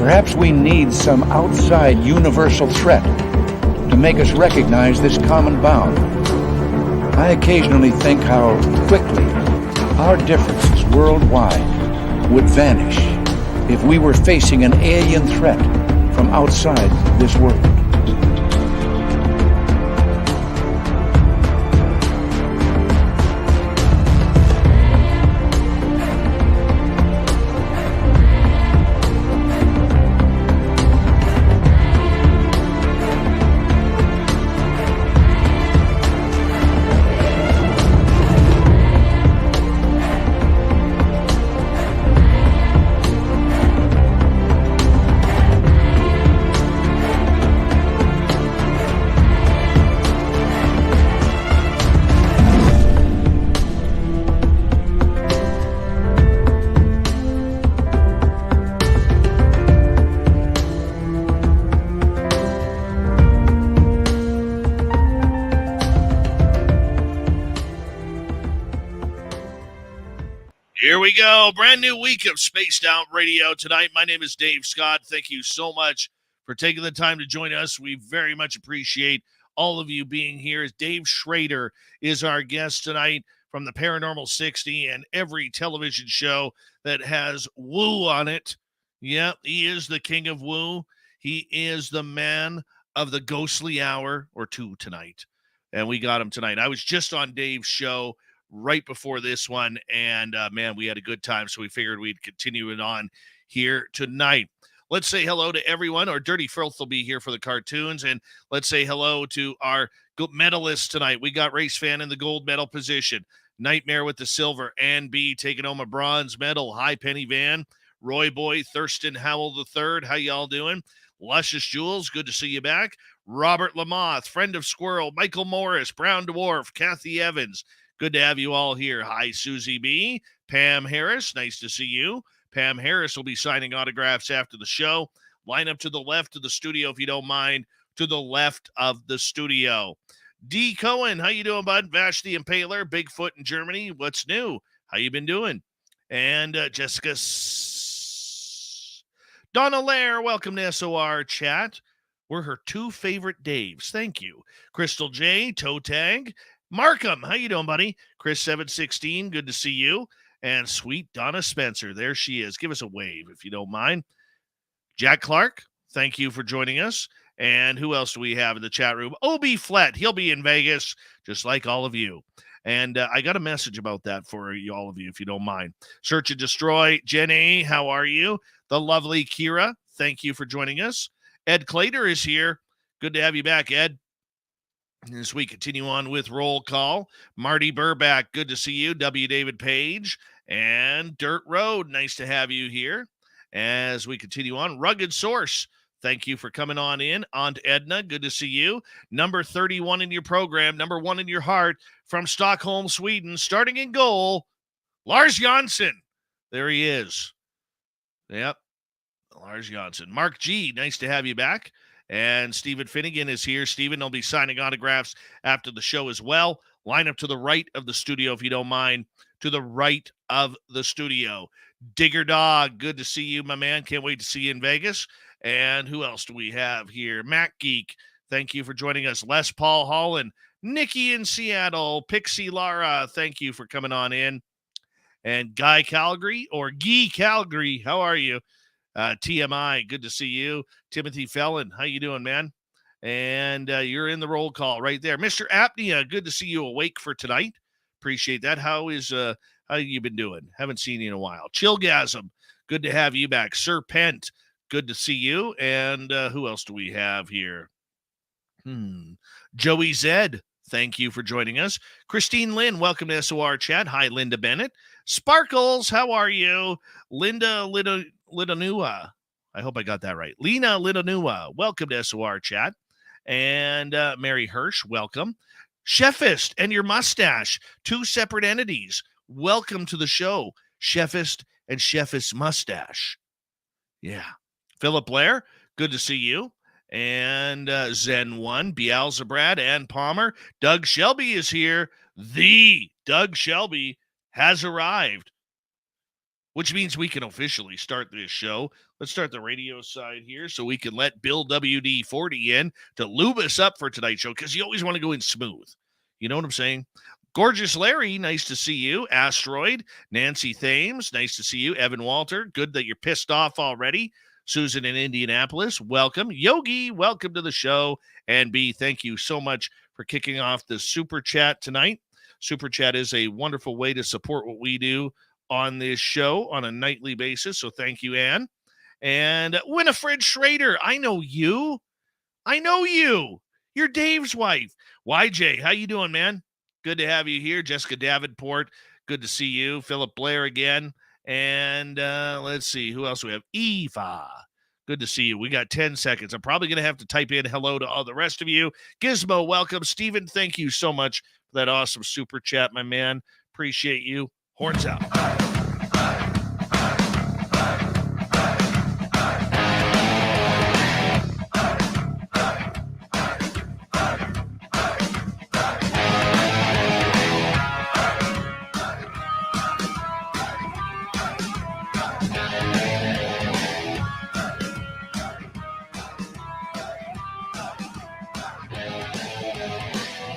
Perhaps we need some outside universal threat to make us recognize this common bound. I occasionally think how quickly our differences worldwide would vanish if we were facing an alien threat from outside this world. Here we go. Brand new week of Spaced Out Radio tonight. My name is Dave Scott. Thank you so much for taking the time to join us. We very much appreciate all of you being here. Dave Schrader is our guest tonight from the Paranormal 60 and every television show that has woo on it. Yeah, he is the king of woo. He is the man of the ghostly hour or two tonight. And we got him tonight. I was just on Dave's show right before this one, and man, we had a good time, so we figured we'd continue it on here tonight. Let's say hello to everyone. Our Dirty Filth will be here for the cartoons, and let's say hello to our medalists tonight. We got Race Fan in the gold medal position, Nightmare with the silver, Ann B taking home a bronze medal, High Penny Van, Roy Boy, Thurston Howell III, how y'all doing? Luscious Jules, good to see you back. Robert Lamoth, Friend of Squirrel, Michael Morris, Brown Dwarf, Kathy Evans, good to have you all here. Hi, Susie B. Pam Harris, nice to see you. Pam Harris will be signing autographs after the show. Line up to the left of the studio, if you don't mind, to the left of the studio. D. Cohen, how you doing, bud? Vash the Impaler, Bigfoot in Germany, what's new? How you been doing? And Jessica Donna Lair, welcome to SOR Chat. We're her two favorite Daves. Thank you. Crystal J, Toe Tag. Markham, how you doing, buddy? Chris 716, good to see you. And sweet Donna Spencer, there she is. Give us a wave if you don't mind. Jack Clark, thank you for joining us. And who else do we have in the chat room? O.B. Flett, he'll be in Vegas, just like all of you. And I got a message about that for you, all of you, if you don't mind. Search and Destroy, Jenny, how are you? The lovely Kira, thank you for joining us. Ed Clater is here. Good to have you back, Ed. As we continue on with roll call, Marty Burback, good to see you. W. David Page and Dirt Road, nice to have you here. As we continue on, Rugged Source, thank you for coming on in. Aunt Edna, good to see you. Number 31 in your program, number 1 in your heart, from Stockholm, Sweden, starting in goal, Lars Jonsson. There he is. Yep, Lars Jonsson. Mark G, nice to have you back. And Stephen Finnegan is here. Stephen will be signing autographs after the show as well. Line up to the right of the studio, if you don't mind. To the right of the studio. Digger Dog, good to see you, my man. Can't wait to see you in Vegas. And who else do we have here? Mac Geek, thank you for joining us. Les Paul Holland, Nikki in Seattle, Pixie Lara, thank you for coming on in. And Guy Calgary, or Guy Calgary, how are you? TMI, good to see you. Timothy Fellon, how you doing, man? And you're in the roll call right there. Mr. Apnea, good to see you awake for tonight. Appreciate that. How you been doing? Haven't seen you in a while. Chillgasm, good to have you back. Serpent, good to see you. And who else do we have here? Joey Zed, thank you for joining us. Christine Lynn, welcome to SOR Chat. Hi, Linda Bennett. Sparkles, how are you? Linda Litanua, I hope I got that right. Lena Litanua, welcome to SOR Chat. And Mary Hirsch, welcome. Chefist and your mustache, two separate entities. Welcome to the show, Chefist and Chefist Mustache. Yeah. Philip Blair, good to see you. And Zen1, Beelzebrad, and Palmer. Doug Shelby is here. The Doug Shelby has arrived. which means we can officially start this show. Let's start the radio side here so we can let Bill WD-40 in to lube us up for tonight's show, because you always want to go in smooth. You know what I'm saying? Gorgeous Larry, nice to see you. Asteroid, Nancy Thames, nice to see you. Evan Walter, good that you're pissed off already. Susan in Indianapolis, welcome. Yogi, welcome to the show. And B, thank you so much for kicking off the Super Chat tonight. Super Chat is a wonderful way to support what we do on this show on a nightly basis. So thank you, Ann. And Winifred Schrader, I know you. You're Dave's wife. YJ, how you doing, man? Good to have you here. Jessica Davenport, good to see you. Philip Blair again. And let's see, who else we have? Eva, good to see you. We got 10 seconds. I'm probably going to have to type in hello to all the rest of you. Gizmo, welcome. Steven, thank you so much for that awesome super chat, my man. Appreciate you. Horns out.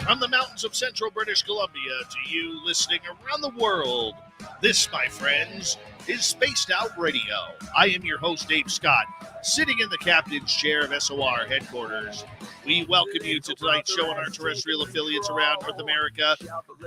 From the mountains of central British Columbia to you listening around the world, this, my friends, is Spaced Out Radio. I am your host, Dave Scott, sitting in the captain's chair of SOR headquarters. We welcome you to tonight's show on our terrestrial affiliates around North America,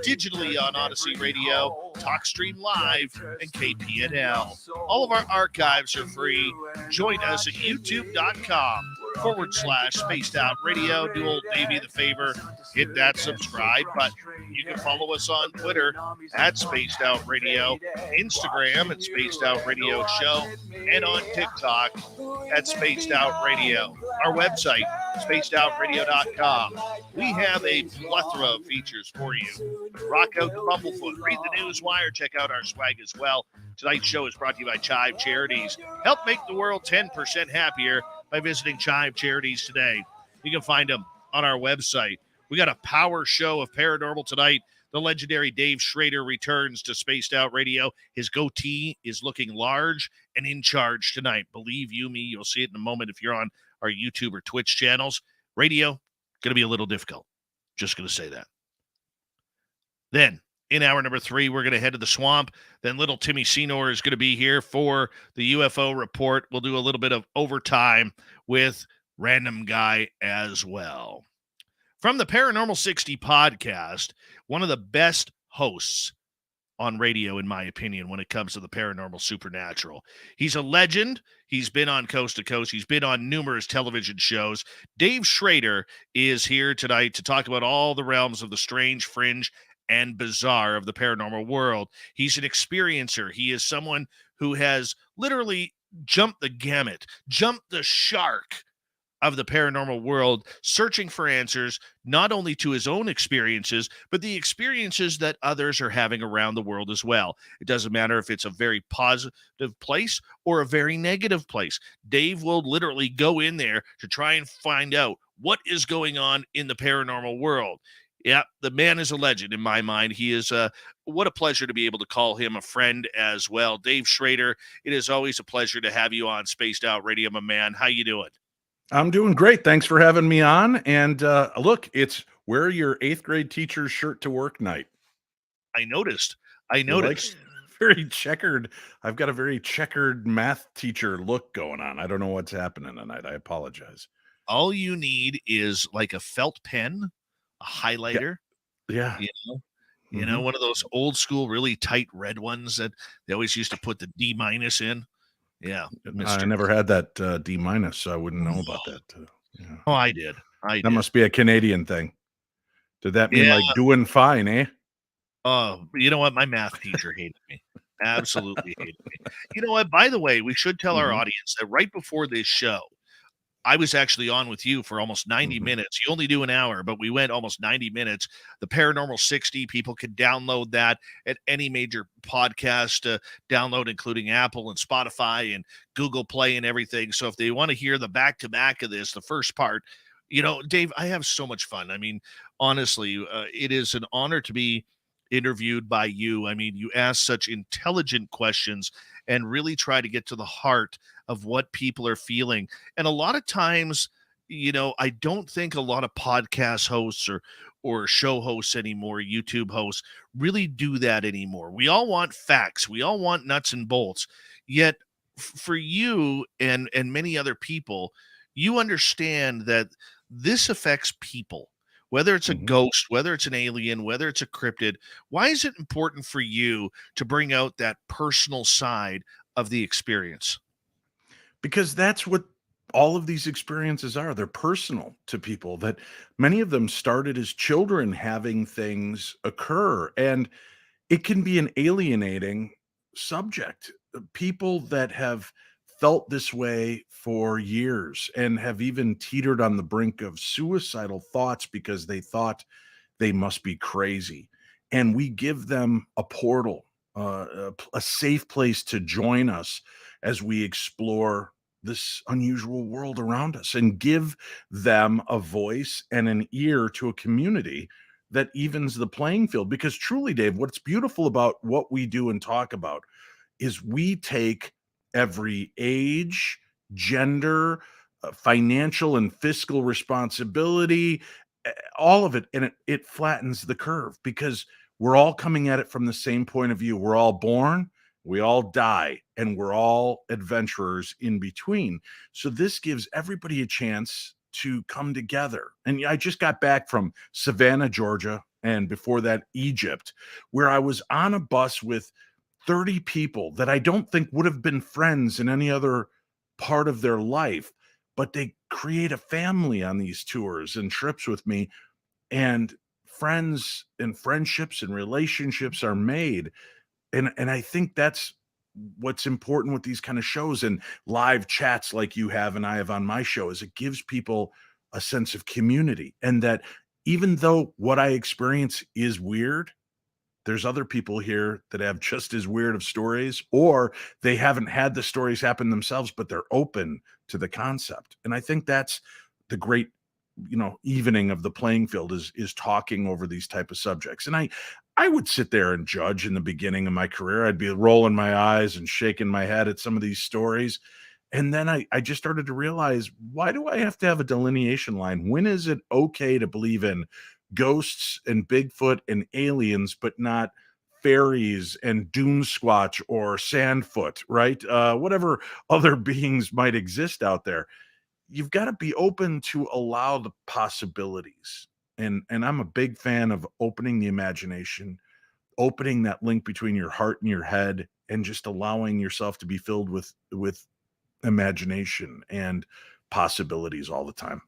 digitally on Odyssey Radio, TalkStream Live, and KPNL. All of our archives are free. Join us at youtube.com/Spaced Out Radio. Do old Davey the favor, hit that subscribe button. You can follow us on Twitter at Spaced Out Radio, Instagram at Spaced Out Radio Show, and on TikTok at Spaced Out Radio. Our website, spacedoutradio.com. We have a plethora of features for you. Rock out the Bumblefoot, read the news wire, check out our swag as well. Tonight's show is brought to you by Chive Charities. Help make the world 10% happier by visiting Chive Charities today. You can find them on our website. We got a power show of paranormal tonight. The legendary Dave Schrader returns to Spaced Out Radio. His goatee is looking large and in charge tonight. Believe you me, you'll see it in a moment if you're on our YouTube or Twitch channels. Radio, going to be a little difficult. Just going to say that. Then, in hour number 3, we're going to head to the swamp. Then little Timmy Senor is going to be here for the UFO report. We'll do a little bit of overtime with Random Guy as well. From the Paranormal 60 podcast, one of the best hosts on radio, in my opinion, when it comes to the paranormal supernatural. He's a legend. He's been on Coast to Coast. He's been on numerous television shows. Dave Schrader is here tonight to talk about all the realms of the strange, fringe, and bizarre of the paranormal world. He's an experiencer. He is someone who has literally jumped the gamut, jumped the shark of the paranormal world, searching for answers, not only to his own experiences, but the experiences that others are having around the world as well. It doesn't matter if it's a very positive place or a very negative place. Dave will literally go in there to try and find out what is going on in the paranormal world. Yeah, the man is a legend in my mind. He is what a pleasure to be able to call him a friend as well. Dave Schrader, it is always a pleasure to have you on Spaced Out Radio, my man. How you doing? I'm doing great. Thanks for having me on. And look, it's wear your 8th grade teacher's shirt to work night. I noticed. Like, very checkered. I've got a very checkered math teacher look going on. I don't know what's happening tonight. I apologize. All you need is like a felt pen, a highlighter. Yeah. You know, one of those old school, really tight red ones that they always used to put the D- in. Yeah. I never had that D-, so I wouldn't know about that. Yeah. Oh, I did. That must be a Canadian thing. Did that mean like doing fine, eh? Oh, you know what? My math teacher hated me. Absolutely hated me. You know what? By the way, we should tell our audience that right before this show, I was actually on with you for almost 90 minutes. You only do an hour, but we went almost 90 minutes. The Paranormal 60, people can download that at any major podcast download, including Apple and Spotify and Google Play and everything. So if they want to hear the back-to-back of this, the first part, you know, Dave, I have so much fun. I mean, honestly, it is an honor to be interviewed by you. I mean, you ask such intelligent questions and really try to get to the heart of what people are feeling. And a lot of times, I don't think a lot of podcast hosts or show hosts anymore, YouTube hosts, really do that anymore. We all want facts. We all want nuts and bolts. Yet for you and many other people, you understand that this affects people, whether it's a Mhm. ghost, whether it's an alien, whether it's a cryptid. Why is it important for you to bring out that personal side of the experience? Because that's what all of these experiences are. They're personal to people, that many of them started as children having things occur, and it can be an alienating subject. People that have felt this way for years and have even teetered on the brink of suicidal thoughts because they thought they must be crazy. And we give them a portal, a safe place to join us as we explore this unusual world around us, and give them a voice and an ear to a community that evens the playing field. Because truly, Dave, what's beautiful about what we do and talk about is we take every age, gender, financial and fiscal responsibility, all of it, and it flattens the curve, because we're all coming at it from the same point of view. We're all born, we all die, and we're all adventurers in between. So this gives everybody a chance to come together. And I just got back from Savannah, Georgia, and before that, Egypt, where I was on a bus with 30 people that I don't think would have been friends in any other part of their life, but they create a family on these tours and trips with me, and friends and friendships and relationships are made. And I think that's what's important with these kind of shows and live chats like you have and I have on my show, is it gives people a sense of community, and that even though what I experience is weird, there's other people here that have just as weird of stories, or they haven't had the stories happen themselves, but they're open to the concept. And I think that's the great, evening of the playing field, is talking over these type of subjects. And I would sit there and judge in the beginning of my career. I'd be rolling my eyes and shaking my head at some of these stories. And then I just started to realize, why do I have to have a delineation line? When is it okay to believe in ghosts and Bigfoot and aliens, but not fairies and Dune Squatch or Sandfoot, right? Whatever other beings might exist out there. You've got to be open to allow the possibilities. And I'm a big fan of opening the imagination, opening that link between your heart and your head, and just allowing yourself to be filled with imagination and possibilities all the time.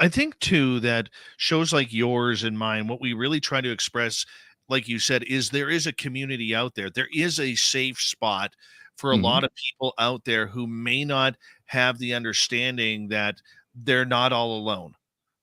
I think too that shows like yours and mine, what we really try to express, like you said, is there is a community out there. There is a safe spot for a Mhm, lot of people out there who may not have the understanding that they're not all alone,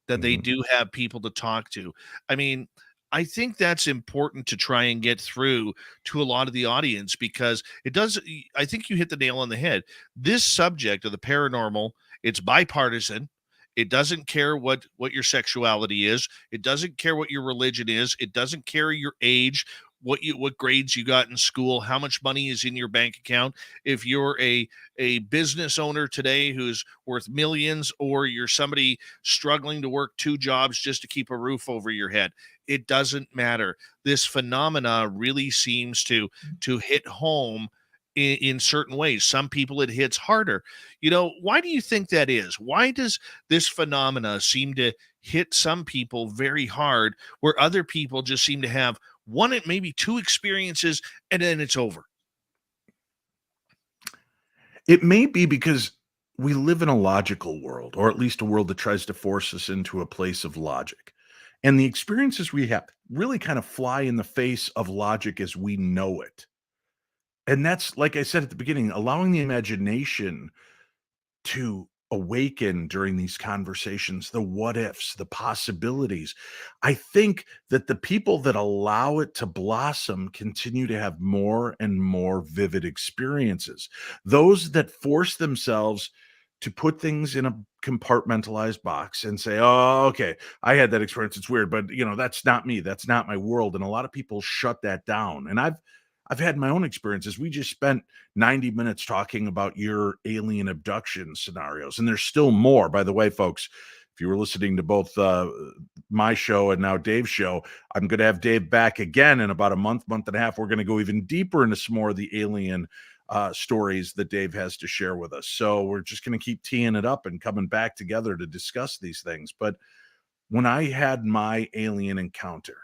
that they mhm. do have people to talk to. I mean, I think that's important to try and get through to a lot of the audience, because it does. I think you hit the nail on the head. This subject of the paranormal, it's bipartisan. It doesn't care what your sexuality is. It doesn't care what your religion is. It doesn't care your age, what grades you got in school, how much money is in your bank account. If you're a business owner today who's worth millions, or you're somebody struggling to work two jobs just to keep a roof over your head, it doesn't matter. This phenomena really seems to hit home in certain ways. Some people it hits harder. Why do you think that is? Why does this phenomena seem to hit some people very hard, where other people just seem to have one and maybe two experiences and then it's over? It may be because we live in a logical world, or at least a world that tries to force us into a place of logic. And the experiences we have really kind of fly in the face of logic as we know it. And that's, like I said at the beginning, allowing the imagination to awaken during these conversations, the what ifs, the possibilities. I think that the people that allow it to blossom continue to have more and more vivid experiences. Those that force themselves to put things in a compartmentalized box and say, "Oh, okay, I had that experience. It's weird, but that's not me. That's not my world." And a lot of people shut that down. And I've had my own experiences. We just spent 90 minutes talking about your alien abduction scenarios, and there's still more. By the way, folks, if you were listening to both my show and now Dave's show, I'm going to have Dave back again in about a month and a half. We're going to go even deeper into some more of the alien stories that Dave has to share with us. So we're just going to keep teeing it up and coming back together to discuss these things. But when I had my alien encounter,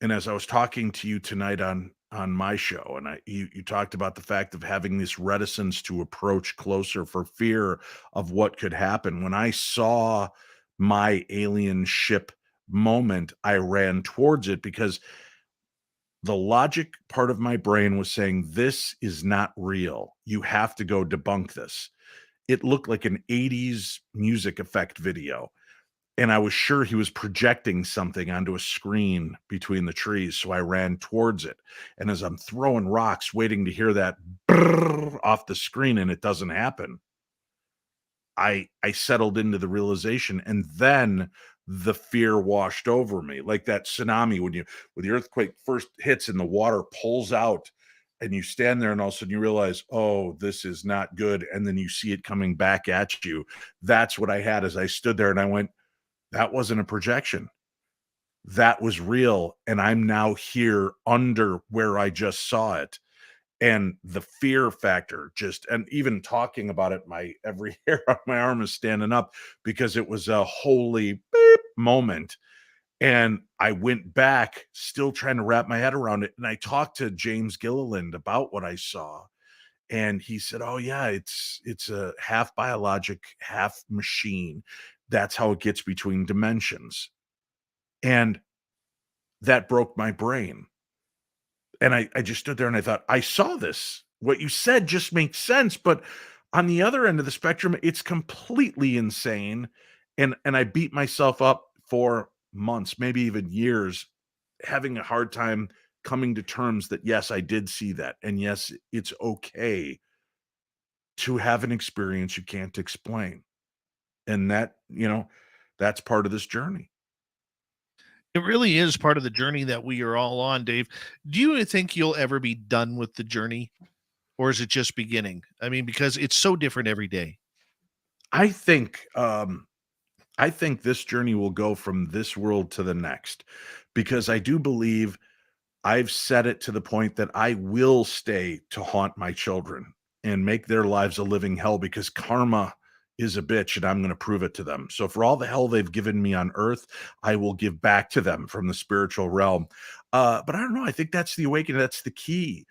and as I was talking to you tonight on my show, and you talked about the fact of having this reticence to approach closer for fear of what could happen. When I saw my alien ship moment, I ran towards it because the logic part of my brain was saying, this is not real. You have to go debunk this. It looked like an 80s music effect video. And I was sure he was projecting something onto a screen between the trees. So I ran towards it. And as I'm throwing rocks, waiting to hear that brrr off the screen, and it doesn't happen, I settled into the realization. And then the fear washed over me, like that tsunami when the earthquake first hits and the water pulls out, and you stand there and all of a sudden you realize, oh, this is not good. And then you see it coming back at you. That's what I had as I stood there, and I went, that wasn't a projection. That was real. And I'm now here under where I just saw it. And the fear factor and even talking about it, every hair on my arm is standing up because it was a holy beep moment. And I went back still trying to wrap my head around it. And I talked to James Gilliland about what I saw. And he said, oh yeah, it's a half biologic, half machine. That's how it gets between dimensions. And that broke my brain. And I just stood there and I thought, I saw this. What you said just makes sense. But on the other end of the spectrum, it's completely insane. And I beat myself up for months, maybe even years, having a hard time coming to terms that, yes, I did see that. And yes, it's okay to have an experience you can't explain. And that's part of this journey. It really is part of the journey that we are all on, Dave. Do you think you'll ever be done with the journey, or is it just beginning? I mean, because it's so different every day. I think this journey will go from this world to the next, because I do believe I've set it to the point that I will stay to haunt my children and make their lives a living hell, because karma is a bitch and I'm going to prove it to them. So for all the hell they've given me on earth, I will give back to them from the spiritual realm. But I don't know. I think that's the awakening. That's the key.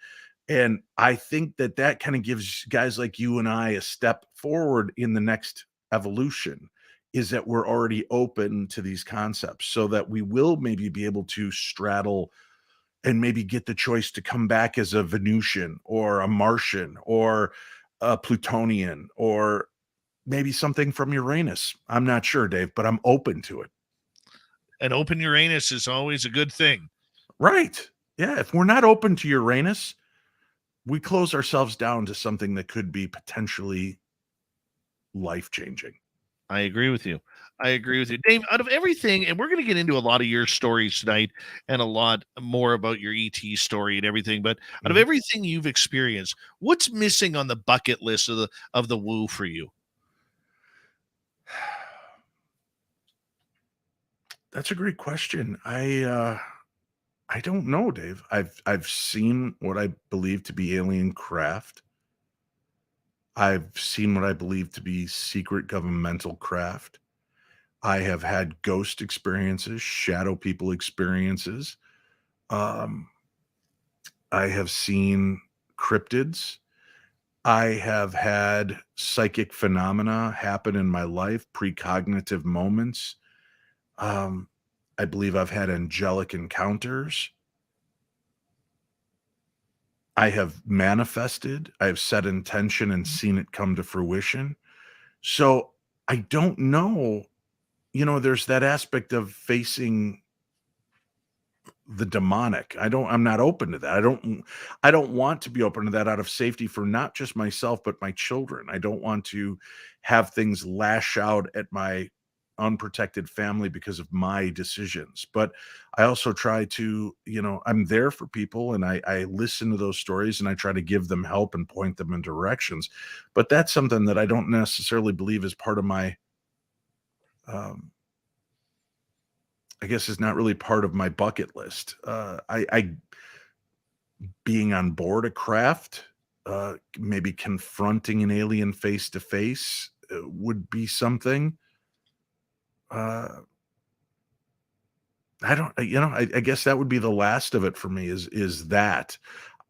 And I think that kind of gives guys like you and I a step forward in the next evolution, is that we're already open to these concepts, so that we will maybe be able to straddle and maybe get the choice to come back as a Venusian or a Martian or a Plutonian, or maybe something from Uranus. I'm not sure, Dave, but I'm open to it. An open Uranus is always a good thing. Right. Yeah. If we're not open to Uranus, we close ourselves down to something that could be potentially life-changing. I agree with you. Dave, out of everything, and we're going to get into a lot of your stories tonight and a lot more about your ET story and everything, but out of everything you've experienced, what's missing on the bucket list of the woo for you? That's a great question. I don't know, Dave. I've seen what I believe to be alien craft. I've seen what I believe to be secret governmental craft. I have had ghost experiences, shadow people experiences. Um, I have seen cryptids. I have had psychic phenomena happen in my life, precognitive moments. I believe I've had angelic encounters. I have manifested. I have set intention and seen it come to fruition. So I don't know. There's that aspect of facing the demonic. I'm not open to that. I don't want to be open to that out of safety for not just myself, but my children. I don't want to have things lash out at my unprotected family because of my decisions. But I also try to, I'm there for people, and I listen to those stories, and I try to give them help and point them in directions. But that's something that I don't necessarily believe is part of my, um, I guess is not really part of my bucket list. I being on board a craft, maybe confronting an alien face to face would be something. Uh, I don't, I guess that would be the last of it for me. Is that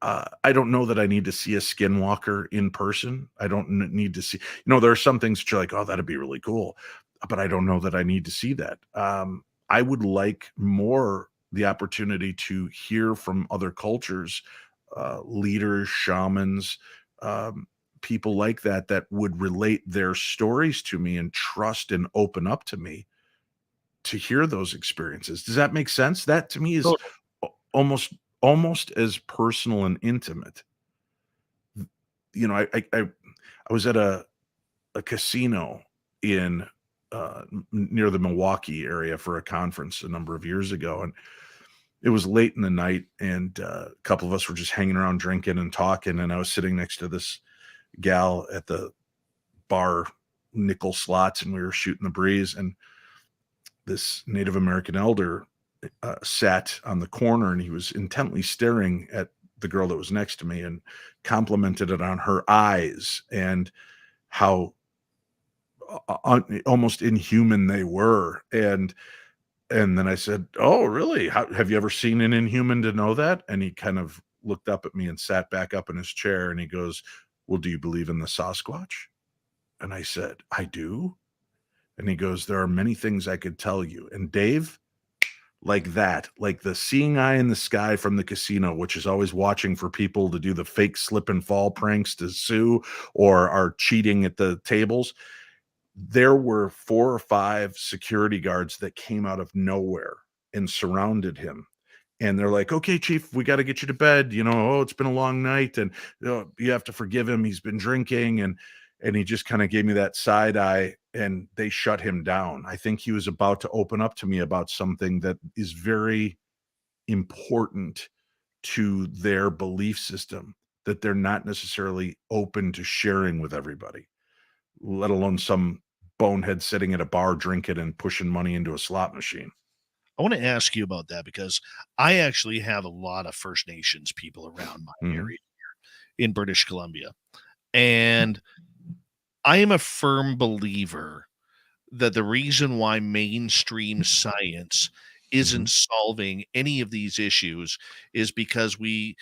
I don't know that I need to see a skinwalker in person. I don't need to see. There are some things that you're like, oh, that'd be really cool, but I don't know that I need to see that. I would like more the opportunity to hear from other cultures, leaders, shamans, um, people like that that would relate their stories to me and trust and open up to me to hear those experiences. Does that make sense? That to me is Totally. almost as personal and intimate. I was at a casino in near the Milwaukee area for a conference a number of years ago, and it was late in the night, and a couple of us were just hanging around drinking and talking, and I was sitting next to this gal at the bar, nickel slots, and we were shooting the breeze, and this Native American elder sat on the corner, and he was intently staring at the girl that was next to me and complimented it on her eyes and how almost inhuman they were. And then I said, "Oh, really? Have you ever seen an inhuman to know that?" And he kind of looked up at me and sat back up in his chair, and he goes, "Well, do you believe in the Sasquatch?" And I said, "I do." And he goes, "There are many things I could tell you." And Dave, like that, like the seeing eye in the sky from the casino, which is always watching for people to do the fake slip and fall pranks to sue or are cheating at the tables. There were 4 or 5 security guards that came out of nowhere and surrounded him. And they're like, "Okay, chief, we got to get you to bed. Oh, it's been a long night, and you have to forgive him. He's been drinking." And he just kind of gave me that side eye, and they shut him down. I think he was about to open up to me about something that is very important to their belief system that they're not necessarily open to sharing with everybody, let alone some bonehead sitting at a bar drinking and pushing money into a slot machine. I want to ask you about that because I actually have a lot of First Nations people around my Mhm. area in British Columbia. And I am a firm believer that the reason why mainstream science isn't Mhm. solving any of these issues is because we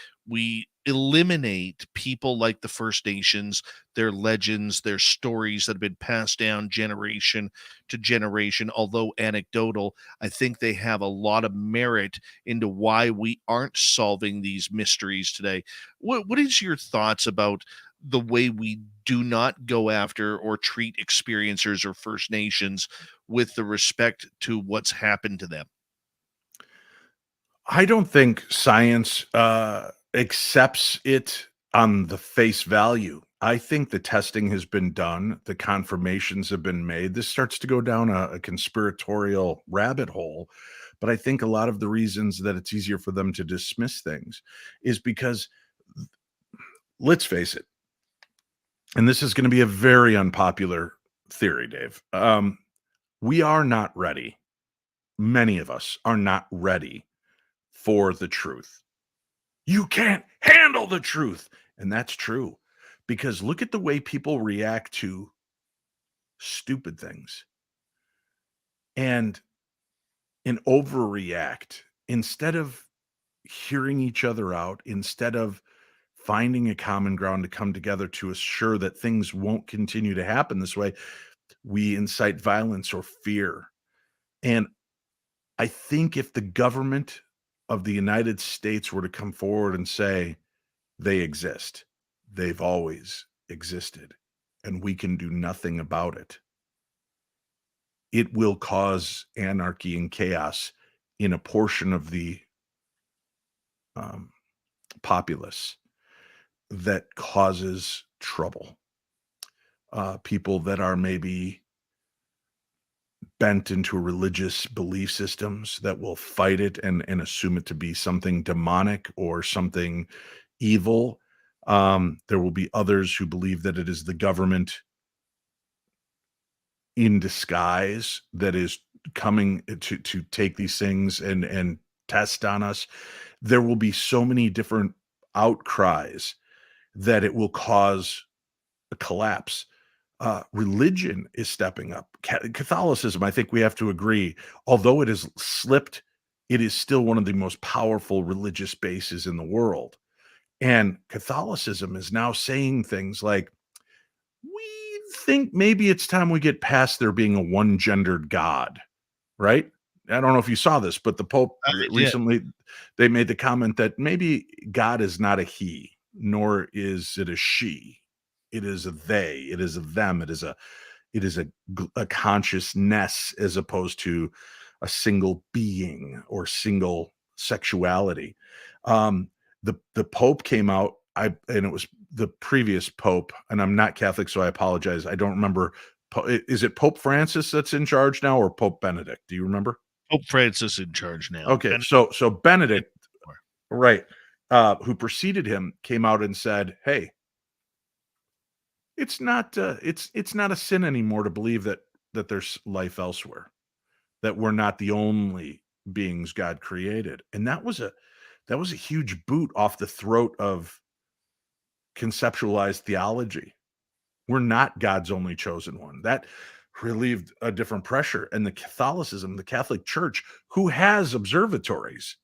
eliminate people like the First Nations, their legends, their stories that have been passed down generation to generation. Although anecdotal, I think they have a lot of merit into why we aren't solving these mysteries today. What is your thoughts about the way we do not go after or treat experiencers or First Nations with the respect to what's happened to them? I don't think science accepts it on the face value. I think the testing has been done, the confirmations have been made. This starts to go down a conspiratorial rabbit hole. But I think a lot of the reasons that it's easier for them to dismiss things is because, let's face it, and this is going to be a very unpopular theory, Dave. We are not ready. Many of us are not ready for the truth. You can't handle the truth. And that's true, because look at the way people react to stupid things and overreact instead of hearing each other out, instead of finding a common ground to come together to assure that things won't continue to happen this way. We incite violence or fear. And I think if the government of the United States were to come forward and say, they exist, they've always existed, and we can do nothing about it, it will cause anarchy and chaos in a portion of the um, populace that causes trouble. People that are maybe bent into religious belief systems that will fight it and assume it to be something demonic or something evil. There will be others who believe that it is the government in disguise that is coming to take these things and test on us. There will be so many different outcries that it will cause a collapse. Religion is stepping up. Catholicism, I think we have to agree, although it has slipped, it is still one of the most powerful religious bases in the world. And Catholicism is now saying things like, we think maybe it's time we get past there being a one gendered God, right? I don't know if you saw this, but the Pope I did. recently, they made the comment that maybe God is not a he, nor is it a she. It is a they, it is a them, it is a consciousness as opposed to a single being or single sexuality. Um, the Pope came out, and it was the previous Pope, and I'm not Catholic, so I apologize. I don't remember. Is it Pope Francis that's in charge now, or Pope Benedict? Do you remember? Pope Francis in charge now. Okay, so Benedict, right, who preceded him, came out and said, "Hey, it's not a sin anymore to believe that there's life elsewhere, that we're not the only beings God created." And that was a huge boot off the throat of conceptualized theology. We're not God's only chosen one. That relieved a different pressure. And the Catholic Church, who has observatories,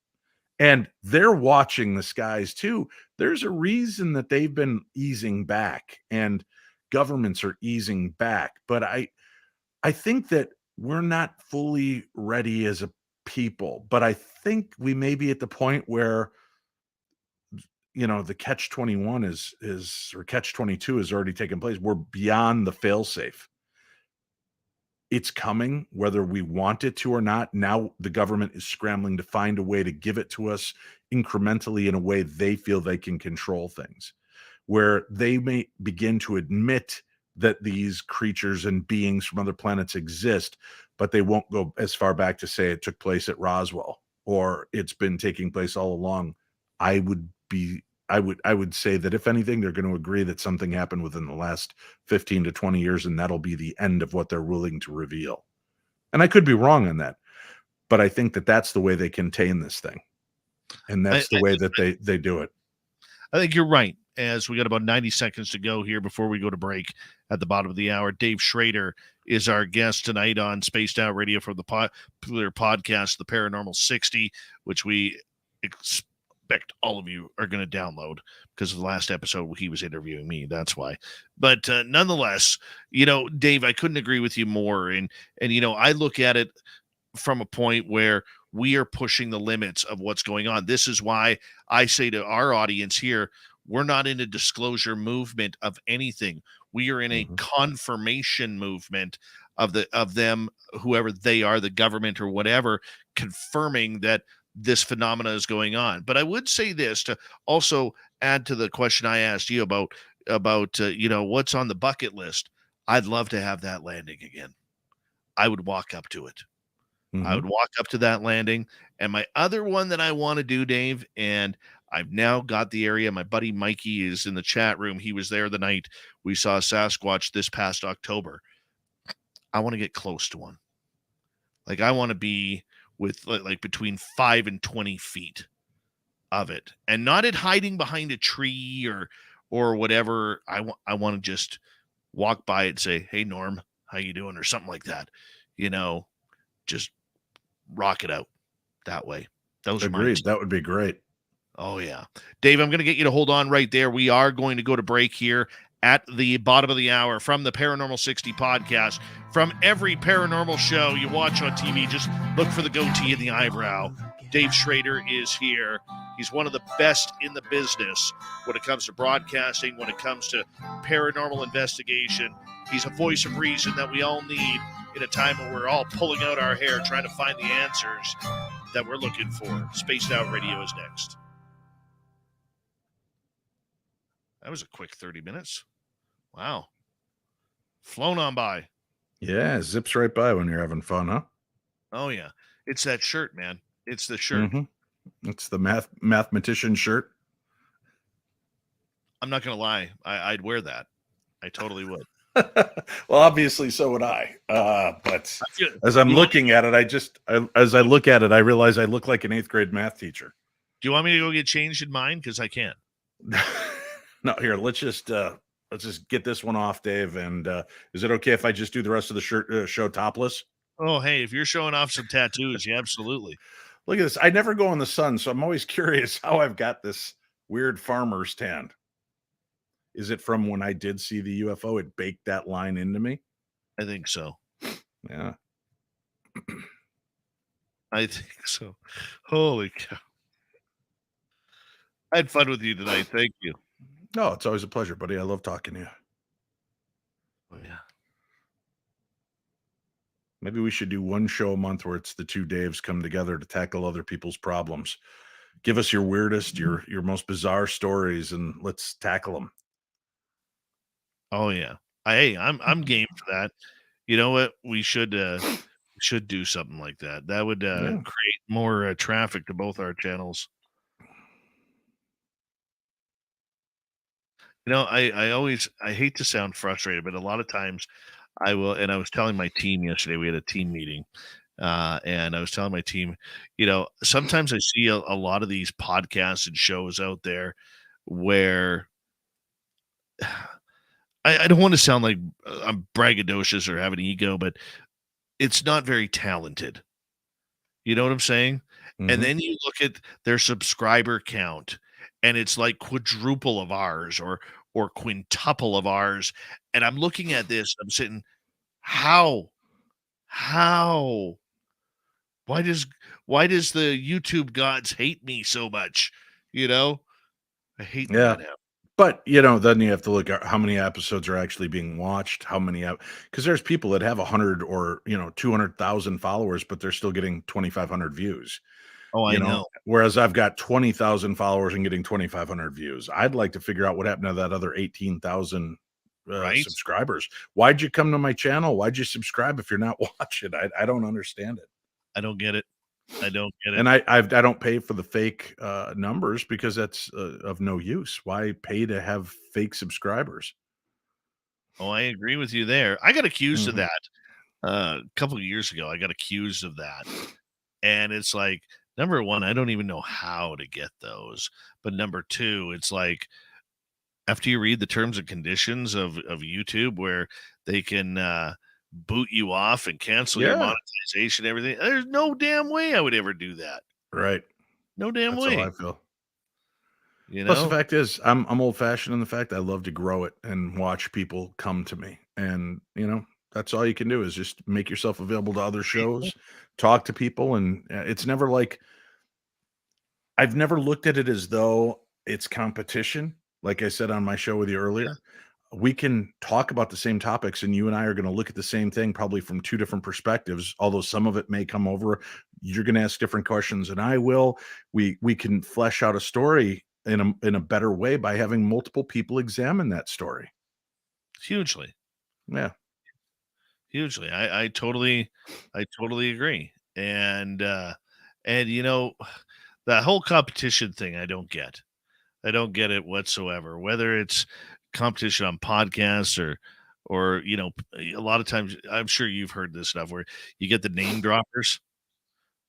and they're watching the skies too. There's a reason that they've been easing back, and governments are easing back. But I think that we're not fully ready as a people. But I think we may be at the point where, the catch 21 or catch 22 has already taken place. We're beyond the failsafe. It's coming, whether we want it to or not. Now the government is scrambling to find a way to give it to us incrementally in a way they feel they can control things, where they may begin to admit that these creatures and beings from other planets exist, but they won't go as far back to say it took place at Roswell or it's been taking place all along. I would say that if anything, they're going to agree that something happened within the last 15 to 20 years, and that'll be the end of what they're willing to reveal. And I could be wrong on that, but I think that that's the way they contain this thing. And that's the way that they do it. I think you're right. As we got about 90 seconds to go here before we go to break at the bottom of the hour, Dave Schrader is our guest tonight on Spaced Out Radio for the popular podcast, The Paranormal 60, which we expect all of you are going to download because of the last episode he was interviewing me. That's why. But nonetheless, Dave, I couldn't agree with you more. And I look at it from a point where we are pushing the limits of what's going on. This is why I say to our audience here, we're not in a disclosure movement of anything. We are in a confirmation movement of them, whoever they are, the government or whatever, confirming that this phenomena is going on. But I would say this to also add to the question I asked you about what's on the bucket list. I'd love to have that landing again. I would walk up to it. I would walk up to that landing. And my other one that I want to do, Dave, and I've now got the area. My buddy Mikey is in the chat room. He was there the night we saw Sasquatch this past October. I want to get close to one. Like, I want to be with like between 5 and 20 feet of it, and not it hiding behind a tree or whatever. I want to just walk by it and say, "Hey, Norm, how you doing?" or something like that. Just rock it out that way. Those Agreed. are That would be great. Oh, yeah. Dave, I'm going to get you to hold on right there. We are going to go to break here at the bottom of the hour from the Paranormal 60 podcast. From every paranormal show you watch on TV, just look for the goatee and the eyebrow. Dave Schrader is here. He's one of the best in the business when it comes to broadcasting, when it comes to paranormal investigation. He's a voice of reason that we all need in a time when we're all pulling out our hair trying to find the answers that we're looking for. Spaced Out Radio is next. That was a quick 30 minutes. Wow. Flown on by. Yeah, zips right by when you're having fun, huh? Oh, yeah. It's that shirt, man. It's the shirt. It's the mathematician shirt. I'm not going to lie. I'd wear that. I totally would. Well, obviously, so would I. But You- as I'm you want looking at it, as I look at it, I realize I look like an 8th grade math teacher. Do you want me to go get changed in mine? Because I can't. No, here, let's just get this one off, Dave. And is it okay if I just do the rest of the show topless? Oh, hey, if you're showing off some tattoos, yeah, absolutely. Look at this. I never go in the sun, so I'm always curious how I've got this weird farmer's tan. Is it from when I did see the UFO? It baked that line into me. I think so. Yeah. I think so. Holy cow. I had fun with you tonight. Thank you. No, it's always a pleasure, buddy. I love talking to you. Oh, yeah. Maybe we should do one show a month where it's the two Daves come together to tackle other people's problems. Give us your weirdest, your most bizarre stories, and let's tackle them. Oh, yeah. I'm game for that. You know what? We should do something like that. That would create more traffic to both our channels. You know, I hate to sound frustrated, but a lot of times I will, and I was telling my team yesterday, we had a team meeting, and I was telling my team, you know, sometimes I see a lot of these podcasts and shows out there where I don't want to sound like I'm braggadocious or have an ego, but it's not very talented. You know what I'm saying? And then you look at their subscriber count and it's like quadruple of ours or quintuple of ours. And I'm looking at this, I'm sitting, how? How? Why does the YouTube gods hate me so much? You know? I hate when Yeah. that happens. But, you know, then you have to look at how many episodes are actually being watched, how many, because there's people that have 100 or, 200,000 followers, but they're still getting 2,500 views. Oh, I know. Whereas I've got 20,000 followers and getting 2,500 views. I'd like to figure out what happened to that other 18,000 Right? subscribers. Why'd you come to my channel? Why'd you subscribe if you're not watching? I don't understand it. I don't get it. I don't get it. And I don't pay for the fake numbers because that's of no use. Why pay to have fake subscribers? Oh, I agree with you there. I got accused of Mhm. that a couple of years ago. I got accused of that. And it's like, number one, I don't even know how to get those. But number two, it's like after you read the terms and conditions of YouTube where they can boot you off and cancel your Yeah. monetization, everything, there's no damn way I would ever do that. Right. No damn That's how way. I feel. You Plus, the know? fact is, I'm old fashioned in the fact I love to grow it and watch people come to me. And, that's all you can do is just make yourself available to other shows, talk to people. And it's never like, I've never looked at it as though it's competition. Like I said on my show with you earlier, we can talk about the same topics and you and I are going to look at the same thing probably from two different perspectives, although some of it may come over. You're going to ask different questions and I will. We can flesh out a story in a better way by having multiple people examine that story. Hugely. Yeah. Hugely. I totally agree. And that whole competition thing I don't get. I don't get it whatsoever. Whether it's competition on podcasts or a lot of times I'm sure you've heard this stuff where you get the name droppers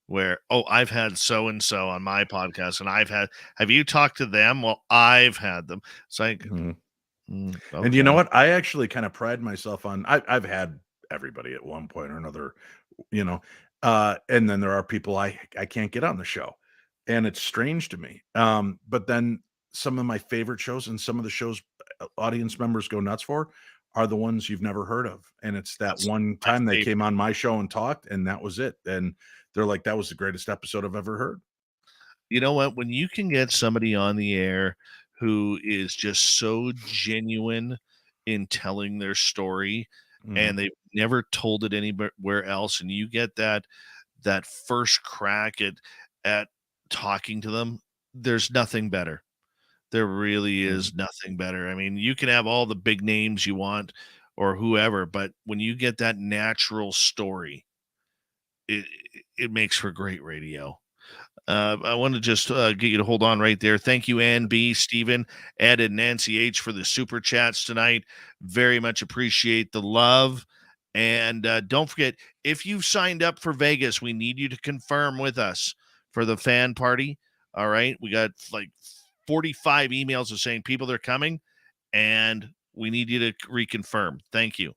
where, oh, I've had so and so on my podcast and have you talked to them? Well, I've had them. It's like Mhm. And you know okay. what? I actually kind of pride myself on I've had everybody at one point or another, you know. And then there are people I can't get on the show. And it's strange to me. But then some of my favorite shows and some of the shows audience members go nuts for are the ones you've never heard of. And it's that That's one my time they favorite. came on my show and talked, and that was it. And they're like, that was the greatest episode I've ever heard. You know what? When you can get somebody on the air who is just so genuine in telling their story Mhm. and they've never told it anywhere else, and you get that first crack at talking to them, there's nothing better. There really is nothing better. I mean, you can have all the big names you want or whoever, but when you get that natural story, it it makes for great radio. I want to just get you to hold on right there. Thank you, Ann B, Stephen, Ed, and Nancy H for the super chats tonight. Very much appreciate the love. And don't forget, if you've signed up for Vegas, we need you to confirm with us for the fan party. All right. We got like 45 emails of saying people are coming, and we need you to reconfirm. Thank you.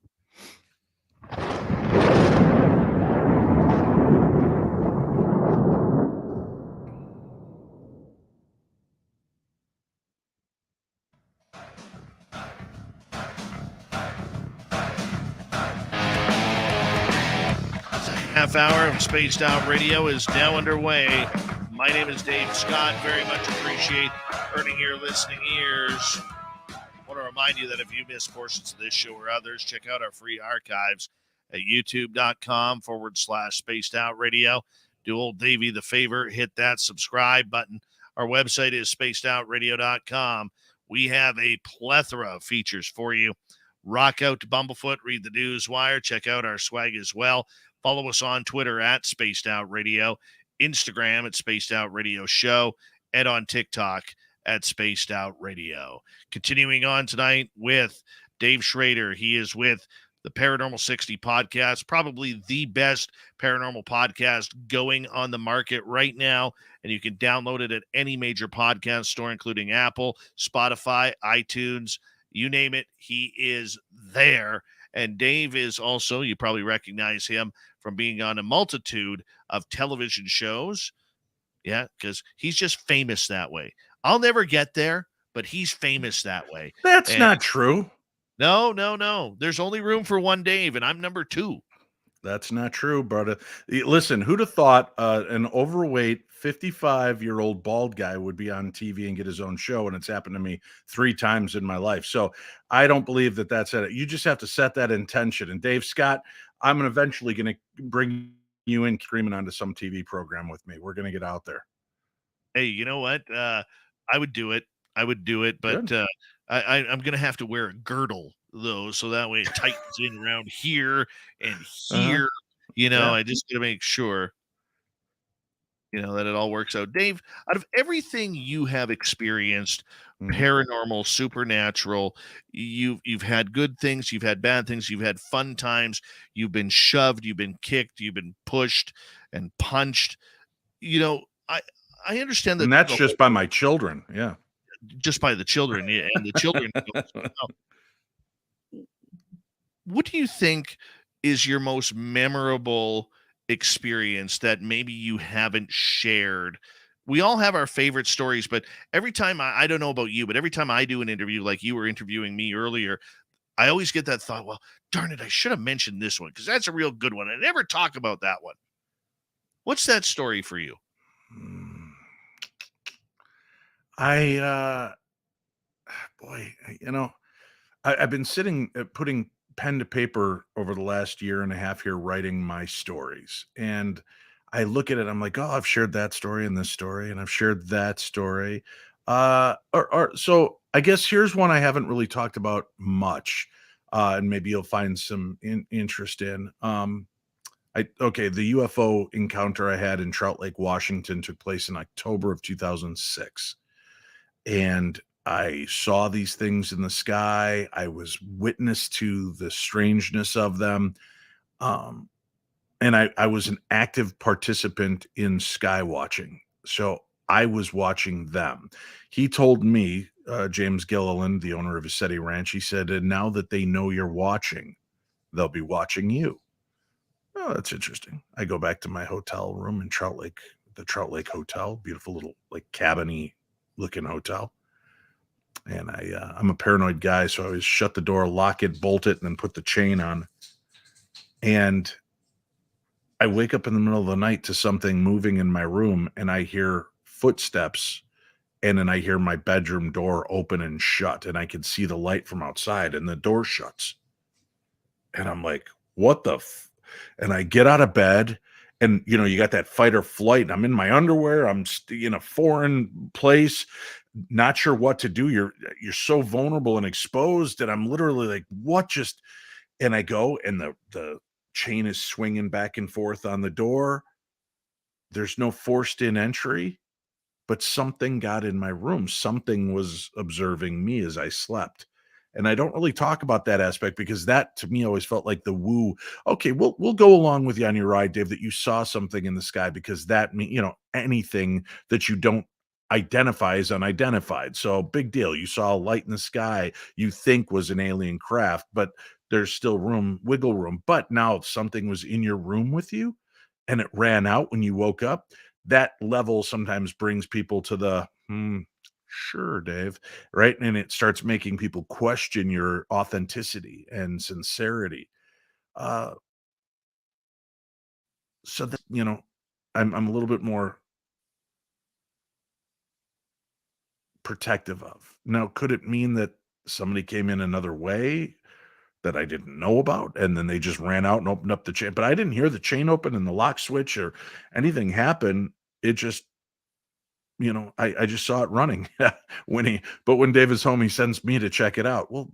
Half hour of Spaced Out Radio is now underway. My name is Dave Scott. Very much appreciate earning your listening ears. I want to remind you that if you miss portions of this show or others, check out our free archives at youtube.com/Spaced Out Radio. Do old Davey the favor, hit that subscribe button. Our website is spacedoutradio.com. We have a plethora of features for you. Rock out to Bumblefoot, read the news wire, check out our swag as well. Follow us on Twitter at Spaced Out Radio, Instagram at Spaced Out Radio Show, and on TikTok at Spaced Out Radio. Continuing on tonight with Dave Schrader. He is with the Paranormal 60 podcast, probably the best paranormal podcast going on the market right now. And you can download it at any major podcast store, including Apple, Spotify, iTunes, you name it. He is there. And Dave is also, you probably recognize him from being on a multitude of television shows. Yeah, because he's just famous that way. I'll never get there, but he's famous that way. That's not true. No. There's only room for one Dave, and I'm number 2. That's not true, brother. Listen, who'd have thought an overweight 55-year-old bald guy would be on TV and get his own show? And it's happened to me 3 times in my life. So I don't believe that that's it. You just have to set that intention. And Dave Scott, I'm eventually going to bring you in screaming onto some TV program with me. We're going to get out there. Hey, you know what? I would do it. But I'm going to have to wear a girdle, though, so that way it tightens in around here and here. I just got to make sure, that it all works out. Dave, out of everything you have experienced, paranormal, supernatural, you've had good things, you've had bad things, you've had fun times, you've been shoved, you've been kicked, you've been pushed and punched. I understand that. And that's just by my children. Yeah. Just by the children, yeah, and the children. What do you think is your most memorable experience that maybe you haven't shared? We all have our favorite stories, but every time I don't know about you, but every time I do an interview like you were interviewing me earlier, I always get that thought, well, darn it, I should have mentioned this one because that's a real good one. I never talk about that one. What's that story for you? I've been sitting, putting pen to paper over the last year and a half here, writing my stories. And I look at it, I'm like, oh, I've shared that story and this story, and I've shared that story. So I guess here's one I haven't really talked about much. And maybe you'll find some interest in. The UFO encounter I had in Trout Lake, Washington took place in October of 2006. And I saw these things in the sky. I was witness to the strangeness of them. And I was an active participant in sky watching. So I was watching them. He told me, James Gilliland, the owner of Issetti Ranch, he said, and now that they know you're watching, they'll be watching you. Oh, that's interesting. I go back to my hotel room in Trout Lake, the Trout Lake Hotel, beautiful little like cabin-y looking hotel. And I'm a paranoid guy, so I always shut the door, lock it, bolt it, and then put the chain on. And I wake up in the middle of the night to something moving in my room, and I hear footsteps, and then I hear my bedroom door open and shut, and I can see the light from outside, and the door shuts. And I'm like, what the and I get out of bed, and you got that fight or flight. I'm in my underwear. I'm in a foreign place, not sure what to do. You're so vulnerable and exposed, and I'm literally like, what just and I go, and the chain is swinging back and forth on the door. There's no forced in entry, but something got in my room. Something was observing me as I slept. And I don't really talk about that aspect because that to me always felt like the woo. Okay, we'll go along with you on your ride, Dave, that you saw something in the sky because that mean, anything that you don't identify is unidentified. So big deal. You saw a light in the sky you think was an alien craft, but there's still wiggle room. But now if something was in your room with you and it ran out when you woke up, that level sometimes brings people to the sure, Dave, right? And it starts making people question your authenticity and sincerity. Uh, so that I'm a little bit more protective of. Now, could it mean that somebody came in another way that I didn't know about, and then they just ran out and opened up the chain? But I didn't hear the chain open and the lock switch or anything happen. It just I just saw it running when David's home, he sends me to check it out. Well,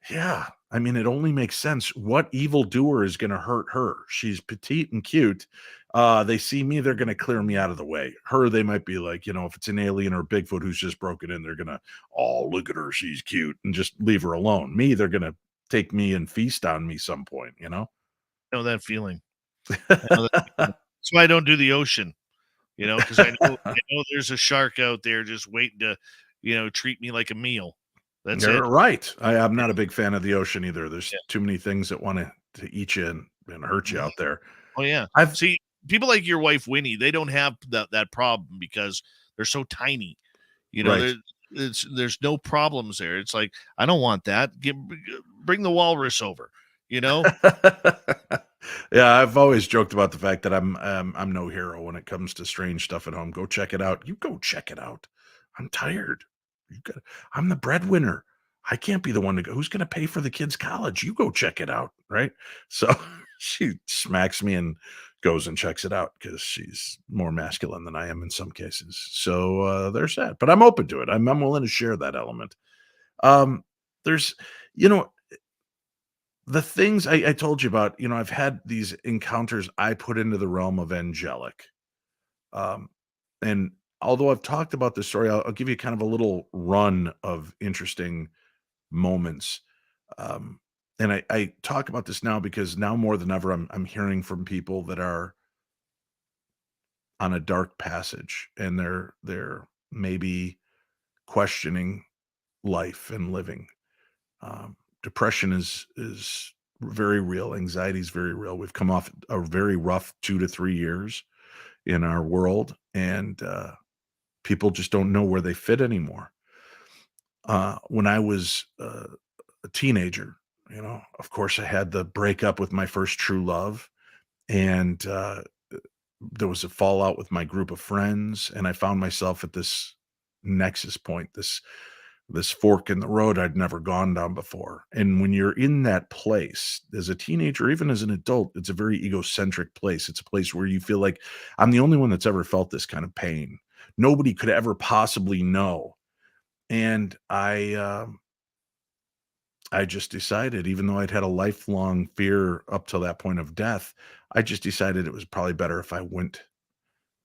yeah, I mean, it only makes sense. What evildoer is going to hurt her? She's petite and cute. They see me, they're going to clear me out of the way. Her, they might be like, if it's an alien or Bigfoot who's just broken in, they're going to, oh, look at her, she's cute, and just leave her alone. Me, they're going to take me and feast on me some point, I know that feeling. I know that feeling. That's why I don't do the ocean. Because I know there's a shark out there just waiting to, treat me like a meal. That's You're it. right. I'm not a big fan of the ocean either. There's Yeah. too many things that want to eat you and hurt you out there. Oh yeah. I've See, people like your wife Winnie, they don't have that problem because they're so tiny. right. There's no problems there. It's like I don't want that. Bring the walrus over. Yeah, I've always joked about the fact that I'm no hero when it comes to strange stuff at home. Go check it out. You go check it out. I'm tired. I'm the breadwinner. I can't be the one to go. Who's going to pay for the kids' college? You go check it out, right? So she smacks me and goes and checks it out because she's more masculine than I am in some cases. So there's that. But I'm open to it. I'm willing to share that element. There's, you know, the things I told you about, I've had these encounters I put into the realm of angelic. Um, and although I've talked about this story, I'll give you kind of a little run of interesting moments. And I talk about this now because now more than ever, I'm hearing from people that are on a dark passage and they're maybe questioning life and living. Depression is very real. Anxiety is very real. We've come off a very rough 2 to 3 years in our world, and people just don't know where they fit anymore. When I was a teenager, of course, I had the breakup with my first true love, and there was a fallout with my group of friends, and I found myself at this nexus point, this fork in the road I'd never gone down before. And when you're in that place as a teenager, even as an adult, it's a very egocentric place. It's a place where you feel like I'm the only one that's ever felt this kind of pain. Nobody could ever possibly know. And I just decided, even though I'd had a lifelong fear up till that point of death, I just decided it was probably better if I went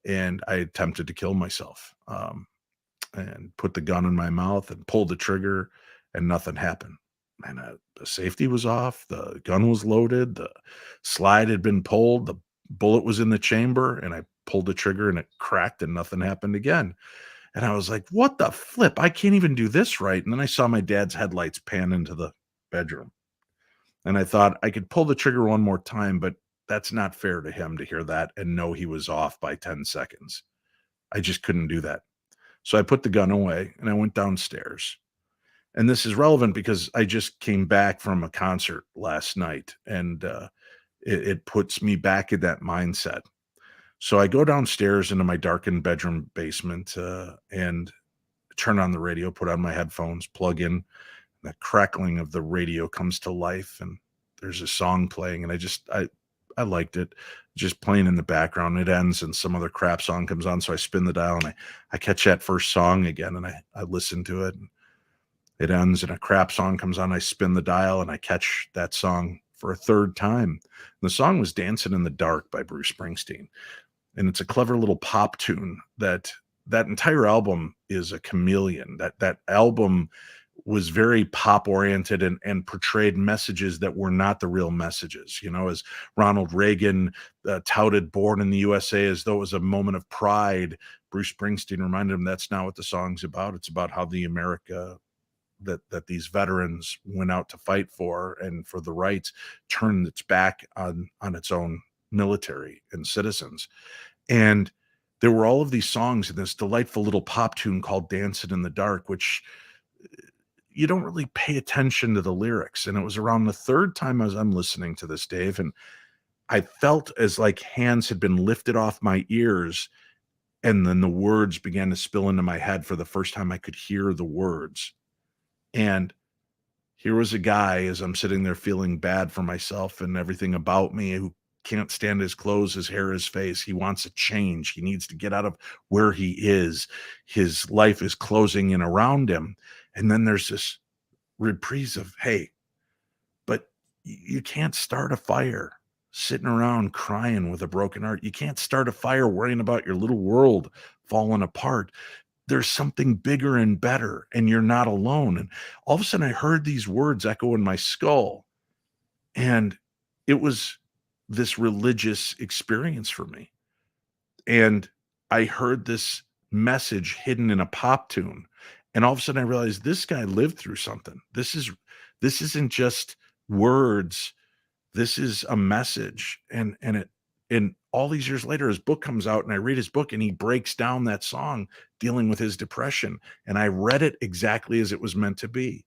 and I attempted to kill myself. And put the gun in my mouth and pulled the trigger, and nothing happened. And the safety was off, the gun was loaded, the slide had been pulled, the bullet was in the chamber, and I pulled the trigger and it cracked and nothing happened again. And I was like, what the flip? I can't even do this right. And then I saw my dad's headlights pan into the bedroom. And I thought I could pull the trigger one more time, but that's not fair to him to hear that and know he was off by 10 seconds. I just couldn't do that. So I put the gun away and I went downstairs. And this is relevant because I just came back from a concert last night and it puts me back in that mindset. So I go downstairs into my darkened bedroom basement and turn on the radio, put on my headphones, plug in. The crackling of the radio comes to life and there's a song playing. And I I liked it, just playing in the background. It ends and some other crap song comes on, so I spin the dial and I catch that first song again, and I listen to it. And it ends and a crap song comes on. I spin the dial and I catch that song for a third time. And the song was "Dancing in the Dark" by Bruce Springsteen, and it's a clever little pop tune. That entire album is a chameleon. That album was very pop oriented and portrayed messages that were not the real messages. You know, as Ronald Reagan touted "Born in the USA" as though it was a moment of pride, Bruce Springsteen reminded him that's not what the song's about. It's about how the America that these veterans went out to fight for and for the rights turned its back on its own military and citizens. And there were all of these songs in this delightful little pop tune called "Dancing in the Dark," which you don't really pay attention to the lyrics. And it was around the third time as I'm listening to this, Dave, and I felt as like hands had been lifted off my ears, and then the words began to spill into my head for the first time I could hear the words. And here was a guy, as I'm sitting there feeling bad for myself and everything about me, who can't stand his clothes, his hair, his face. He wants a change. He needs to get out of where he is. His life is closing in around him. And then there's this reprise of, hey, but you can't start a fire sitting around crying with a broken heart. You can't start a fire worrying about your little world falling apart. There's something bigger and better, and you're not alone. And all of a sudden I heard these words echo in my skull, and it was this religious experience for me. And I heard this message hidden in a pop tune, and all of a sudden I realized this guy lived through something. This isn't just words. This is a message. And all these years later, his book comes out and I read his book and he breaks down that song dealing with his depression. And I read it exactly as it was meant to be.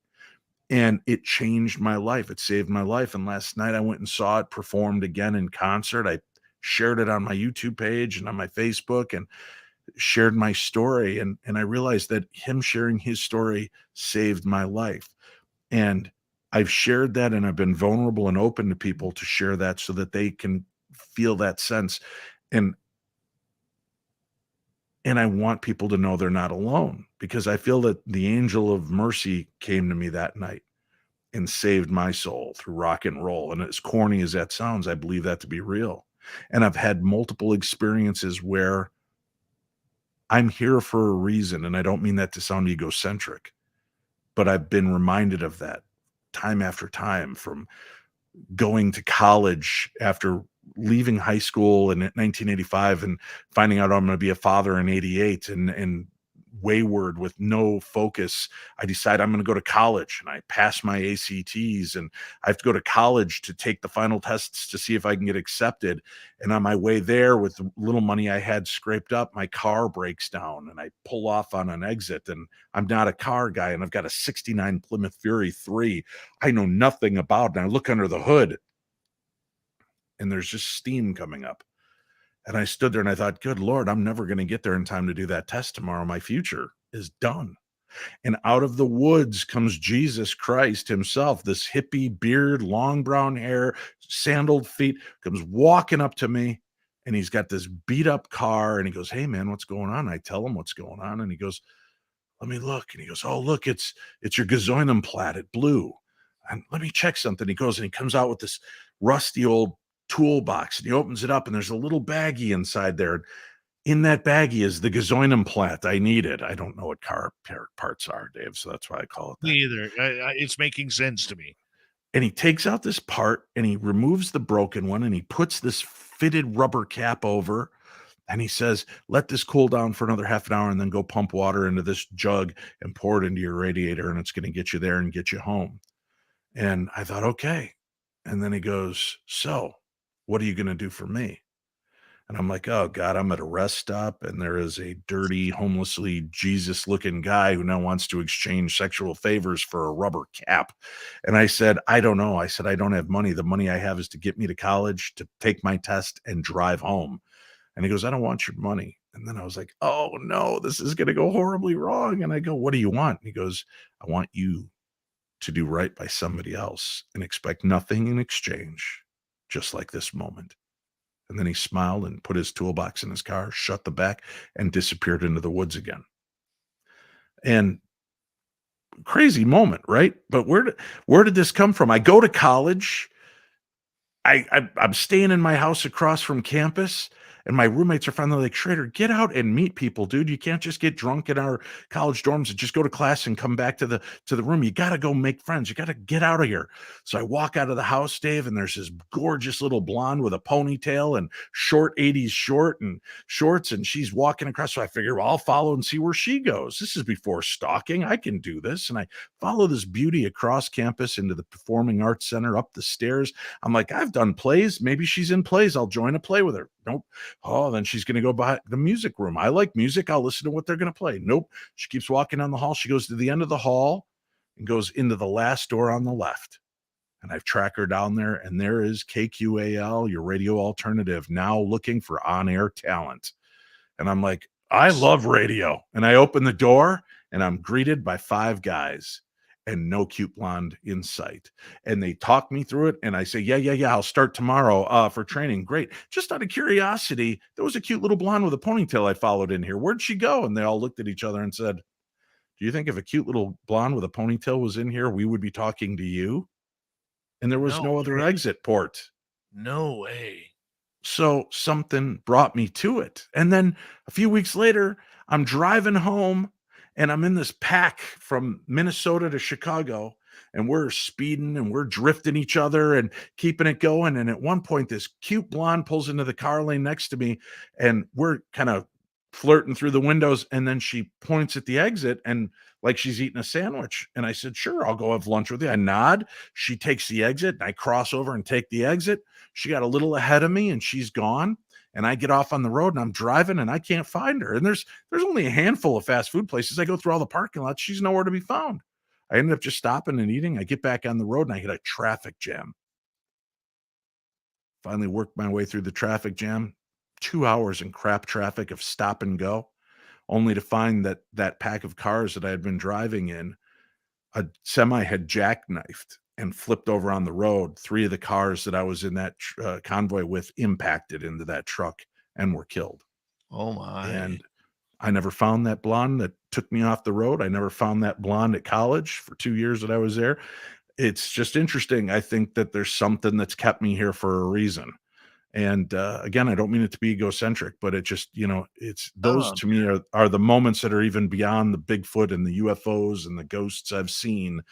And it changed my life. It saved my life. And last night I went and saw it performed again in concert. I shared it on my YouTube page and on my Facebook and shared my story. And I realized that him sharing his story saved my life. And I've shared that, and I've been vulnerable and open to people to share that so that they can feel that sense. And I want people to know they're not alone, because I feel that the angel of mercy came to me that night and saved my soul through rock and roll. And as corny as that sounds, I believe that to be real. And I've had multiple experiences where I'm here for a reason. And I don't mean that to sound egocentric, but I've been reminded of that time after time, from going to college after leaving high school in 1985 and finding out I'm going to be a father in 88, and wayward with no focus. I decide I'm going to go to college, and I pass my ACTs, and I have to go to college to take the final tests to see if I can get accepted. And on my way there, with the little money I had scraped up, my car breaks down and I pull off on an exit, and I'm not a car guy, and I've got a 69 Plymouth Fury 3 I know nothing about. And I look under the hood and there's just steam coming up. And I stood there and I thought, good Lord, I'm never going to get there in time to do that test tomorrow. My future is done. And out of the woods comes Jesus Christ himself, this hippie beard, long brown hair, sandaled feet, comes walking up to me. And he's got this beat up car. And he goes, hey, man, what's going on? I tell him what's going on. And he goes, let me look. And he goes, oh, look, it's your Gazoinenplatte. It blew. And let me check something. He goes and he comes out with this rusty old toolbox, and he opens it up, and there's a little baggie inside there. In that baggie is the Gazoinenplatte I needed. I don't know what car parts are, Dave, so that's why I call it that. Me either. It's making sense to me. And he takes out this part and he removes the broken one, and he puts this fitted rubber cap over, and he says, let this cool down for another half an hour, and then go pump water into this jug and pour it into your radiator, and it's going to get you there and get you home. And I thought, okay. And then he goes, so what are you going to do for me? And I'm like, oh God, I'm at a rest stop, and there is a dirty, homelessly Jesus looking guy who now wants to exchange sexual favors for a rubber cap. And I said, I don't know. I said, I don't have money. The money I have is to get me to college, to take my test, and drive home. And he goes, I don't want your money. And then I was like, oh no, this is going to go horribly wrong. And I go, what do you want? And he goes, I want you to do right by somebody else and expect nothing in exchange, just like this moment. And then he smiled and put his toolbox in his car, shut the back, and disappeared into the woods again. And crazy moment, right? But where did this come from? I go to college. I'm staying in my house across from campus, and my roommates are finally like, Schrader, get out and meet people, dude. You can't just get drunk in our college dorms and just go to class and come back to the room. You got to go make friends. You got to get out of here. So I walk out of the house, Dave, and there's this gorgeous little blonde with a ponytail and short 80s shorts, and she's walking across. So I figure, well, I'll follow and see where she goes. This is before stalking. I can do this. And I follow this beauty across campus into the Performing Arts Center, up the stairs. I'm like, I've done plays. Maybe she's in plays. I'll join a play with her. Nope. Oh, then she's going to go by the music room. I like music. I'll listen to what they're going to play. Nope. She keeps walking down the hall. She goes to the end of the hall and goes into the last door on the left. And I've tracked her down there, and there is KQAL, your radio alternative, now looking for on-air talent. And I'm like, I love radio. And I open the door, and I'm greeted by 5 guys and no cute blonde in sight. And they talk me through it. And I say, yeah, I'll start tomorrow for training. Great. Just out of curiosity, there was a cute little blonde with a ponytail I followed in here. Where'd she go? And they all looked at each other and said, do you think if a cute little blonde with a ponytail was in here, we would be talking to you? And there was no other exit port. No way. So something brought me to it. And then a few weeks later, I'm driving home, and I'm in this pack from Minnesota to Chicago, and we're speeding and we're drifting each other and keeping it going. And at one point, this cute blonde pulls into the car lane next to me, and we're kind of flirting through the windows. And then she points at the exit and like she's eating a sandwich. And I said, sure, I'll go have lunch with you. I nod. She takes the exit, and I cross over and take the exit. She got a little ahead of me, and she's gone. And I get off on the road, and I'm driving, and I can't find her. And there's only a handful of fast food places. I go through all the parking lots. She's nowhere to be found. I ended up just stopping and eating. I get back on the road, and I hit a traffic jam. Finally worked my way through the traffic jam. 2 hours in crap traffic of stop and go, only to find that pack of cars that I had been driving in, a semi had jackknifed and flipped over on the road. 3 of the cars that I was in that convoy with impacted into that truck and were killed. Oh my. And I never found that blonde that took me off the road. I never found that blonde at college for 2 years that I was there. It's just interesting. I think that there's something that's kept me here for a reason. And again, I don't mean it to be egocentric, but it just, it's those to me are the moments that are even beyond the Bigfoot and the UFOs and the ghosts I've seen.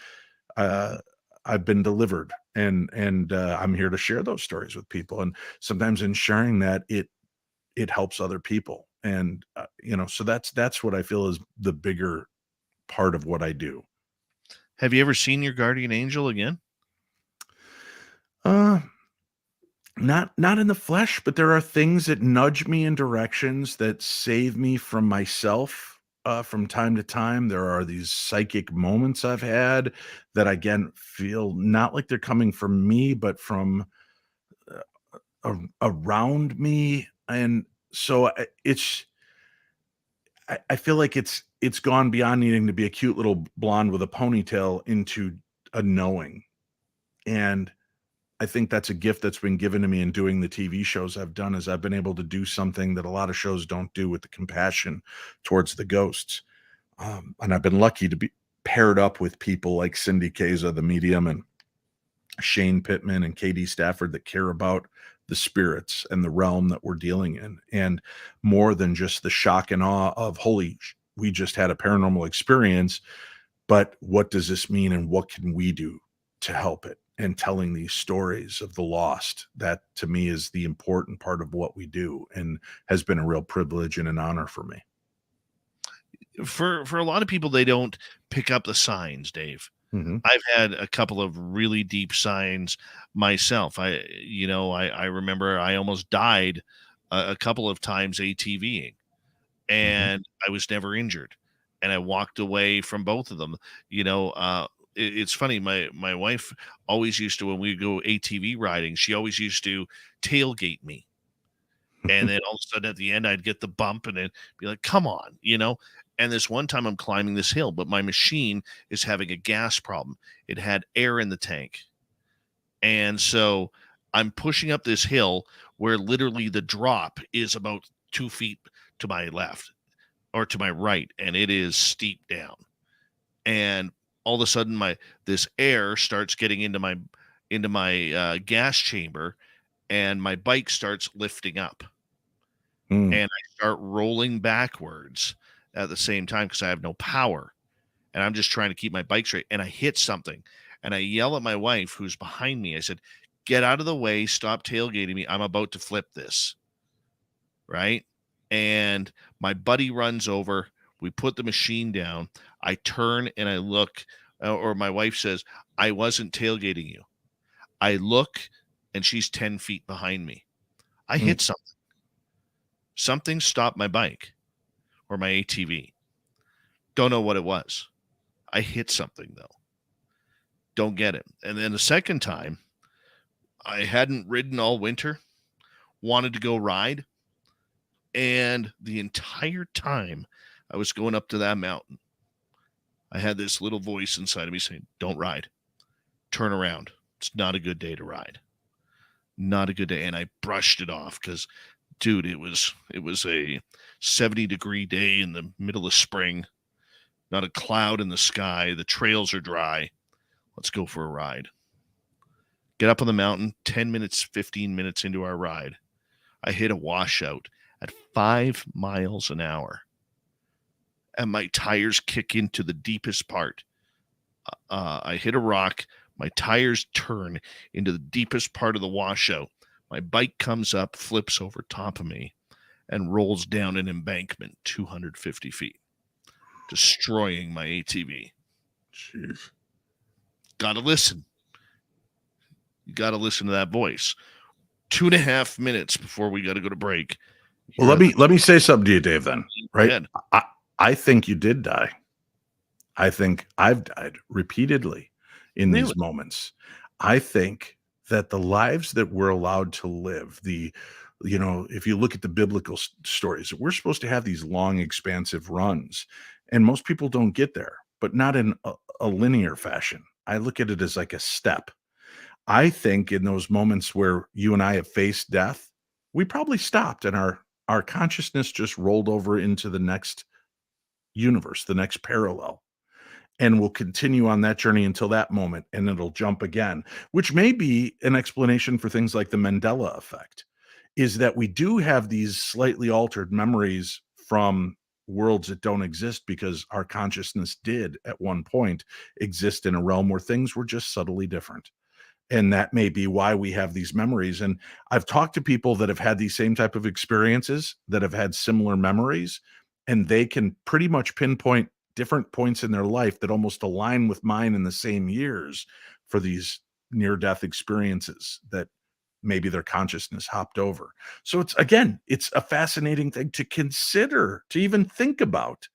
I've been delivered, and I'm here to share those stories with people. And sometimes in sharing that, it helps other people. And so that's what I feel is the bigger part of what I do. Have you ever seen your guardian angel again? Not in the flesh, but there are things that nudge me in directions that save me from myself from time to time. There are these psychic moments I've had that again feel not like they're coming from me, but from around me. And so I feel like it's gone beyond needing to be a cute little blonde with a ponytail into a knowing. And I think that's a gift that's been given to me in doing the TV shows I've done, is I've been able to do something that a lot of shows don't do, with the compassion towards the ghosts. And I've been lucky to be paired up with people like Cindy Kaza, the medium, and Shane Pittman and Katie Stafford, that care about the spirits and the realm that we're dealing in. And more than just the shock and awe of, holy, we just had a paranormal experience, but what does this mean and what can we do to help it? And telling these stories of the lost, that to me is the important part of what we do, and has been a real privilege and an honor for me. For a lot of people, they don't pick up the signs, Dave. Mm-hmm. I've had a couple of really deep signs myself. I remember I almost died a couple of times ATVing, and I was never injured, and I walked away from both of them. It's funny. My wife always used to, when we go ATV riding, she always used to tailgate me. And then all of a sudden at the end, I'd get the bump and it'd be like, come on, And this one time I'm climbing this hill, but my machine is having a gas problem. It had air in the tank. And so I'm pushing up this hill where literally the drop is about 2 feet to my left or to my right, and it is steep down. And all of a sudden, this air starts getting into my gas chamber, and my bike starts lifting up, and I start rolling backwards at the same time because I have no power, and I'm just trying to keep my bike straight. And I hit something, and I yell at my wife who's behind me. I said, "Get out of the way! Stop tailgating me! I'm about to flip this." Right? And my buddy runs over. We put the machine down. I turn and I look, or my wife says, "I wasn't tailgating you." I look, and she's 10 feet behind me. I hit something. Something stopped my bike or my ATV. Don't know what it was. I hit something, though. Don't get it. And then the second time, I hadn't ridden all winter, wanted to go ride. And the entire time I was going up to that mountain, I had this little voice inside of me saying, "Don't ride. Turn around. It's not a good day to ride. Not a good day." And I brushed it off because, dude, it was a 70-degree day in the middle of spring. Not a cloud in the sky. The trails are dry. Let's go for a ride. Get up on the mountain, 10 minutes, 15 minutes into our ride. I hit a washout at 5 miles an hour. And my tires kick into the deepest part. I hit a rock. My tires turn into the deepest part of the washout. My bike comes up, flips over top of me, and rolls down an embankment 250 feet, destroying my ATV. Jeez. Gotta listen. You gotta listen to that voice. 2.5 minutes before we gotta go to break. Well, let me say something to you, Dave, then, right? I think you did die. I think I've died repeatedly in these moments. I think that the lives that we're allowed to live, if you look at the biblical stories, we're supposed to have these long, expansive runs, and most people don't get there, but not in a linear fashion. I look at it as like a step. I think in those moments where you and I have faced death, we probably stopped and our consciousness just rolled over into the next universe, the next parallel. And we'll continue on that journey until that moment, and it'll jump again, which may be an explanation for things like the Mandela effect, is that we do have these slightly altered memories from worlds that don't exist because our consciousness did at one point exist in a realm where things were just subtly different. And that may be why we have these memories. And I've talked to people that have had these same type of experiences, that have had similar memories, and they can pretty much pinpoint different points in their life that almost align with mine in the same years for these near-death experiences that maybe their consciousness hopped over. So it's a fascinating thing to consider, to even think about,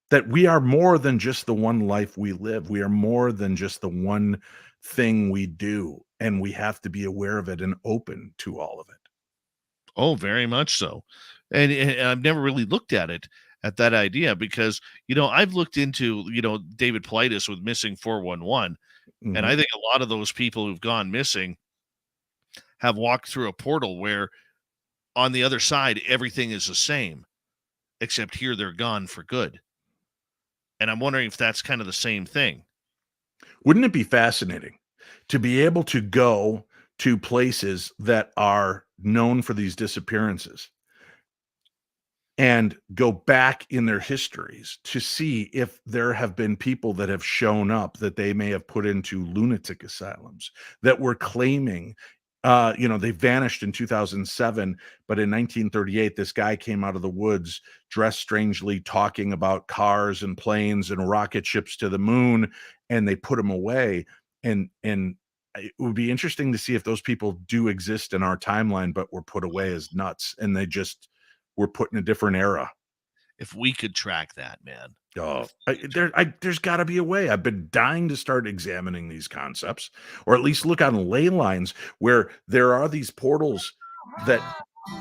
that we are more than just the one life we live. We are more than just the one thing we do, and we have to be aware of it and open to all of it. Oh, very much so. And I've never really looked at it at that idea because, I've looked into, David Politis with Missing 411. And I think a lot of those people who've gone missing have walked through a portal where on the other side, everything is the same, except here they're gone for good. And I'm wondering if that's kind of the same thing. Wouldn't it be fascinating to be able to go to places that are known for these disappearances and go back in their histories to see if there have been people that have shown up that they may have put into lunatic asylums that were claiming, they vanished in 2007, but in 1938, this guy came out of the woods dressed strangely, talking about cars and planes and rocket ships to the moon, and they put him away. And it would be interesting to see if those people do exist in our timeline, but were put away as nuts, and they just were put in a different era. If we could track that, man. Oh, there's got to be a way. I've been dying to start examining these concepts, or at least look on ley lines where there are these portals that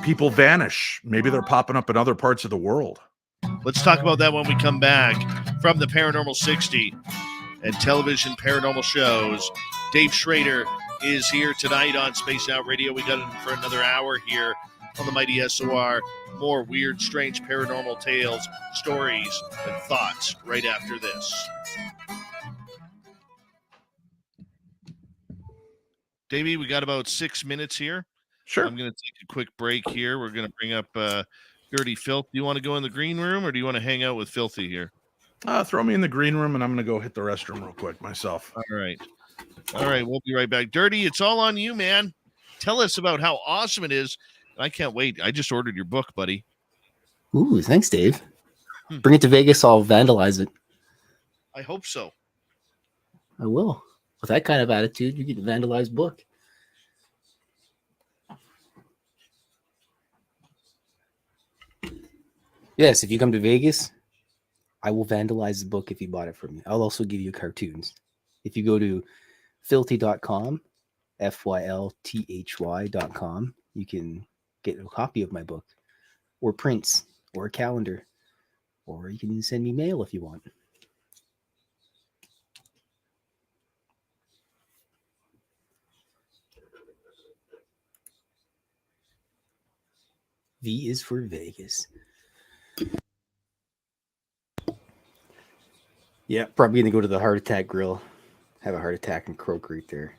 people vanish. Maybe they're popping up in other parts of the world. Let's talk about that when we come back from the Paranormal 60 and television paranormal shows. Dave Schrader is here tonight on Space Out Radio. We got it for another hour here on the Mighty SOR. More weird, strange paranormal tales, stories, and thoughts right after this. Davey, we got about 6 minutes here. Sure. I'm going to take a quick break here. We're going to bring up Dirty Filth. Do you want to go in the green room or do you want to hang out with Filthy here? Throw me in the green room and I'm going to go hit the restroom real quick myself. All right. We'll be right back. Dirty, it's all on you, man. Tell us about how awesome it is. I can't wait. I just ordered your book, buddy. Ooh, thanks, Dave. Bring it to Vegas. I'll vandalize it. I hope so. I will. With that kind of attitude, you get a vandalized book. Yes, if you come to Vegas, I will vandalize the book if you bought it from me. I'll also give you cartoons. If you go to filthy.com, FYLTHY.com, you can get a copy of my book, or prints, or a calendar, or you can send me mail if you want. V is for Vegas. Yeah, probably gonna go to the Heart Attack Grill. Have a heart attack and croak right there.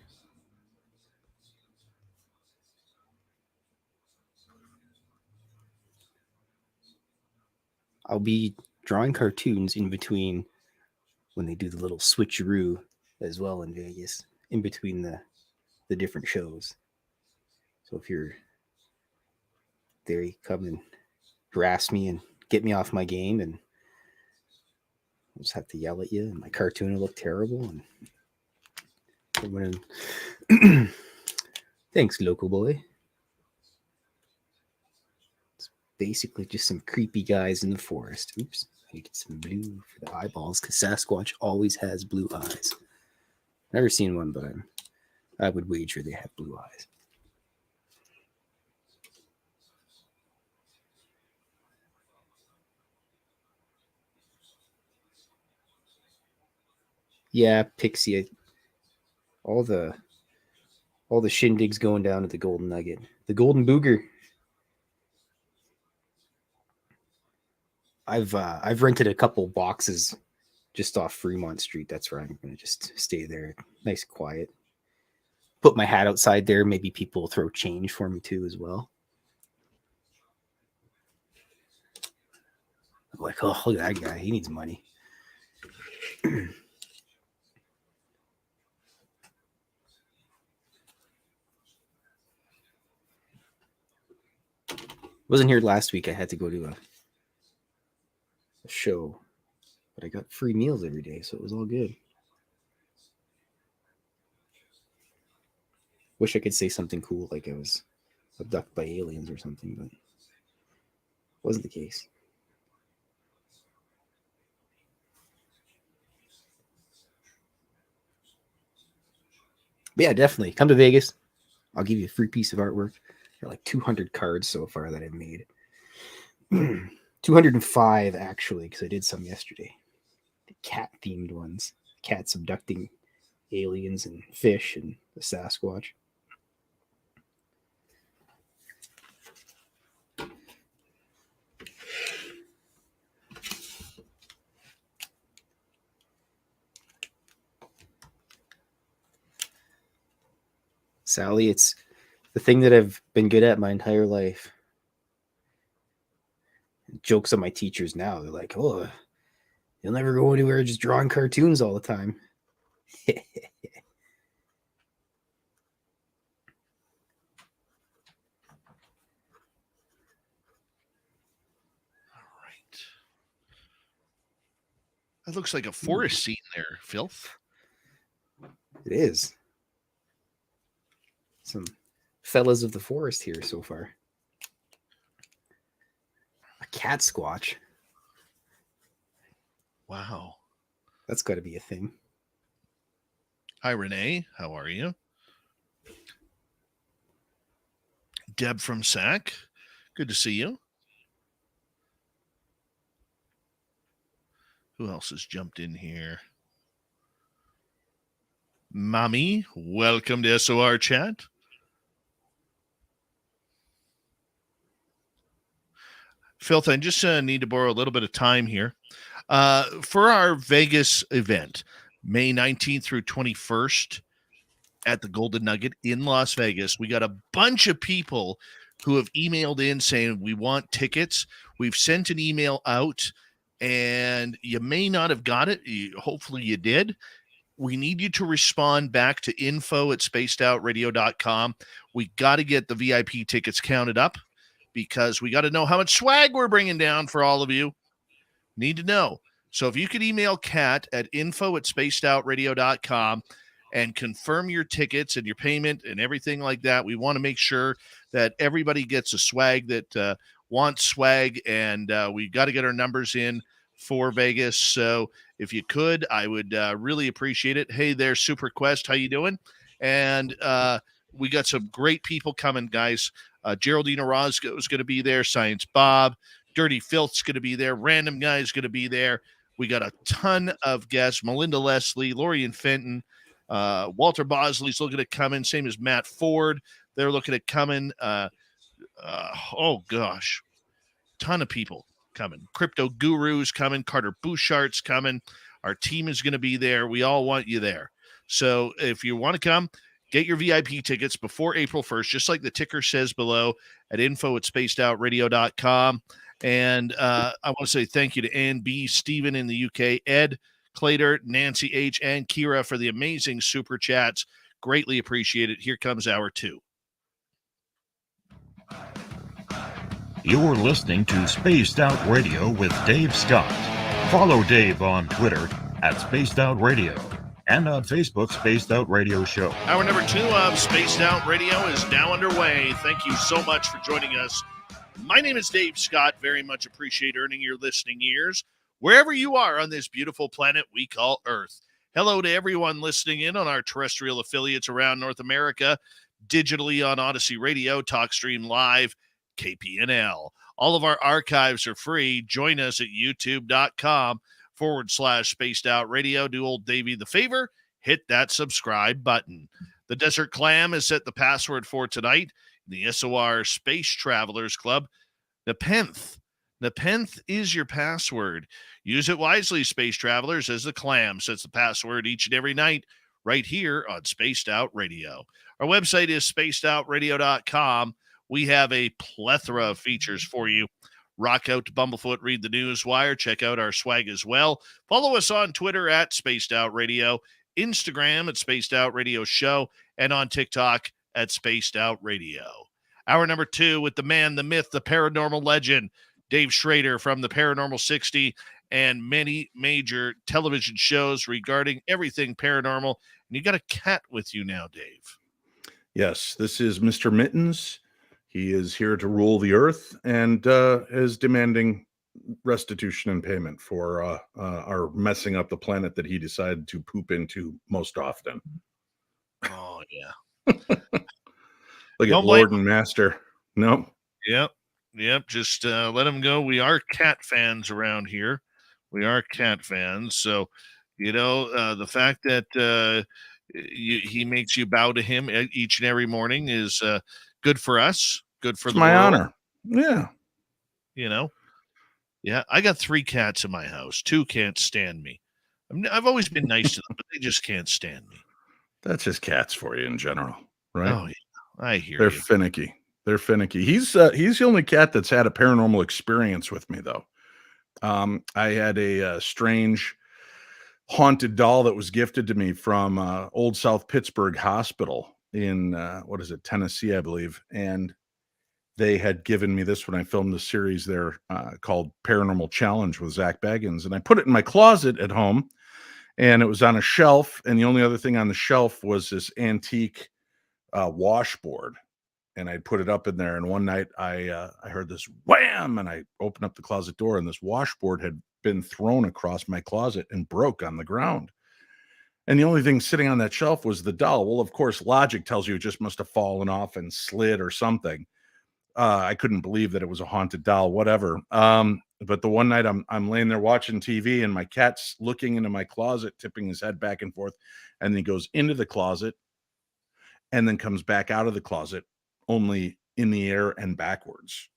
I'll be drawing cartoons in between when they do the little switcheroo as well in Vegas, in between the different shows. So if you're there, you come and harass me and get me off my game, and I'll just have to yell at you, and my cartoon will look terrible. And thanks, local boy. It's basically just some creepy guys in the forest. Oops, I need to get some blue for the eyeballs because Sasquatch always has blue eyes. Never seen one, but I would wager they have blue eyes. Yeah, Pixie. All the shindigs going down at the Golden Nugget. The Golden Booger. I've rented a couple boxes just off Fremont Street. That's where I'm gonna just stay there. Nice quiet. Put my hat outside there. Maybe people will throw change for me too as well. I'm like, oh, look at that guy. He needs money. Wasn't here last week. I had to go to a show, but I got free meals every day, so it was all good. Wish I could say something cool like I was abducted by aliens or something, but it wasn't the case. But yeah, definitely come to Vegas. I'll give you a free piece of artwork. There are like 200 cards so far that I've made. 205 actually, because I did some yesterday. The cat themed ones. Cats abducting aliens and fish and the Sasquatch. Sally, it's the thing that I've been good at my entire life. Jokes on my teachers now. They're like, oh, you'll never go anywhere just drawing cartoons all the time. All right. That looks like a forest scene there, Filth. It is. Some fellas of the forest here so far. A cat squatch. Wow. That's got to be a thing. Hi, Renee. How are you? Deb from SAC. Good to see you. Who else has jumped in here? Mommy, welcome to SOR Chat. Filth, I just need to borrow a little bit of time here. For our Vegas event, May 19th through 21st at the Golden Nugget in Las Vegas, we got a bunch of people who have emailed in saying we want tickets. We've sent an email out, and you may not have got it. Hopefully you did. We need you to respond back to info@spacedoutradio.com. We got to get the VIP tickets counted up because we got to know how much swag we're bringing down for all of you. Need to know. So if you could email Kat at info@spacedoutradio.com and confirm your tickets and your payment and everything like that. We want to make sure that everybody gets a swag that wants swag, and we got to get our numbers in for Vegas. So if you could, I would really appreciate it. Hey there, Super Quest, how you doing? And we got some great people coming, guys. Geraldine Orozco is going to be there. Science Bob, Dirty Filth's going to be there. Random Guy is going to be there. We got a ton of guests. Melinda Leslie, Lorian Fenton, Walter Bosley's looking at coming. Same as Matt Ford. They're looking at coming. Oh gosh, ton of people coming. Crypto Guru's coming. Carter Bouchard's coming. Our team is going to be there. We all want you there. So if you want to come, get your VIP tickets before April 1st, just like the ticker says below at info@spacedoutradio.com. And I want to say thank you to Ann B, Stephen in the UK, Ed, Clater, Nancy H, and Kira for the amazing super chats. Greatly appreciate it. Here comes hour 2. You're listening to Spaced Out Radio with Dave Scott. Follow Dave on Twitter at Spaced Out Radio and on Facebook, Spaced Out Radio Show. Hour number 2 of Spaced Out Radio is now underway. Thank you so much for joining us. My name is Dave Scott. Very much appreciate earning your listening ears wherever you are on this beautiful planet we call Earth. Hello to everyone listening in on our terrestrial affiliates around North America, digitally on Odyssey Radio, TalkStream Live, KPNL. All of our archives are free. Join us at youtube.com/Spaced Out Radio. Do old Davey the favor, hit that subscribe button. The Desert Clam has set the password for tonight. The SOR Space Travelers Club. Nepenthe. Nepenthe is your password. Use it wisely, Space Travelers, as the Clam sets the password each and every night right here on Spaced Out Radio. Our website is spacedoutradio.com. We have a plethora of features for you. Rock out to Bumblefoot, read the news wire, check out our swag as well. Follow us on Twitter at Spaced Out Radio, Instagram at Spaced Out Radio Show, and on TikTok at Spaced Out Radio. Hour number 2 with the man, the myth, the paranormal legend, Dave Schrader from the Paranormal 60 and many major television shows regarding everything paranormal. And you got a cat with you now, Dave. Yes, this is Mr. Mittens. He is here to rule the earth and is demanding restitution and payment for our messing up the planet that he decided to poop into most often. Oh, yeah. Look at Lord and Master. No. Yep. Just let him go. We are cat fans around here. We are cat fans. So, the fact that he makes you bow to him each and every morning is good for us. Good for my world. honor. Yeah. Yeah. I got 3 cats in my house. 2 can't stand me. I've always been nice to them, but they just can't stand me. That's just cats for you in general, right? Oh, yeah. I hear They're you. finicky. They're finicky. He's the only cat that's had a paranormal experience with me, though. I had a strange haunted doll that was gifted to me from Old South Pittsburgh Hospital in Tennessee, I believe. And they had given me this when I filmed the series there called Paranormal Challenge with Zach Baggins. And I put it in my closet at home, and it was on a shelf. And the only other thing on the shelf was this antique washboard. And I put it up in there. And one night I heard this wham, and I opened up the closet door, and this washboard had been thrown across my closet and broke on the ground. And the only thing sitting on that shelf was the doll. Well, of course, logic tells you it just must have fallen off and slid or something. I couldn't believe that it was a haunted doll, whatever. But the one night I'm laying there watching TV and my cat's looking into my closet, tipping his head back and forth, and then he goes into the closet and then comes back out of the closet, only in the air and backwards.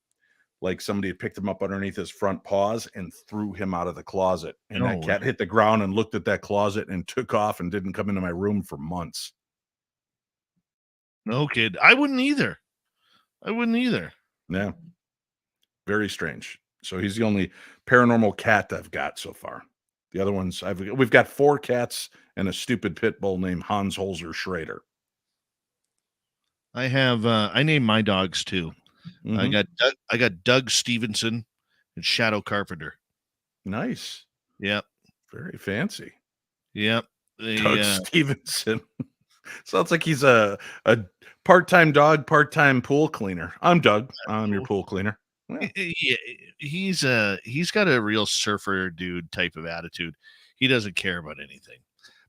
Like somebody had picked him up underneath his front paws and threw him out of the closet. And No that cat way. hit the ground and looked at that closet and took off and didn't come into my room for months. No kid. I wouldn't either. Yeah. Very strange. So he's the only paranormal cat I've got so far. The other ones we've got 4 cats and a stupid pit bull named Hans Holzer Schrader. I named my dogs too. I Mhm. got Doug Stevenson and Shadow Carpenter. Nice. Yep. Very fancy. Yep. Doug Stevenson. Sounds like he's a part-time dog, part-time pool cleaner. I'm Doug. I'm your pool cleaner. Yeah. Yeah, he's got a real surfer dude type of attitude. He doesn't care about anything.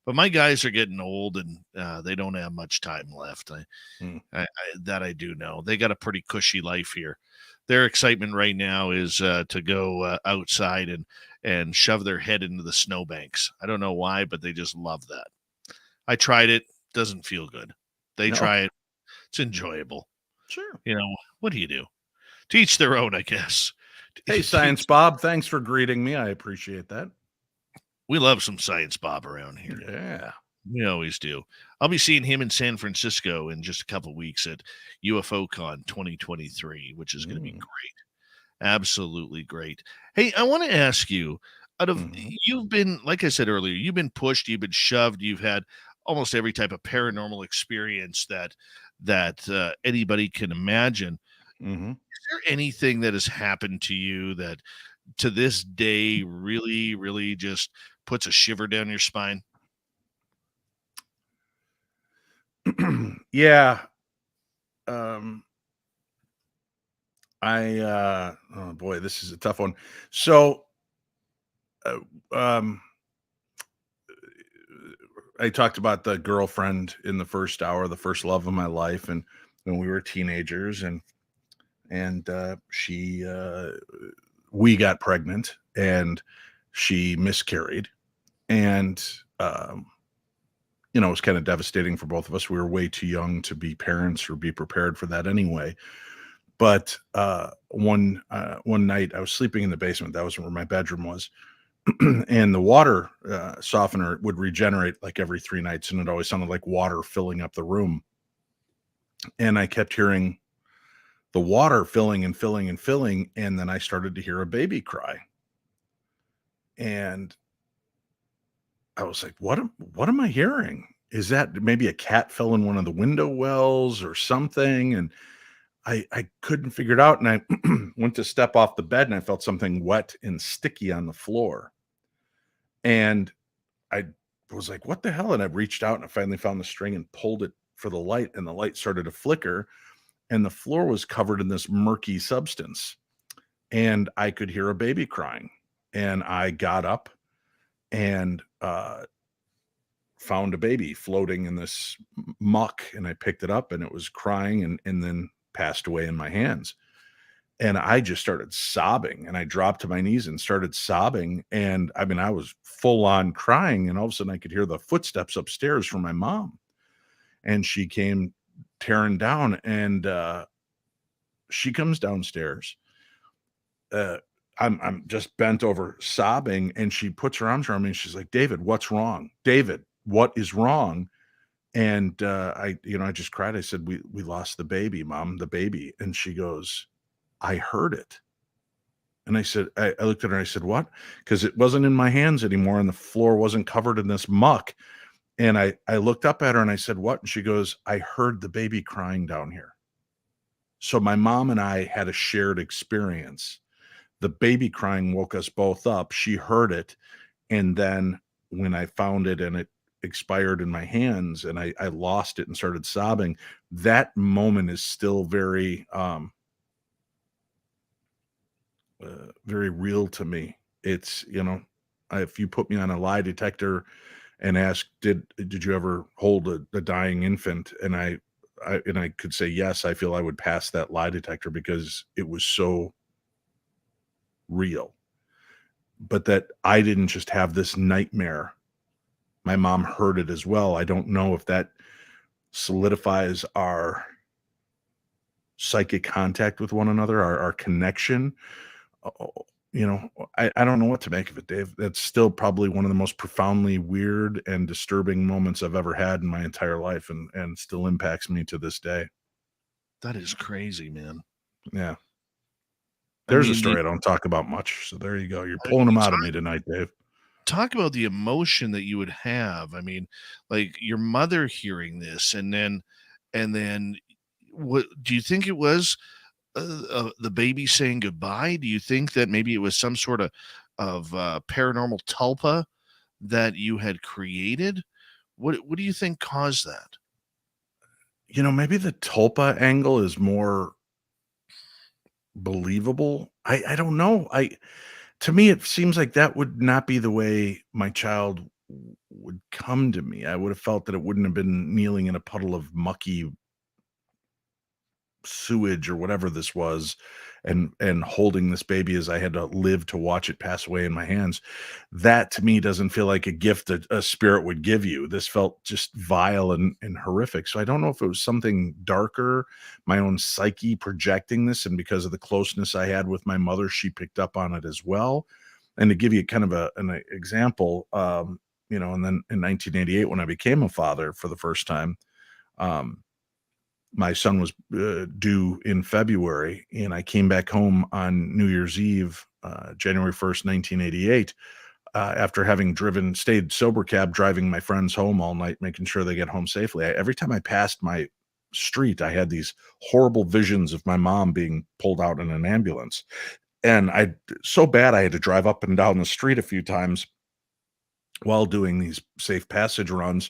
But my guys are getting old and they don't have much time left. That I do know. They got a pretty cushy life here. Their excitement right now is to go outside and shove their head into the snowbanks. I don't know why, but they just love that. I tried it. Doesn't feel good. They No. try it. It's enjoyable. Sure. You know, what do you do? To each their own, I guess. Hey, Science Bob, thanks for greeting me. I appreciate that. We love some Science Bob around here. Yeah. We always do. I'll be seeing him in San Francisco in just a couple weeks at UFOCon 2023, which is going to be great. Absolutely great. Hey, I want to ask you, you've been, like I said earlier, you've been pushed, you've been shoved, you've had almost every type of paranormal experience that anybody can imagine. Mm-hmm. Is there anything that has happened to you that to this day really, really just puts a shiver down your spine? Yeah. Oh boy, this is a tough one. So, I talked about the girlfriend in the first hour, the first love of my life, and when we were teenagers, and she, we got pregnant, and she miscarried, and it was kind of devastating for both of us. We were way too young to be parents or be prepared for that anyway. But one night I was sleeping in the basement. That was where my bedroom was. And the water softener would regenerate like every 3 nights, and it always sounded like water filling up the room. And I kept hearing the water filling and filling and filling, and then I started to hear a baby cry. And I was like, what am I hearing? Is that maybe a cat fell in one of the window wells or something? And I couldn't figure it out, and I went to step off the bed, and I felt something wet and sticky on the floor. And I was like, what the hell? And I reached out and I finally found the string and pulled it for the light, and the light started to flicker, and the floor was covered in this murky substance. And I could hear a baby crying. And I got up and found a baby floating in this muck, and I picked it up, and it was crying and then passed away in my hands. And I just started sobbing, and I dropped to my knees and started sobbing. And I mean, I was full on crying, and all of a sudden I could hear the footsteps upstairs from my mom, and she came tearing down, and she comes downstairs. I'm just bent over sobbing, and she puts her arms around me, and she's like, David, what's wrong? David, what is wrong? And I just cried. I said, we lost the baby, Mom, the baby. And she goes, I heard it. And I said, I looked at her and I said, what? Because it wasn't in my hands anymore, and the floor wasn't covered in this muck. And I looked up at her and I said, what? And she goes, I heard the baby crying down here. So my mom and I had a shared experience. The baby crying woke us both up. She heard it. And then when I found it and it expired in my hands and I lost it and started sobbing, that moment is still very, very real to me. It's, if you put me on a lie detector and ask, did you ever hold a dying infant? And I could say yes, I feel I would pass that lie detector because it was so real. but that I didn't just have this nightmare. My mom heard it as well. I don't know if that solidifies our psychic contact with one another, our connection. Oh, I don't know what to make of it, Dave. That's still probably one of the most profoundly weird and disturbing moments I've ever had in my entire life, and still impacts me to this day. That is crazy, man. Yeah. I There's a mean, story I don't talk about much, so there you go. You're I pulling them mean, out of me tonight, Dave. talk about the emotion that you would have. I mean, like your mother hearing this, and then what do you think it was? The baby saying goodbye? Do you think that maybe it was some sort of paranormal tulpa that you had created? What do you think caused that? Maybe the tulpa angle is more believable. I don't know. To me, it seems like that would not be the way my child would come to me. I would have felt that it wouldn't have been kneeling in a puddle of mucky sewage or whatever this was, and holding this baby as I had to live to watch it pass away in my hands. That to me doesn't feel like a gift that a spirit would give you. This felt just vile and horrific. So I don't know if it was something darker, my own psyche projecting this, and because of the closeness I had with my mother, she picked up on it as well. And to give you kind of an example, and then in 1988, when I became a father for the first time, my son was due in February, and I came back home on New Year's Eve, January 1st, 1988, after having stayed sober cab, driving my friends home all night, making sure they get home safely. Every time I passed my street, I had these horrible visions of my mom being pulled out in an ambulance. And so bad, I had to drive up and down the street a few times while doing these safe passage runs.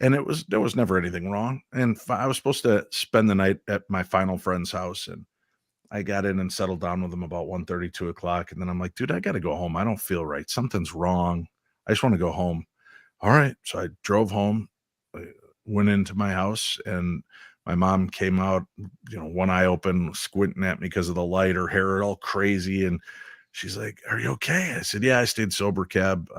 And there was never anything wrong. And I was supposed to spend the night at my final friend's house, and I got in and settled down with him about 1:30, 2:00. And then I'm like, dude, I got to go home. I don't feel right. Something's wrong. I just want to go home. All right. So I drove home, went into my house, and my mom came out, one eye open, squinting at me because of the light, her hair all crazy. And she's like, "Are you okay?" I said, "Yeah, I stayed sober cab.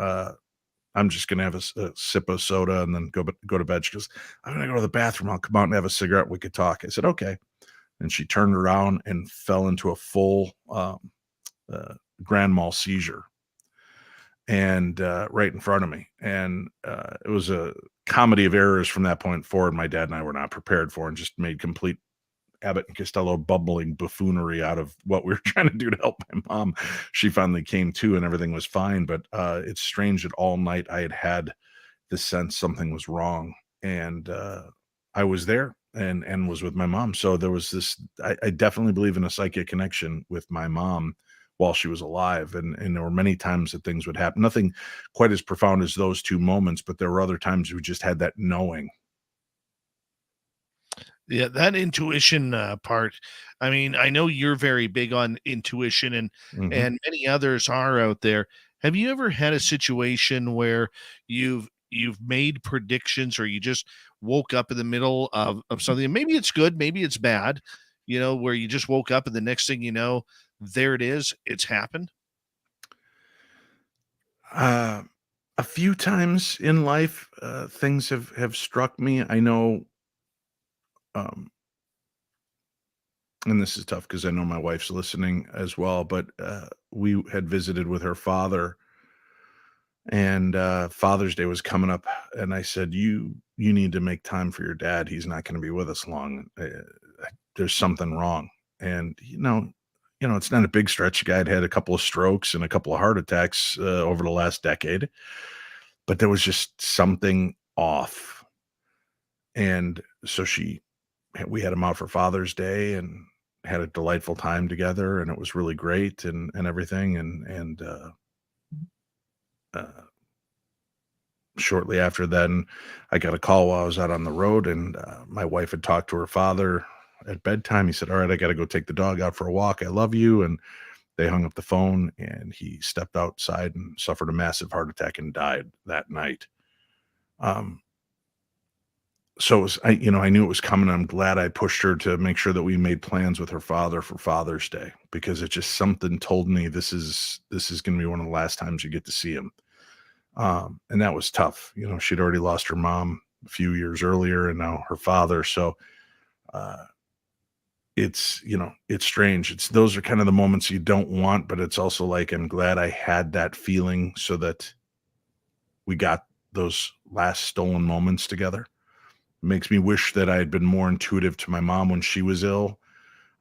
I'm just going to have a sip of soda and then go to bed." She goes, "I'm going to go to the bathroom. I'll come out and have a cigarette. We could talk." I said, "Okay." And she turned around and fell into a full grand mal seizure, and right in front of me. And it was a comedy of errors from that point forward. My dad and I were not prepared for, and just made complete Abbott and Costello bubbling buffoonery out of what we were trying to do to help my mom. She finally came to, and everything was fine. But it's strange that all night I had this sense something was wrong, and I was there and was with my mom. So there was this. I definitely believe in a psychic connection with my mom while she was alive, and there were many times that things would happen. Nothing quite as profound as those two moments, but there were other times we just had that knowing. Yeah, that intuition part. I mean, I know you're very big on intuition, and Mhm. and many others are out there. Have you ever had a situation where you've made predictions, or you just woke up in the middle of something, and maybe it's good, maybe it's bad, where you just woke up and the next thing you know, there it is, it's happened? Uh, a few times in life, things have struck me. I know, um, and this is tough because I know my wife's listening as well. But we had visited with her father, and Father's Day was coming up, and I said, "You need to make time for your dad. He's not going to be with us long. There's something wrong." And it's not a big stretch. The guy had a couple of strokes and a couple of heart attacks over the last decade, but there was just something off. And so we had him out for Father's Day and had a delightful time together, and it was really great and everything. And uh, shortly after then, I got a call while I was out on the road, and my wife had talked to her father at bedtime. He said, "All right, I got to go take the dog out for a walk. I love you." And they hung up the phone, and he stepped outside and suffered a massive heart attack and died that night. Um, so it was, I knew it was coming. I'm glad I pushed her to make sure that we made plans with her father for Father's Day, because it just, something told me this is going to be one of the last times you get to see him. And that was tough. She'd already lost her mom a few years earlier, and now her father. So, it's, it's strange. Those are kind of the moments you don't want, but it's also like, I'm glad I had that feeling so that we got those last stolen moments together. It makes me wish that I had been more intuitive to my mom when she was ill.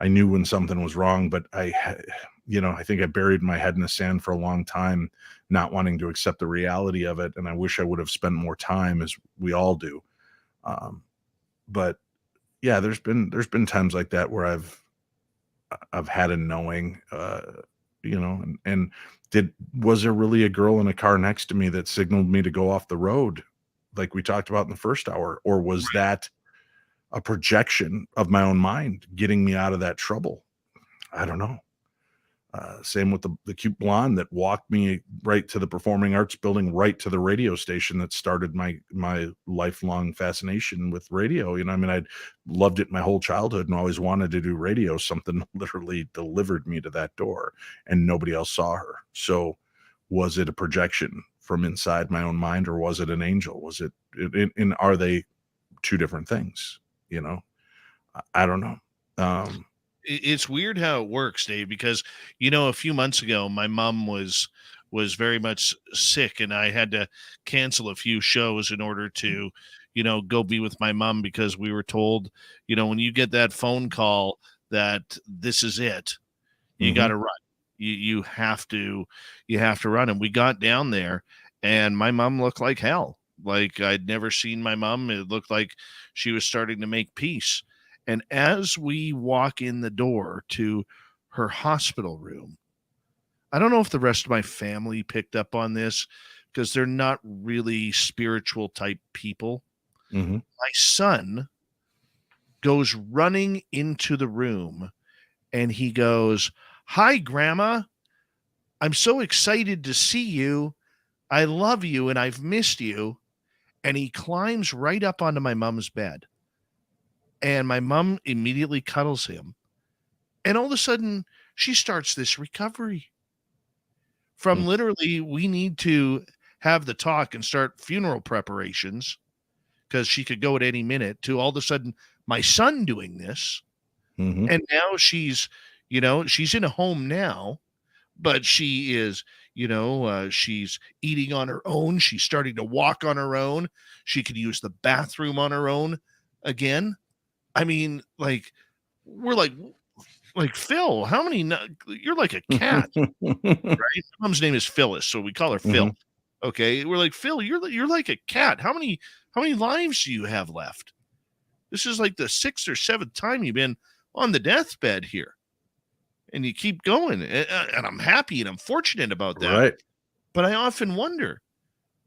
I knew when something was wrong, but I think I buried my head in the sand for a long time, not wanting to accept the reality of it. And I wish I would have spent more time, as we all do. But yeah, there's been times like that where I've had a knowing, and was there really a girl in a car next to me that signaled me to go off the road, like we talked about in the first hour, or was that a projection of my own mind getting me out of that trouble? I don't know. Same with the cute blonde that walked me right to the performing arts building, right to the radio station that started my lifelong fascination with radio. I'd loved it my whole childhood and always wanted to do radio. Something literally delivered me to that door, and nobody else saw her. So was it a projection from inside my own mind, or was it an angel? Was it, are they two different things? I don't know. It's weird how it works, Dave, because a few months ago my mom was very much sick, and I had to cancel a few shows in order to go be with my mom, because we were told, when you get that phone call that this is it, you got to run. You have to run. And we got down there, and my mom looked like hell. Like I'd never seen my mom. It looked like she was starting to make peace. And as we walk in the door to her hospital room, I don't know if the rest of my family picked up on this, because they're not really spiritual type people. My son goes running into the room, and he goes, "Hi, Grandma. I'm so excited to see you. I love you, and I've missed you." And he climbs right up onto my mom's bed. And my mom immediately cuddles him. And all of a sudden, she starts this recovery from literally, we need to have the talk and start funeral preparations, because she could go at any minute, to all of a sudden my son doing this. And now she's in a home now, but she is, she's eating on her own. She's starting to walk on her own. She could use the bathroom on her own again. I mean, like, we're like Phil, how many? You're like a cat, right? Mom's name is Phyllis, so we call her Phil. Okay, we're like, Phil, you're like a cat. How many lives do you have left? This is like the 6th or 7th time you've been on the deathbed here, and you keep going. And I'm happy and I'm fortunate about that. Right. But I often wonder,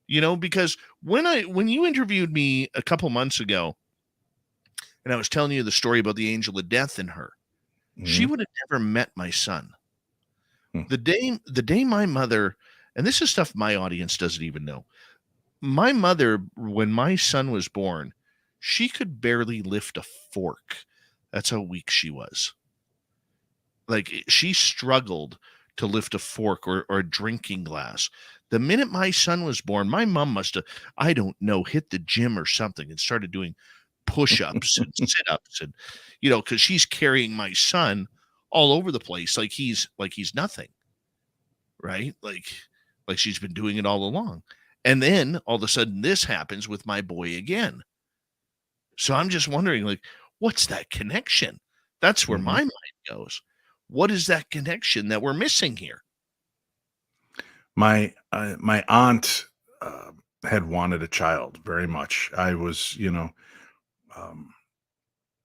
because when you interviewed me a couple months ago, and I was telling you the story about the angel of death in her, she would have never met my son. The day my mother, and this is stuff my audience doesn't even know. My mother, when my son was born, she could barely lift a fork. That's how weak she was. Like, she struggled to lift a fork or a drinking glass. The minute my son was born, my mom must have, I don't know, hit the gym or something and started doing push-ups and sit-ups, and because she's carrying my son all over the place like he's nothing, right? Like she's been doing it all along. And then all of a sudden this happens with my boy again. So I'm just wondering, like, what's that connection? That's where my mind goes. What is that connection that we're missing here? My aunt had wanted a child very much. I was,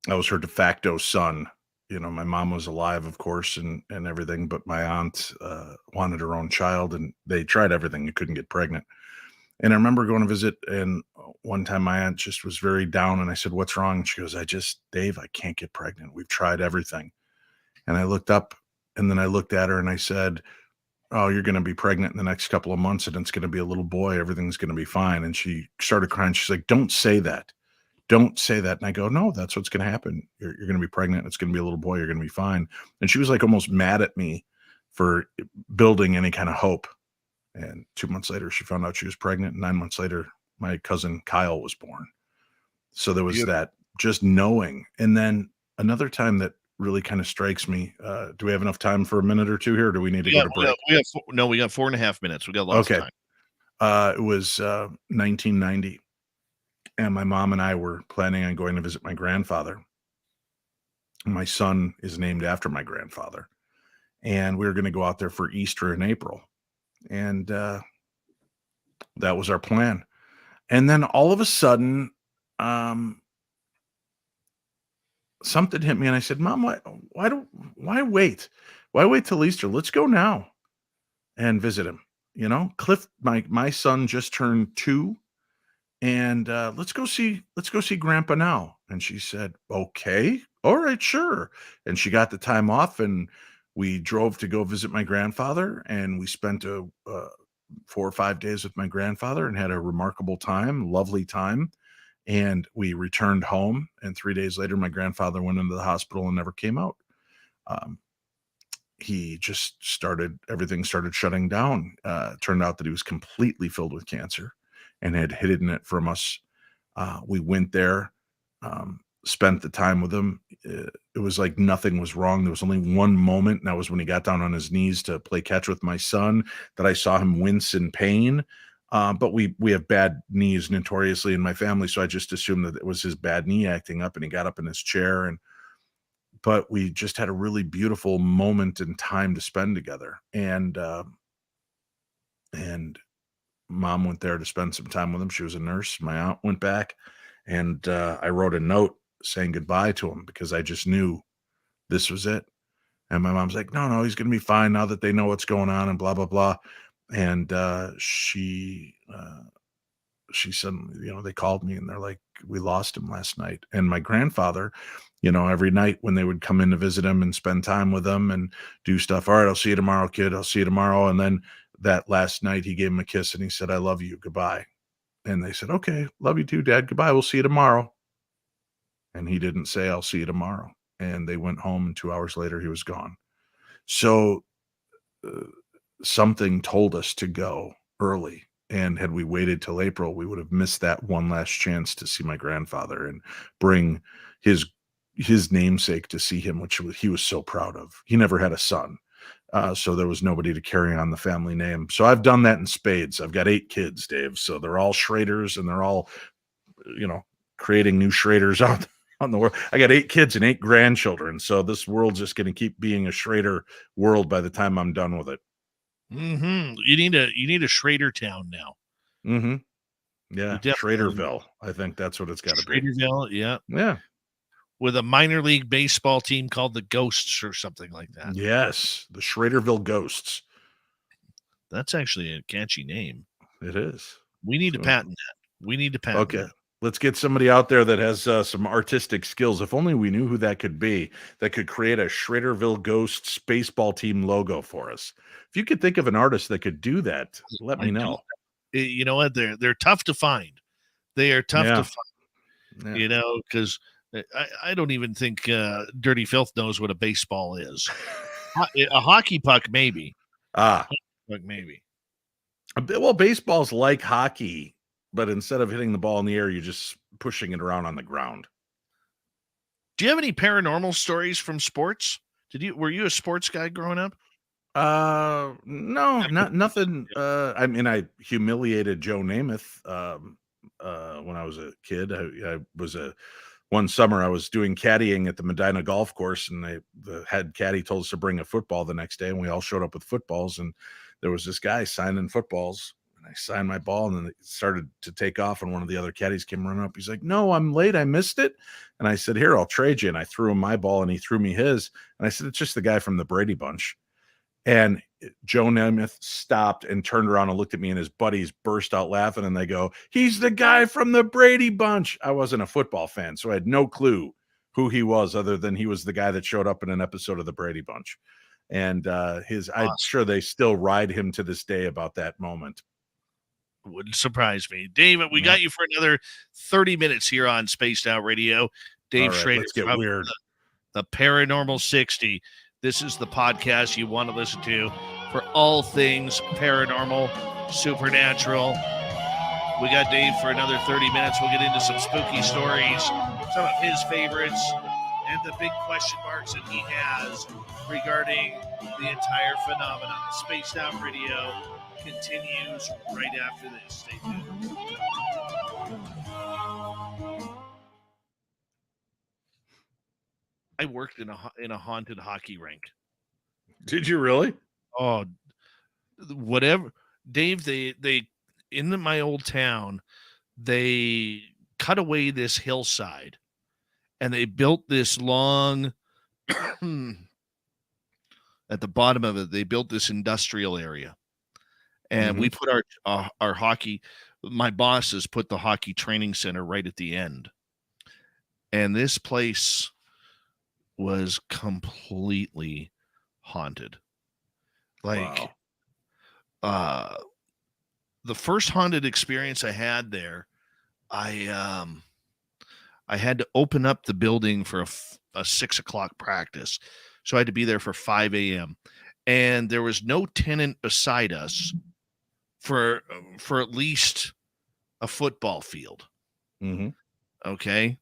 I was her de facto son. My mom was alive, of course, and everything, but my aunt wanted her own child, and they tried everything. You couldn't get pregnant. And I remember going to visit, and one time my aunt just was very down, and I said, "What's wrong?" And she goes, Dave, I can't get pregnant. We've tried everything." And I looked up, and then I looked at her, and I said, "Oh, you're going to be pregnant in the next couple of months, and it's going to be a little boy. Everything's going to be fine." And she started crying. She's like, "Don't say that. don't say that. And I go, no, that's what's going to happen. You're going to be pregnant. It's going to be a little boy. You're going to be fine. And she was like almost mad at me for building any kind of hope. And 2 months later, she found out she was pregnant. And 9 months later, my cousin Kyle was born. So there was that just knowing. And then another time that really kind of strikes me. Do we have enough time for a minute or two here? Or do we need to go to break? We got 4.5 minutes. We got lots of time. It was 1990. And my mom and I were planning on going to visit my grandfather. My son is named after my grandfather. And we were going to go out there for Easter in April. And that was our plan. And then all of a sudden, something hit me. And I said, Mom, why wait? Why wait till Easter? Let's go now and visit him. You know, Cliff, my son just turned 2. And let's go see Grandpa now. And she said, okay, all right, sure. And she got the time off, and we drove to go visit my grandfather, and we spent 4 or 5 days with my grandfather and had a remarkable time, lovely time. And we returned home, and 3 days later, my grandfather went into the hospital and never came out. He just everything started shutting down. Turned out that he was completely filled with cancer and had hidden it from us. We went there, spent the time with him. It was like nothing was wrong. There was only one moment, and that was when he got down on his knees to play catch with my son, that I saw him wince in pain. But we have bad knees notoriously in my family, so I just assumed that it was his bad knee acting up, and he got up in his chair. But we just had a really beautiful moment and time to spend together. And Mom went there to spend some time with him. She was a nurse. My aunt went back, and I wrote a note saying goodbye to him because I just knew this was it. And my mom's like, no, he's going to be fine now that they know what's going on and blah, blah, blah. And she suddenly, they called me and they're like, we lost him last night. And my grandfather, every night when they would come in to visit him and spend time with him and do stuff. All right, I'll see you tomorrow, kid. I'll see you tomorrow. And then that last night he gave him a kiss and he said, I love you. Goodbye. And they said, okay, love you too, Dad. Goodbye. We'll see you tomorrow. And he didn't say, I'll see you tomorrow. And they went home, and 2 hours later he was gone. So something told us to go early. And had we waited till April, we would have missed that one last chance to see my grandfather and bring his namesake to see him, which he was so proud of. He never had a son. So there was nobody to carry on the family name. So I've done that in spades. I've got 8 kids, Dave. So they're all Schraders, and they're all, creating new Schraders out on the world. I got 8 kids and 8 grandchildren. So this world's just going to keep being a Schrader world by the time I'm done with it. Mm-hmm. You need a Schrader town now. Mm-hmm. Yeah. Schraderville. I think that's what it's got to be. Schraderville. Yeah. Yeah. With a minor league baseball team called the Ghosts or something like that. Yes. The Schraderville Ghosts. That's actually a catchy name. It is. We need to patent that. Okay. Let's get somebody out there that has some artistic skills. If only we knew who that could be, that could create a Schraderville Ghosts baseball team logo for us. If you could think of an artist that could do that, let me know. You know what? They're tough to find. They are tough to find. Yeah. Because I don't even think Dirty Filth knows what a baseball is. A hockey puck, maybe. Maybe. Well, baseball's like hockey, but instead of hitting the ball in the air, you're just pushing it around on the ground. Do you have any paranormal stories from sports? Were you a sports guy growing up? No, nothing. I humiliated Joe Namath when I was a kid. I was one summer I was doing caddying at the Medina golf course, and the head caddy told us to bring a football the next day, and we all showed up with footballs, and there was this guy signing footballs, and I signed my ball, and then it started to take off, and one of the other caddies came running up. He's like, no, I'm late. I missed it. And I said, here, I'll trade you. And I threw him my ball, and he threw me his. And I said, it's just the guy from the Brady Bunch. And Joe Namath stopped and turned around and looked at me, and his buddies burst out laughing, and they go, he's the guy from the Brady Bunch. I wasn't a football fan, so I had no clue who he was other than he was the guy that showed up in an episode of the Brady Bunch. And I'm sure they still ride him to this day about that moment. Wouldn't surprise me. David, we got you for another 30 minutes here on Spaced Out Radio. Dave Schrader let's get from weird. the Paranormal 60. This is the podcast you want to listen to for all things paranormal, supernatural. We got Dave for another 30 minutes. We'll get into some spooky stories, some of his favorites, and the big question marks that he has regarding the entire phenomenon. Spaced Out Radio continues right after this. Stay tuned. I worked in a haunted hockey rink. Did you really? Oh, whatever, Dave. They in my old town, they cut away this hillside, and they built this long. At the bottom of it, they built this industrial area, and we put our hockey. My bosses put the hockey training center right at the end, and this place was completely haunted. Like, the first haunted experience I had there, I had to open up the building for a 6 o'clock practice. So I had to be there for 5 a.m. And there was no tenant beside us for at least a football field. Okay.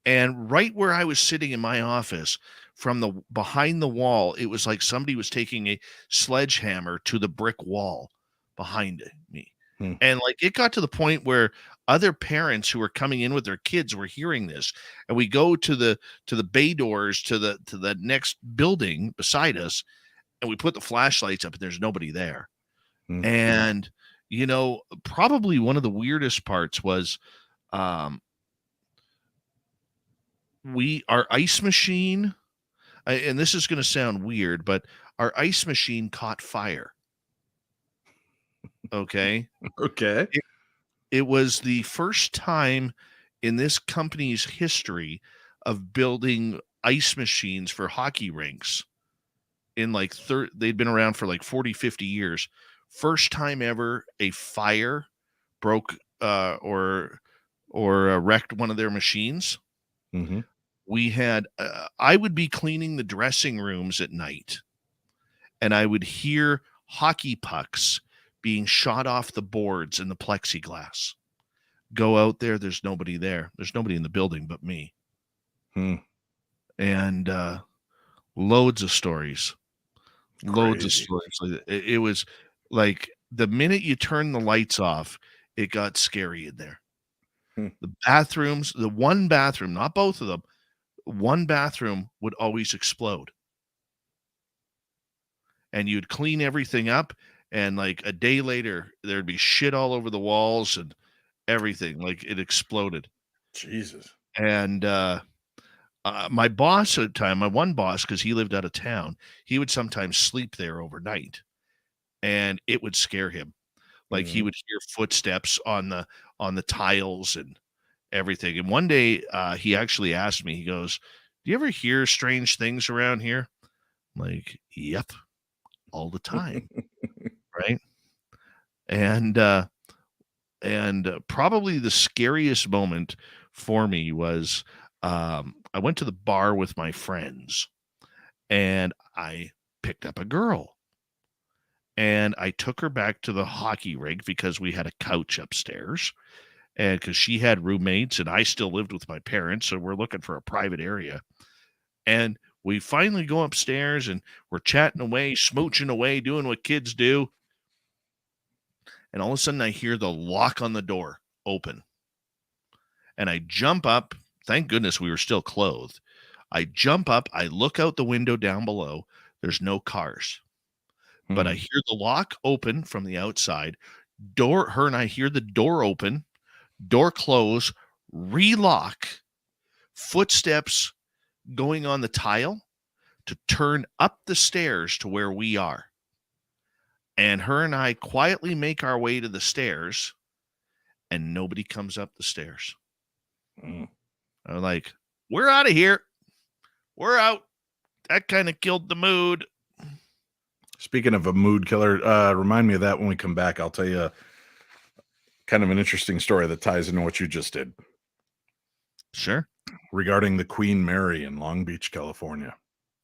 And right where I was sitting in my office, from the behind the wall, it was like somebody was taking a sledgehammer to the brick wall behind me. And like, it got to the point where other parents who were coming in with their kids were hearing this, and we go to the bay doors to the next building beside us, and we put the flashlights up, and there's nobody there. And probably one of the weirdest parts was our ice machine, and this is going to sound weird, but our ice machine caught fire. Okay. It was the first time in this company's history of building ice machines for hockey rinks in like they'd been around for like 40, 50 years. First time ever a fire broke or wrecked one of their machines. We had I would be cleaning the dressing rooms at night, and I would hear hockey pucks being shot off the boards and the plexiglass. Go out there, there's nobody there. There's nobody in the building but me. And loads of stories. Loads of stories. It was like the minute you turn the lights off, it got scary in there. The bathrooms, the one bathroom, not both of them, one bathroom would always explode. And you'd clean everything up, and like a day later, there'd be shit all over the walls and everything. Like, it exploded. Jesus. And my boss at the time, my one boss, because he lived out of town, he would sometimes sleep there overnight, and it would scare him. Like, he would hear footsteps on the tiles and everything. And one day he actually asked me, he goes, "Do you ever hear strange things around here?" I'm like, "Yep, all the time." Right. And probably the scariest moment for me was I went to the bar with my friends, and I picked up a girl, and I took her back to the hockey rink because we had a couch upstairs, and because she had roommates and I still lived with my parents, so we're looking for a private area. And we finally go upstairs, and we're chatting away, smooching away, doing what kids do. And all of a sudden I hear the lock on the door open, and I jump up. Thank goodness we were still clothed. I jump up. I look out the window down below. There's no cars, but I hear the lock open from the outside. Her and I hear the door open, door close, relock, footsteps going on the tile to turn up the stairs to where we are. And her and I quietly make our way to the stairs, and nobody comes up the stairs. I'm like, "We're out of here. We're out." That kind of killed the mood. Speaking of a mood killer, remind me of that when we come back. I'll tell you kind of an interesting story that ties into what you just did Sure. regarding the Queen Mary in Long Beach, California.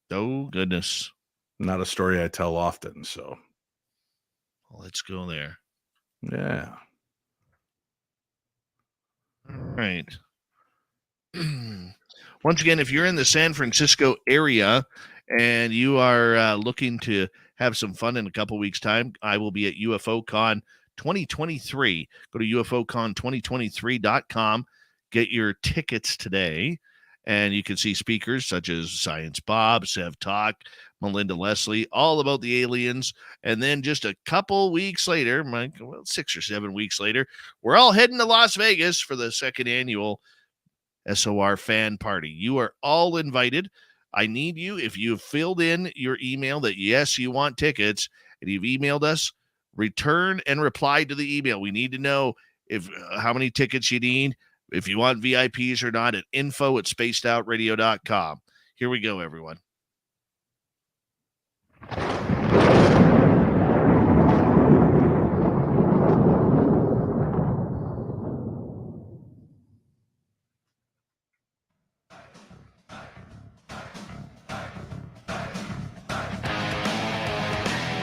Oh, goodness. Not a story I tell often, so Let's go there. yeah. All right. Once again, if you're in the San Francisco area and you are looking to have some fun in a couple weeks' time, I will be at UFOCon 2023. Go to UFOCon2023.com. Get your tickets today, and you can see speakers such as Science Bob, Sev Talk, Melinda Leslie, all about the aliens. And then just a couple weeks later, 6 or 7 weeks later, we're all heading to Las Vegas for the second annual SOR fan party. You are all invited. I need you. If you've filled in your email that yes, you want tickets, and you've emailed us, return and reply to the email. We need to know if how many tickets you need, if you want VIPs or not, at info@spacedoutradio.com. Here we go, everyone.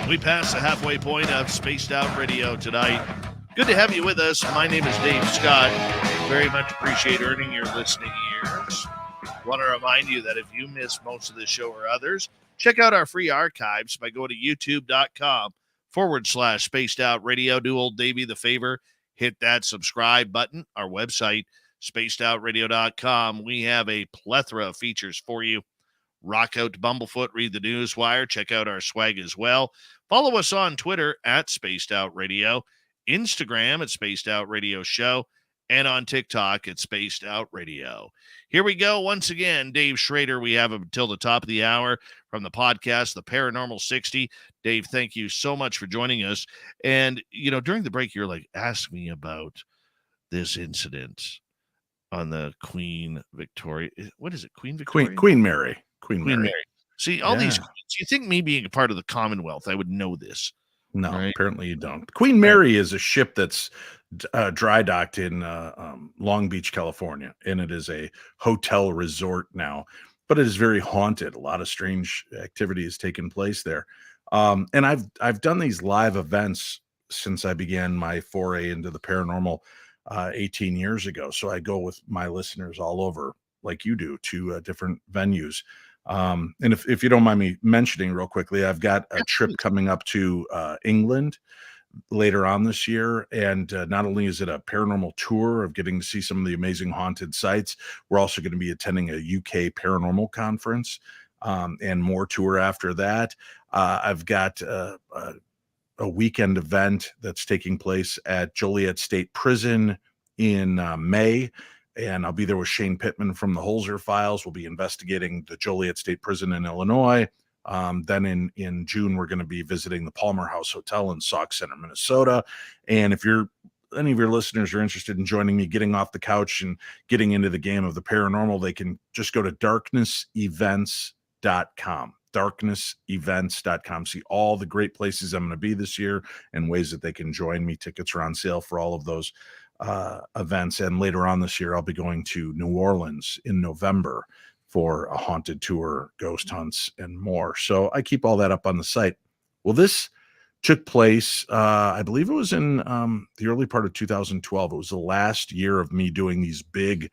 We passed the halfway point of Spaced Out Radio tonight. Good to have you with us. My name is Dave Scott. Very much appreciate earning your listening ears. Want to remind you that if you miss most of the show or others, check out our free archives by going to youtube.com/Spaced Out Radio. Do old Davey the favor, hit that subscribe button. Our website, spacedoutradio.com. We have a plethora of features for you. Rock out to Bumblefoot, read the Newswire, check out our swag as well. Follow us on Twitter at Spaced Out Radio, Instagram at Spaced Out Radio Show, and on TikTok at Spaced Out Radio. Here we go. Once again, Dave Schrader, we have him until the top of the hour from the podcast, The Paranormal 60. Dave, thank you so much for joining us. And, during the break, you're like, ask me about this incident on the Queen Victoria. What is it? Queen Victoria? Queen Mary. Queen Mary. See, all these queens, you think me being a part of the Commonwealth, I would know this. No, right? Apparently you don't. Queen Mary is a ship that's dry docked in Long Beach, California, and it is a hotel resort now, but it is very haunted. A lot of strange activity has taken place there. And I've done these live events since I began my foray into the paranormal 18 years ago. So I go with my listeners all over, like you do, to different venues. And if you don't mind me mentioning real quickly, I've got a trip coming up to England later on this year. And not only is it a paranormal tour of getting to see some of the amazing haunted sites, we're also going to be attending a UK paranormal conference and more tour after that. I've got a weekend event that's taking place at Joliet State Prison in May. And I'll be there with Shane Pittman from the Holzer Files. We'll be investigating the Joliet State Prison in Illinois. Then in June, we're going to be visiting the Palmer House Hotel in Sauk Center, Minnesota. And if any of your listeners are interested in joining me, getting off the couch and getting into the game of the paranormal, they can just go to darknessevents.com. darknessevents.com. See all the great places I'm going to be this year and ways that they can join me. Tickets are on sale for all of those events. And later on this year, I'll be going to New Orleans in November for a haunted tour, ghost hunts, and more. So I keep all that up on the site. Well, this took place, I believe it was in the early part of 2012. It was the last year of me doing these big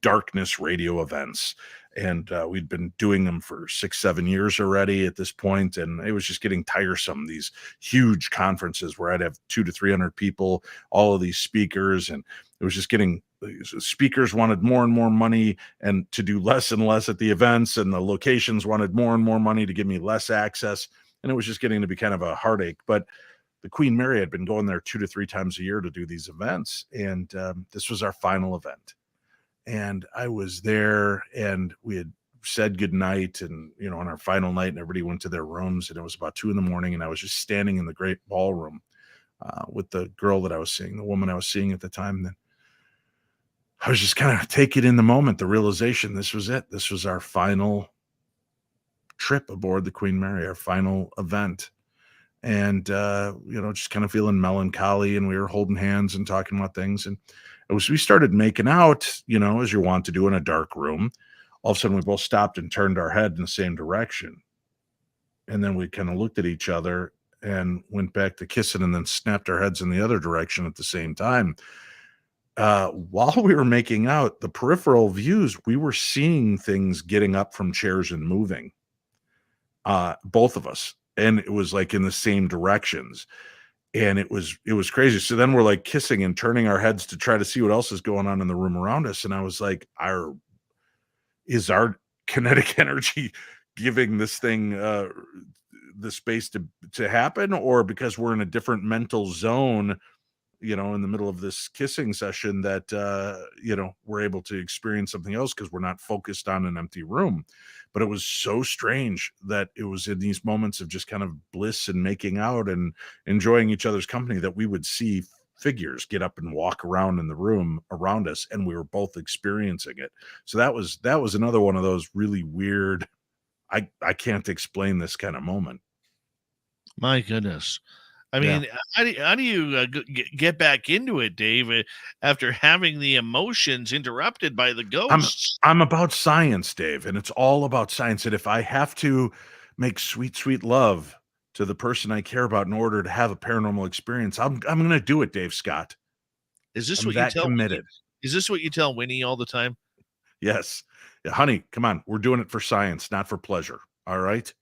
darkness radio events. And we'd been doing them for 6-7 years already at this point, and it was just getting tiresome. These huge conferences where I'd have 200 to 300 people, all of these speakers, and it was just getting. Speakers wanted more and more money and to do less and less at the events, and the locations wanted more and more money to give me less access, and it was just getting to be kind of a heartache. But the Queen Mary had been going there 2 to 3 times a year to do these events, and this was our final event. And I was there, and we had said goodnight, and on our final night, and everybody went to their rooms, and it was about 2 a.m, and I was just standing in the great ballroom with the girl that I was seeing, the woman I was seeing at the time. Then I was just kind of taking in the moment, the realization this was it. This was our final trip aboard the Queen Mary, our final event. and just kind of feeling melancholy, and we were holding hands and talking about things. And as we started making out, as you want to do in a dark room, all of a sudden we both stopped and turned our head in the same direction. And then we kind of looked at each other and went back to kissing, and then snapped our heads in the other direction at the same time. While we were making out, the peripheral views, we were seeing things getting up from chairs and moving, both of us. And it was like in the same directions. And it was crazy. So then we're like kissing and turning our heads to try to see what else is going on in the room around us. And I was like, is our kinetic energy giving this thing the space to happen, or because we're in a different mental zone, in the middle of this kissing session, that we're able to experience something else because we're not focused on an empty room. But it was so strange that it was in these moments of just kind of bliss and making out and enjoying each other's company that we would see figures get up and walk around in the room around us, and we were both experiencing it. So that was another one of those really weird, I can't explain this kind of moment. My goodness. I Yeah. mean, how do you get back into it, Dave, after having the emotions interrupted by the ghosts? I'm about science, Dave, and it's all about science. And if I have to make sweet, sweet love to the person I care about in order to have a paranormal experience, I'm going to do it, Dave Scott. Is this I'm what you that tell Winnie? committed. Is this what you tell Winnie all the time? Yes. Yeah, honey, come on. We're doing it for science, not for pleasure. All right.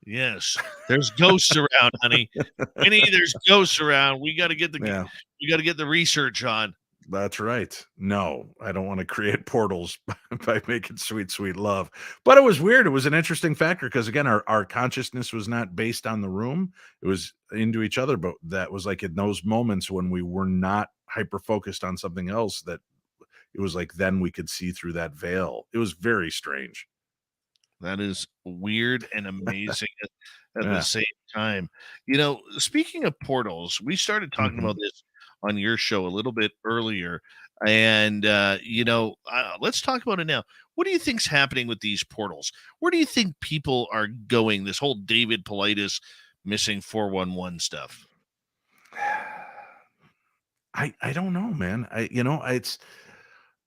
Yes. There's ghosts around, honey. Winnie, there's ghosts around. We got to get the research on. That's right. No, I don't want to create portals by making sweet, sweet love. But it was weird. It was an interesting factor because, again, our consciousness was not based on the room. It was into each other. But that was like in those moments when we were not hyper focused on something else, that it was like then we could see through that veil. It was very strange. That is weird and amazing at the Yeah. same time. Speaking of portals, we started talking Mhm. about this on your show a little bit earlier. And, let's talk about it now. What do you think's happening with these portals? Where do you think people are going? This whole David Paulides missing 411 stuff. I don't know, man.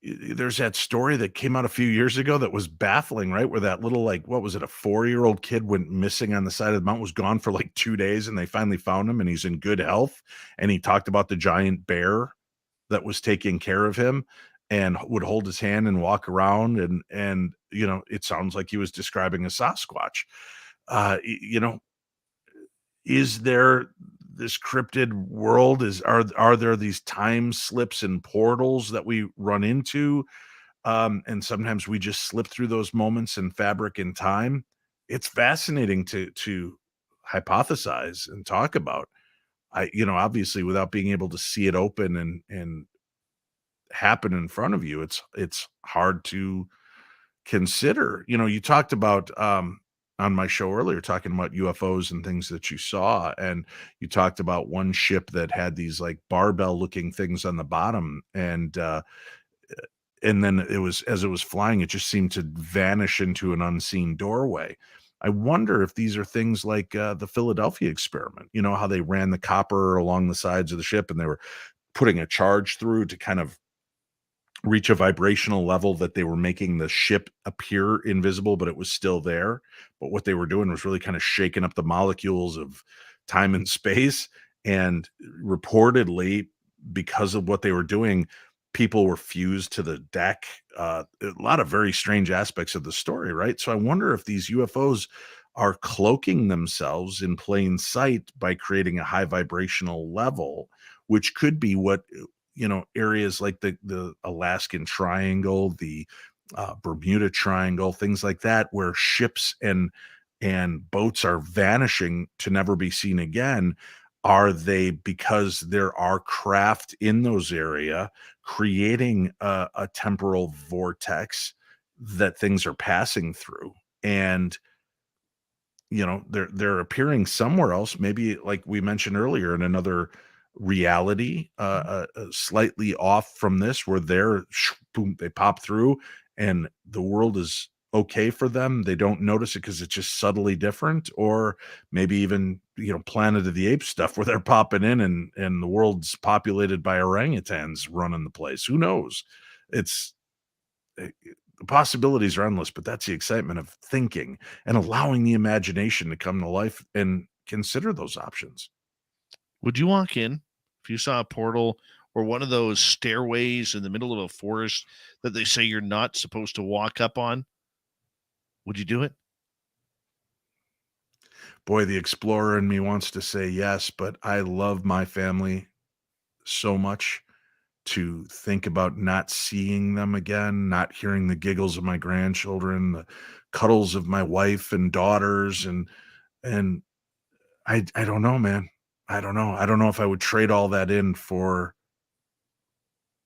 There's that story that came out a few years ago that was baffling, right? Where that little, like, what was it? A 4-year-old kid went missing on the side of the mountain, was gone for like 2 days, and they finally found him, and he's in good health. And he talked about the giant bear that was taking care of him and would hold his hand and walk around. And it sounds like he was describing a Sasquatch. Uh, y- you know, is there this cryptid world? Are there these time slips and portals that we run into? And sometimes we just slip through those moments in fabric and time. It's fascinating to hypothesize and talk about. Obviously, without being able to see it open and happen in front of you, it's hard to consider. You talked about on my show earlier, talking about UFOs and things that you saw, and you talked about one ship that had these like barbell looking things on the bottom, and then it was, as it was flying, it just seemed to vanish into an unseen doorway. I wonder if these are things like the Philadelphia experiment. You know how they ran the copper along the sides of the ship, and they were putting a charge through to kind of reach a vibrational level that they were making the ship appear invisible, but it was still there. But what they were doing was really kind of shaking up the molecules of time and space. And reportedly, because of what they were doing, people were fused to the deck. A lot of very strange aspects of the story, right? So I wonder if these UFOs are cloaking themselves in plain sight by creating a high vibrational level, which could be what areas like the Alaskan Triangle, the Bermuda Triangle, things like that, where ships and boats are vanishing to never be seen again. Are they, because there are craft in those area creating a temporal vortex that things are passing through, and they're appearing somewhere else, maybe like we mentioned earlier, in another reality, slightly off from this, where boom, they pop through, and the world is okay for them. They don't notice it because it's just subtly different, or maybe even, Planet of the Apes stuff where they're popping in and the world's populated by orangutans running the place. Who knows? It's the possibilities are endless, but that's the excitement of thinking and allowing the imagination to come to life and consider those options. Would you walk in if you saw a portal or one of those stairways in the middle of a forest that they say you're not supposed to walk up on? Would you do it? Boy, the explorer in me wants to say yes, but I love my family so much to think about not seeing them again, not hearing the giggles of my grandchildren, the cuddles of my wife and daughters, and I don't know, man. I don't know. I don't know if I would trade all that in for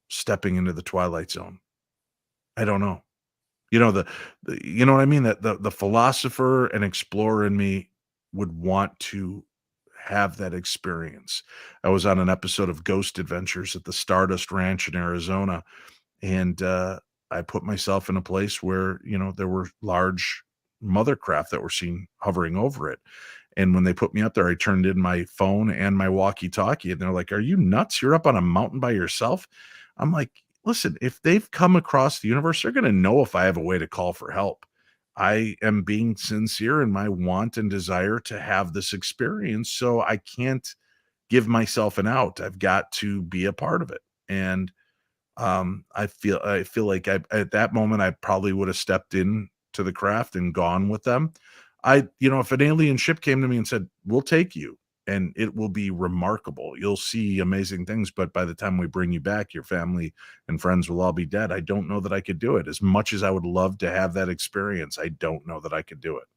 stepping into the twilight zone. I don't know. You know what I mean? That the philosopher and explorer in me would want to have that experience. I was on an episode of Ghost Adventures at the Stardust Ranch in Arizona, and I put myself in a place where there were large mother craft that were seen hovering over it. And when they put me up there, I turned in my phone and my walkie-talkie, and they're like, "Are you nuts? You're up on a mountain by yourself?" I'm like, "Listen, if they've come across the universe, they're going to know if I have a way to call for help. I am being sincere in my want and desire to have this experience, so I can't give myself an out. I've got to be a part of it." And I feel like at that moment I probably would have stepped in to the craft and gone with them. If an alien ship came to me and said, "We'll take you and it will be remarkable. You'll see amazing things, but by the time we bring you back, your family and friends will all be dead." I don't know that I could do it. As much as I would love to have that experience, I don't know that I could do it.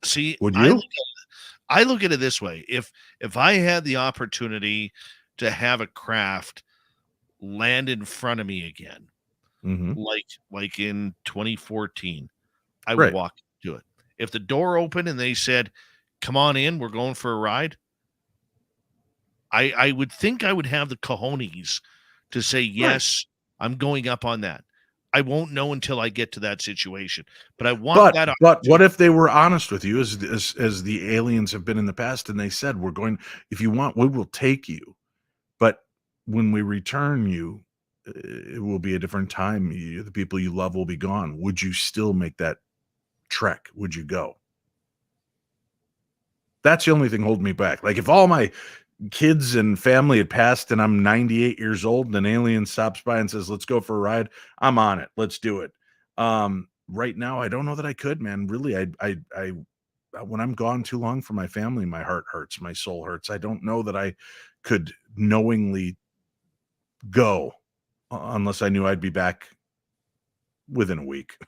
See, Would I you? look at it this way. If I had the opportunity to have a craft land in front of me again, Mhm. like in 2014, I would Right. walk to it. If the door opened and they said, "Come on in, we're going for a ride," I would think I would have the cojones to say, Right. "Yes, I'm going up on that." I won't know until I get to that situation, but I want But that but what opportunity. if they were honest with you as the aliens have been in the past, and they said, "We're going if you want, we will take you, but when we return you, it will be a different time. The people you love will be gone." Would you still make that trek? Would you go? That's the only thing holding me back. Like, if all my kids and family had passed and I'm 98 years old and an alien stops by and says, "Let's go for a ride," I'm on it. Let's do it. Right now, I don't know that I could, man. Really, when I'm gone too long from my family, my heart hurts, my soul hurts. I don't know that I could knowingly go unless I knew I'd be back within a week.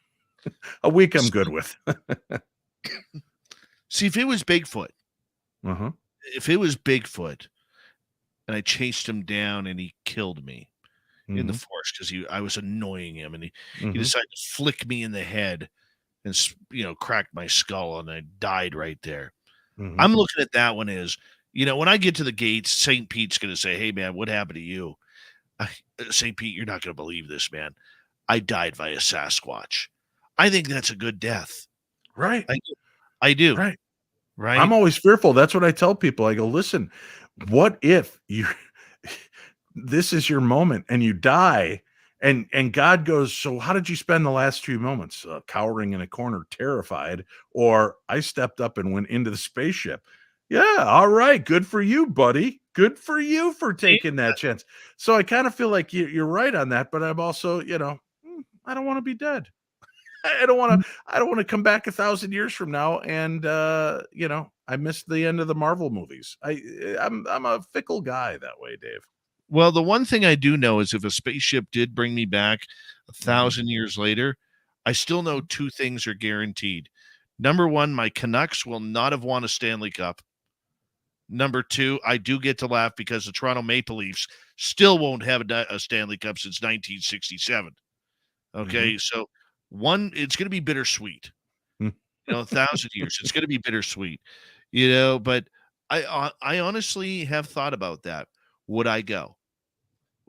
A week I'm good with. See, Uh-huh. if it was Bigfoot and I chased him down and he killed me in the Mhm. forest because I was annoying him and he Mhm. decided to flick me in the head and cracked my skull and I died right there. Mhm. I'm looking at that one as, when I get to the gates, St. Pete's going to say, "Hey man, what happened to you?" St. Pete, you're not going to believe this, man. I died by a Sasquatch. I think that's a good death. Right. I, I do. Right. I'm Right. always fearful. That's what I tell people. I go, "Listen, what if you this is your moment and you die?" And God goes, "So how did you spend the last few moments? Cowering in a corner, terrified, or I stepped up and went into the spaceship?" Yeah, all right, good for you, buddy. Good for you for taking that chance. So I kind of feel like you're right on that, but I'm also, I don't want to be dead. I don't want to. I don't want to come back 1,000 years from now and I missed the end of the Marvel movies. I'm a fickle guy that way, Dave. Well, the one thing I do know is if a spaceship did bring me back a Mhm. 1,000 years later, I still know two things are guaranteed. Number one, my Canucks will not have won a Stanley Cup. Number two, I do get to laugh because the Toronto Maple Leafs still won't have a Stanley Cup since 1967. Mhm. Okay, so one, it's going to be bittersweet. 1,000 years, it's going to be bittersweet. But I honestly have thought about that. Would I go?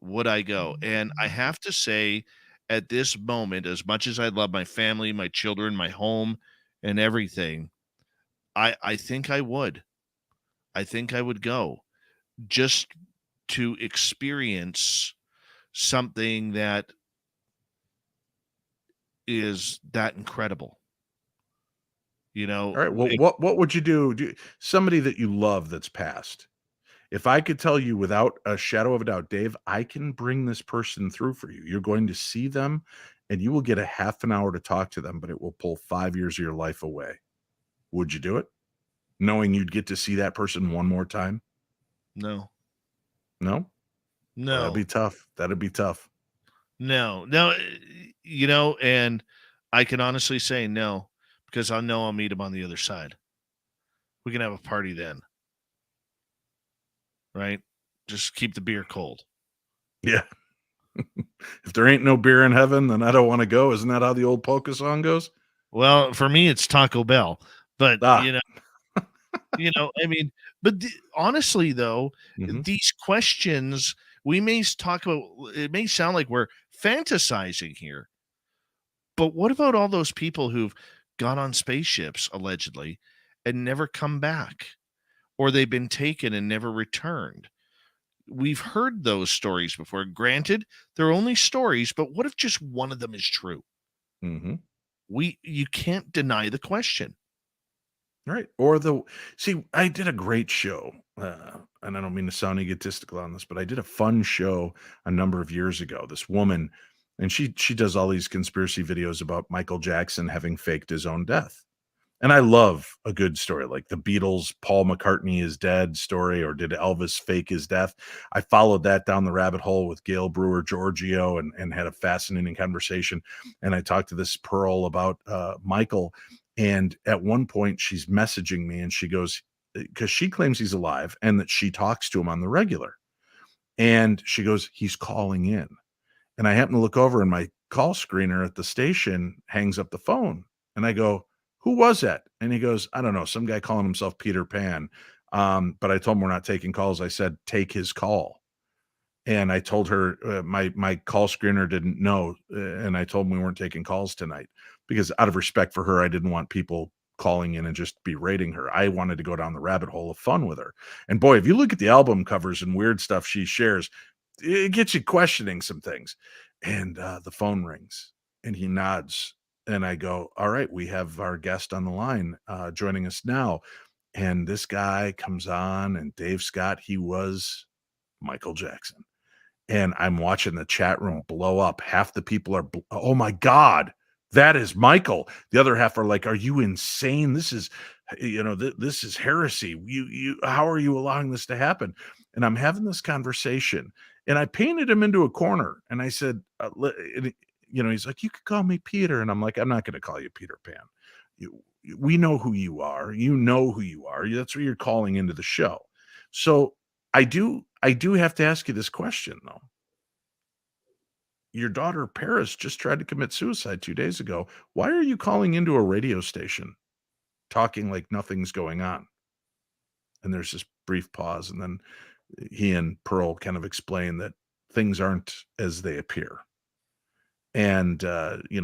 Would I go? And I have to say, at this moment, as much as I love my family, my children, my home, and everything, I think I would. I think I would go just to experience something that is that incredible. You know, All right. Well, what would you do? Somebody that you love that's passed. If I could tell you without a shadow of a doubt, Dave, I can bring this person through for you. You're going to see them and you will get a half an hour to talk to them, but it will pull 5 years of your life away. Would you do it? Knowing you'd get to see that person one more time? no, No? Well, that'd no, be tough. That'd be tough. no, and I can honestly say no, because I know I'll meet him on the other side. We can have a party then, right? Just keep the beer cold. Yeah. If there ain't no beer in heaven, then I don't want to go. Isn't that how the old polka song goes? Well, for me, it's Taco Bell, but Ah. I mean, but honestly, though, Mhm. these questions we may talk about. It may sound like we're fantasizing here, but what about all those people who've gone on spaceships allegedly and never come back, or they've been taken and never returned? We've heard those stories before. Granted, they're only stories, but what if just one of them is true? Mhm. You can't deny the question. Right. See, I did a great show, and I don't mean to sound egotistical on this, but I did a fun show a number of years ago. This woman, and she does all these conspiracy videos about Michael Jackson having faked his own death. And I love a good story like the Beatles, Paul McCartney is dead story, or did Elvis fake his death? I followed that down the rabbit hole with Gail Brewer Giorgio and had a fascinating conversation. And I talked to this Pearl about Michael. And at one point, she's messaging me and she goes, because she claims he's alive and that she talks to him on the regular. And she goes, he's calling in. And I happen to look over and my call screener at the station hangs up the phone. And I go, who was that? And he goes, I don't know, some guy calling himself Peter Pan. But I told him we're not taking calls. I said, take his call. And I told her my call screener didn't know. And I told him we weren't taking calls tonight because out of respect for her, I didn't want people calling in and just berating her. I wanted to go down the rabbit hole of fun with her. And boy, if you look at the album covers and weird stuff she shares, it gets you questioning some things. And the phone rings and he nods. And I go, all right, we have our guest on the line joining us now. And this guy comes on, and Dave Scott, he was Michael Jackson. And I'm watching the chat room blow up. Half the people are, oh my God, that is Michael. The other half are like, are you insane? This is, this is heresy. How are you allowing this to happen? And I'm having this conversation and I painted him into a corner. And I said, he's like, you could call me Peter. And I'm like, I'm not going to call you Peter Pan. We know who you are. You know who you are. That's what you're calling into the show. So I do have to ask you this question, though. Your daughter, Paris, just tried to commit suicide 2 days ago. Why are you calling into a radio station talking like nothing's going on? And there's this brief pause, and then he and Pearl kind of explain that things aren't as they appear. And,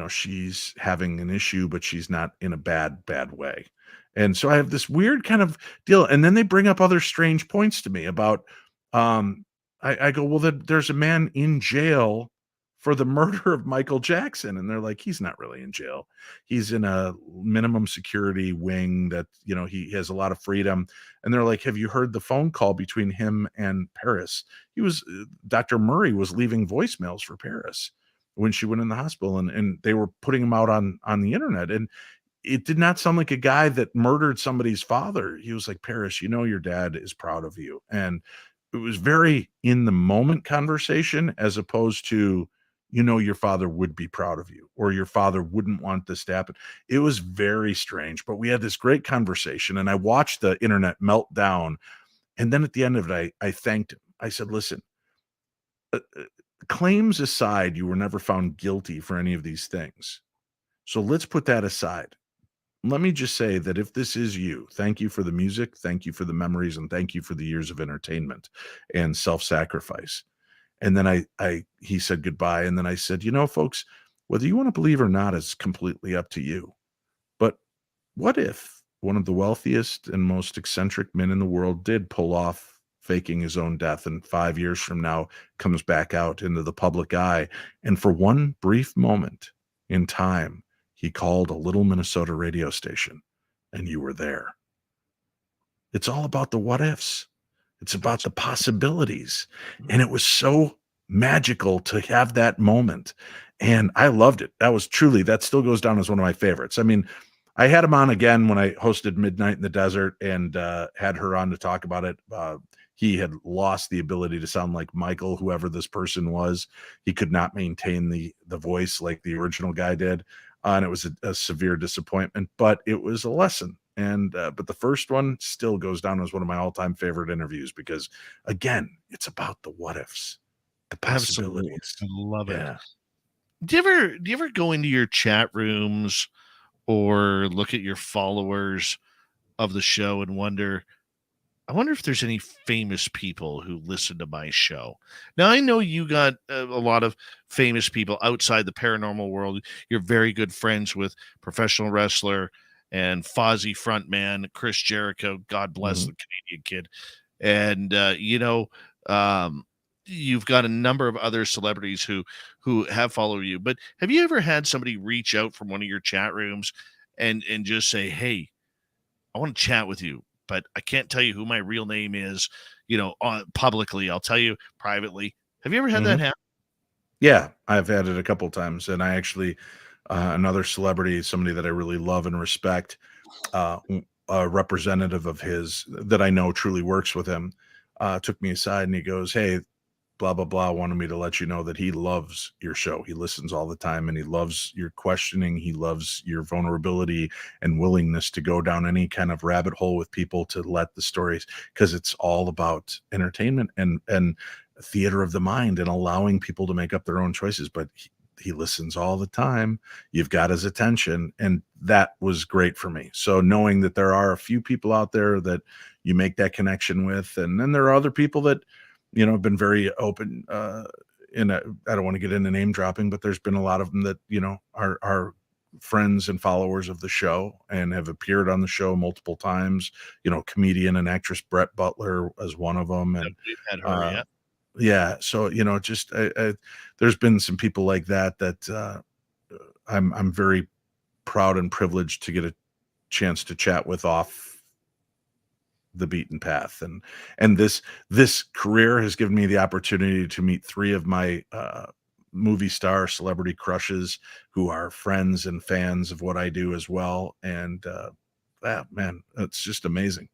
she's having an issue, but she's not in a bad way. And so I have this weird kind of deal. And then they bring up other strange points to me about, I go, well, there's a man in jail for the murder of Michael Jackson. And they're like, he's not really in jail. He's in a minimum security wing that, he has a lot of freedom. And they're like, have you heard the phone call between him and Paris? Dr. Murray was leaving voicemails for Paris when she went in the hospital, and they were putting him out on the internet. And it did not sound like a guy that murdered somebody's father. He was like, Paris, your dad is proud of you. And it was very in the moment conversation, as opposed to, your father would be proud of you, or your father wouldn't want this to happen. It was very strange, but we had this great conversation and I watched the internet melt down. And then at the end of it, I thanked him. I said, listen, claims aside, you were never found guilty for any of these things. So let's put that aside. Let me just say that if this is you, thank you for the music, thank you for the memories, and thank you for the years of entertainment and self-sacrifice. And then he said goodbye. And then I said, folks, whether you want to believe or not is completely up to you. But what if one of the wealthiest and most eccentric men in the world did pull off faking his own death and 5 years from now comes back out into the public eye? And for one brief moment in time, he called a little Minnesota radio station and you were there. It's all about the what ifs. It's about the possibilities. And it was so magical to have that moment. And I loved it. That still goes down as one of my favorites. I mean, I had him on again when I hosted Midnight in the Desert and had her on to talk about it. He had lost the ability to sound like Michael, whoever this person was. He could not maintain the voice like the original guy did. And it was a severe disappointment, but it was a lesson. And but the first one still goes down as one of my all-time favorite interviews because, again, it's about the what ifs, the possibilities. I love it. Yeah. Do you ever go into your chat rooms or look at your followers of the show and I wonder if there's any famous people who listen to my show? Now, I know you got a lot of famous people outside the paranormal world. You're very good friends with professional wrestler and Fozzy frontman Chris Jericho. God bless the Canadian kid. And, you've got a number of other celebrities who have followed you. But have you ever had somebody reach out from one of your chat rooms and just say, hey, I want to chat with you, but I can't tell you who my real name is, publicly. I'll tell you privately. Have you ever had that happen? Yeah, I've had it a couple times. And I actually, another celebrity, somebody that I really love and respect, a representative of his that I know truly works with him, took me aside and he goes, hey, blah, blah, blah, wanted me to let you know that he loves your show. He listens all the time and he loves your questioning. He loves your vulnerability and willingness to go down any kind of rabbit hole with people to let the stories, because it's all about entertainment and theater of the mind and allowing people to make up their own choices. But he listens all the time. You've got his attention. And that was great for me. So knowing that there are a few people out there that you make that connection with, and then there are other people that, have been very open, I don't want to get into name dropping, but there's been a lot of them that, are friends and followers of the show and have appeared on the show multiple times. Comedian and actress Brett Butler as one of them. And We've had her, yeah. yeah. So, just, there's been some people like that I'm very proud and privileged to get a chance to chat with off the beaten path. And this career has given me the opportunity to meet three of my movie star celebrity crushes who are friends and fans of what I do as well. And man, it's just amazing.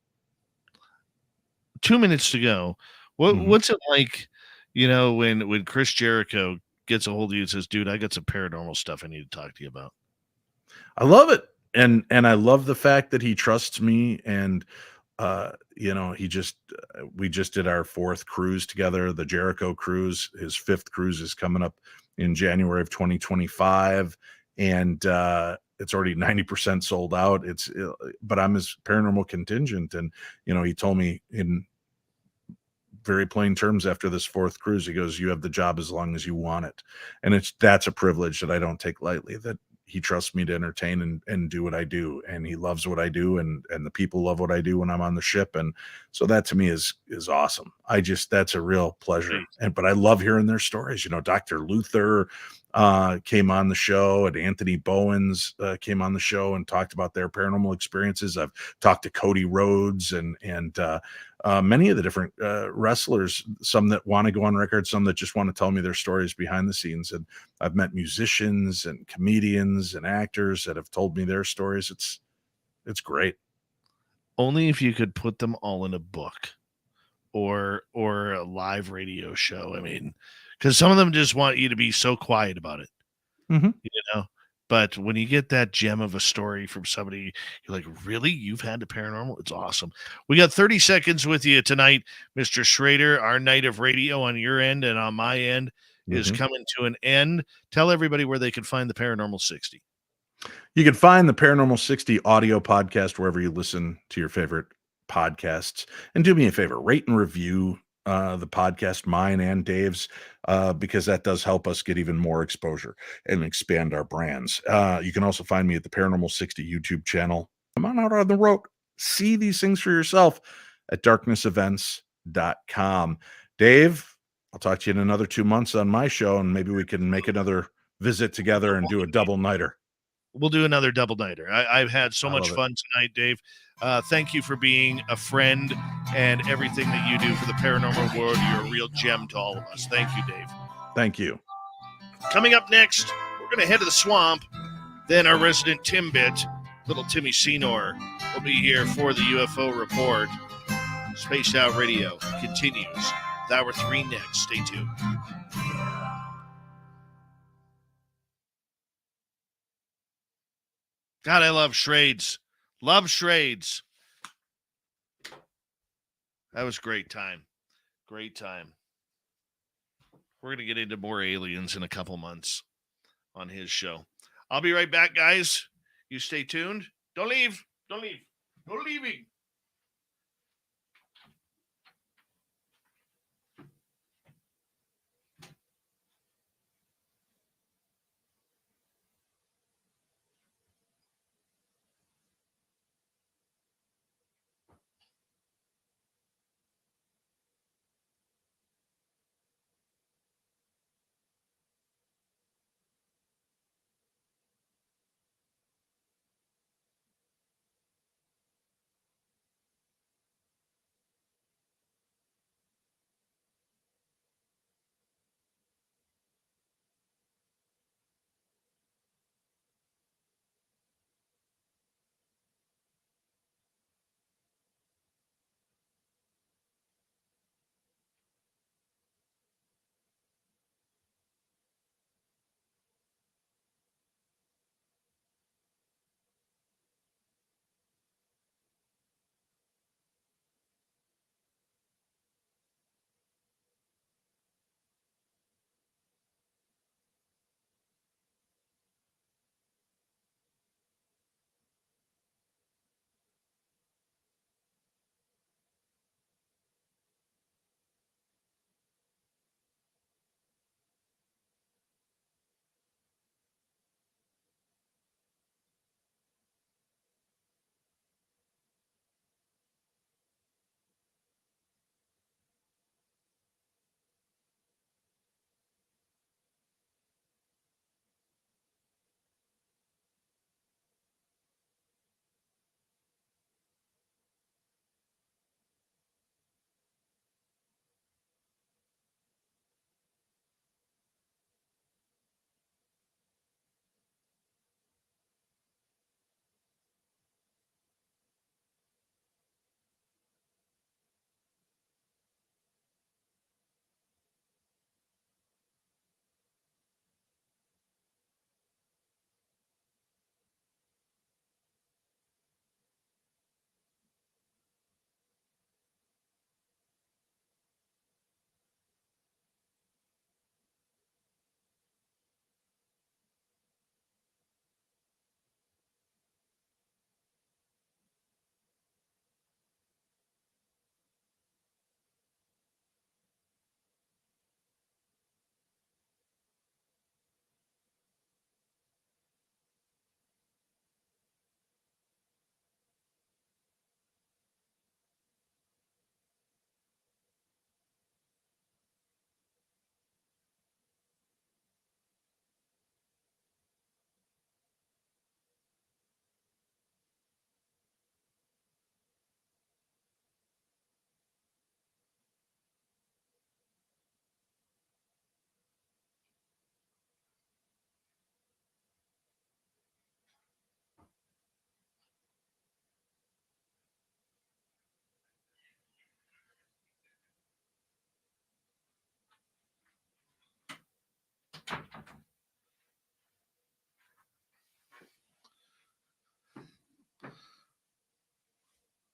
2 minutes to go. What's it like, when Chris Jericho gets a hold of you and says, dude, I got some paranormal stuff I need to talk to you about? I love it. And I love the fact that he trusts me. And we just did our 4th cruise together, the Jericho cruise. His 5th cruise is coming up in January of 2025. And it's already 90% sold out. But I'm his paranormal contingent. And, he told me in very plain terms after this 4th cruise, he goes, you have the job as long as you want it. And that's a privilege that I don't take lightly, that he trusts me to entertain and do what I do. And he loves what I do. And the people love what I do when I'm on the ship. And so that to me is awesome. That's a real pleasure. But I love hearing their stories. Dr. Luther came on the show, and Anthony Bowens came on the show and talked about their paranormal experiences. I've talked to Cody Rhodes and many of the different wrestlers, some that want to go on record, some that just want to tell me their stories behind the scenes. And I've met musicians and comedians and actors that have told me their stories. It's great. Only if you could put them all in a book or a live radio show. I mean, because some of them just want you to be so quiet about it, But when you get that gem of a story from somebody, you're like, really? You've had the paranormal? It's awesome. We got 30 seconds with you tonight, Mr. Schrader. Our night of radio on your end and on my end is coming to an end. Tell everybody where they can find the Paranormal 60. You can find the Paranormal 60 audio podcast wherever you listen to your favorite podcasts. And do me a favor, rate and review the podcast, mine and Dave's, because that does help us get even more exposure and expand our brands. You can also find me at the Paranormal 60 YouTube channel. Come on out on the road. See these things for yourself at darknessevents.com. Dave, I'll talk to you in another 2 months on my show, and maybe we can make another visit together and do a double nighter. We'll do another double nighter. I've had so much fun tonight, Dave. Thank you for being a friend and everything that you do for the paranormal world. You're a real gem to all of us. Thank you, Dave. Thank you. Coming up next, we're going to head to the swamp. Then our resident Timbit, little Timmy Senor, will be here for the UFO report. Spaced Out Radio continues. Hour 3 next. Stay tuned. God, I love Schrades. Love Schrades. That was great time. Great time. We're going to get into more aliens in a couple months on his show. I'll be right back, guys. You stay tuned. Don't leave. Don't leave. No leaving.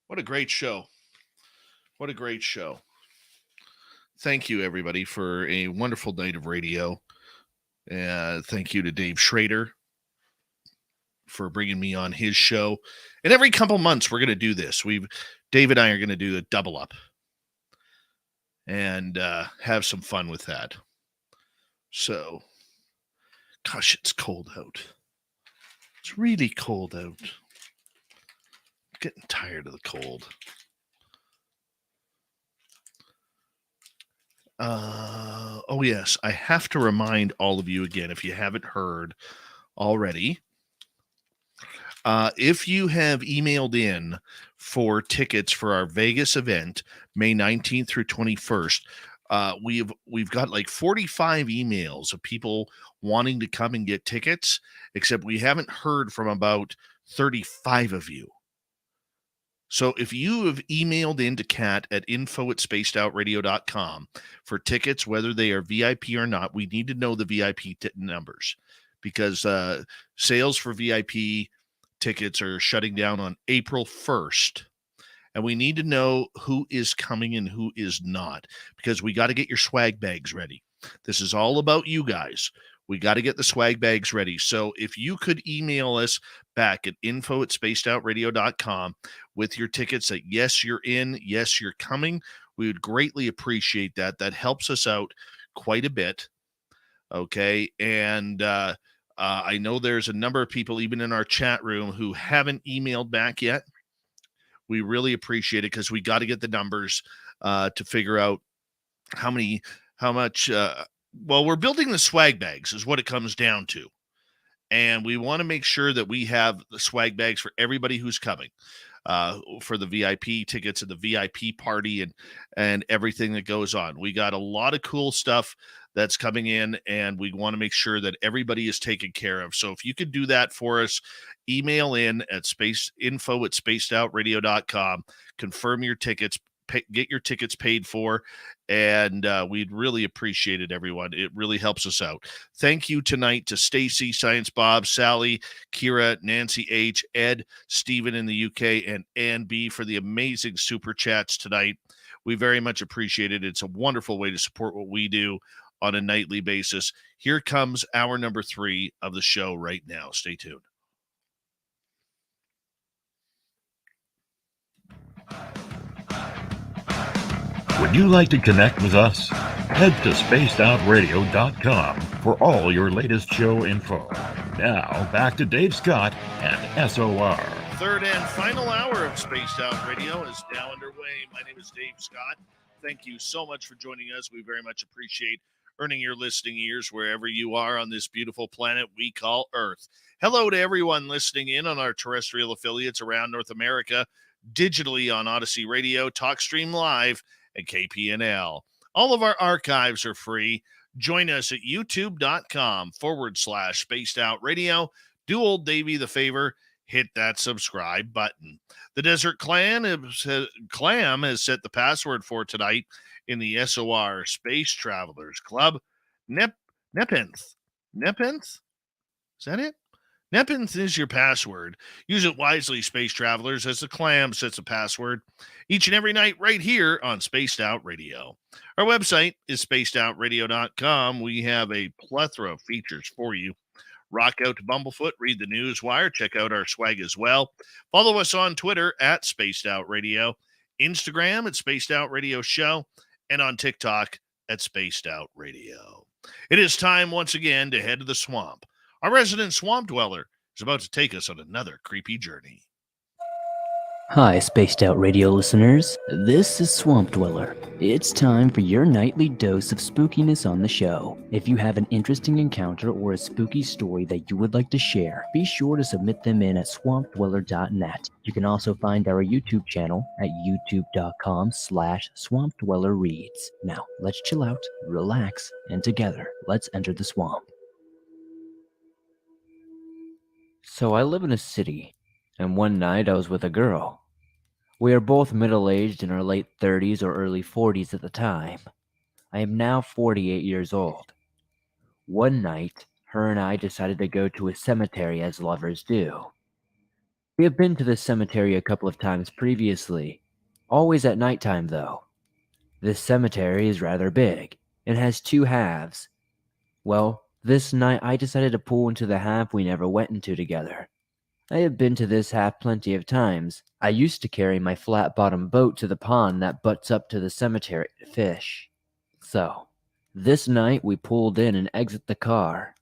What a great show. What a great show. Thank you, everybody, for a wonderful night of radio. Thank you to Dave Schrader for bringing me on his show. And every couple months, we're going to do this. Dave and I are going to do a double up. and have some fun with that. So, gosh, it's cold out. It's really cold out. I'm getting tired of the cold. Oh, yes. I have to remind all of you again, if you haven't heard already, if you have emailed in for tickets for our Vegas event, May 19th through 21st, we've got like 45 emails of people wanting to come and get tickets, except we haven't heard from about 35 of you. So if you have emailed into Kat at info@spacedoutradio.com for tickets, whether they are VIP or not, we need to know the VIP numbers, because sales for VIP tickets are shutting down on April 1st. And we need to know who is coming and who is not, because we got to get your swag bags ready. This is all about you guys. We got to get the swag bags ready. So if you could email us back at info@spacedoutradio.com with your tickets that, yes, you're in, yes, you're coming, we would greatly appreciate that. That helps us out quite a bit. Okay. And I know there's a number of people, even in our chat room, who haven't emailed back yet. We really appreciate it, because we got to get the numbers to figure out how much. Well, we're building the swag bags is what it comes down to. And we want to make sure that we have the swag bags for everybody who's coming, for the VIP tickets and the VIP party and everything that goes on. We got a lot of cool stuff that's coming in, and we want to make sure that everybody is taken care of. So if you could do that for us, email in at info@spacedoutradio.com, confirm your tickets, get your tickets paid for, and we'd really appreciate it, everyone. It really helps us out. Thank you tonight to Stacy, Science Bob, Sally, Kira, Nancy H, Ed, Stephen in the UK, and Ann B for the amazing super chats tonight. We very much appreciate it. It's a wonderful way to support what we do on a nightly basis. Here comes hour number 3 of the show right now. Stay tuned. Would you like to connect with us? Head to spacedoutradio.com for all your latest show info. Now, back to Dave Scott and SOR. Third and final hour of Spaced Out Radio is now underway. My name is Dave Scott. Thank you so much for joining us. We very much appreciate earning your listening ears wherever you are on this beautiful planet we call Earth. Hello to everyone listening in on our terrestrial affiliates around North America, digitally on Odyssey Radio, TalkStream Live, and KPNL. All of our archives are free. Join us at youtube.com/Spaced Out Radio. Do old Davey the favor, hit that subscribe button. The Desert Clam has set the password for tonight in the SOR Space Travelers Club. Nepenthe. Nepenthe? Is that it? Nepenthe is your password. Use it wisely, Space Travelers, as the Clam sets a password each and every night right here on Spaced Out Radio. Our website is spacedoutradio.com. We have a plethora of features for you. Rock out to Bumblefoot, read the news wire, check out our swag as well. Follow us on Twitter at Spaced Out Radio, Instagram at Spaced Out Radio Show, and on TikTok at Spaced Out Radio. It is time once again to head to the swamp. Our resident swamp dweller is about to take us on another creepy journey. Hi, Spaced Out Radio listeners. This is Swamp Dweller. It's time for your nightly dose of spookiness on the show. If you have an interesting encounter or a spooky story that you would like to share, be sure to submit them in at swampdweller.net. You can also find our YouTube channel at youtube.com/swampdwellerreads. Now, let's chill out, relax, and together, let's enter the swamp. So I live in a city, and one night I was with a girl. We are both middle-aged in our late 30s or early 40s at the time. I am now 48 years old. One night, her and I decided to go to a cemetery as lovers do. We have been to this cemetery a couple of times previously, always at nighttime though. This cemetery is rather big and has 2 halves. Well, this night I decided to pull into the half we never went into together. I have been to this half plenty of times. I used to carry my flat-bottomed boat to the pond that butts up to the cemetery to fish. So, this night we pulled in and exit the car.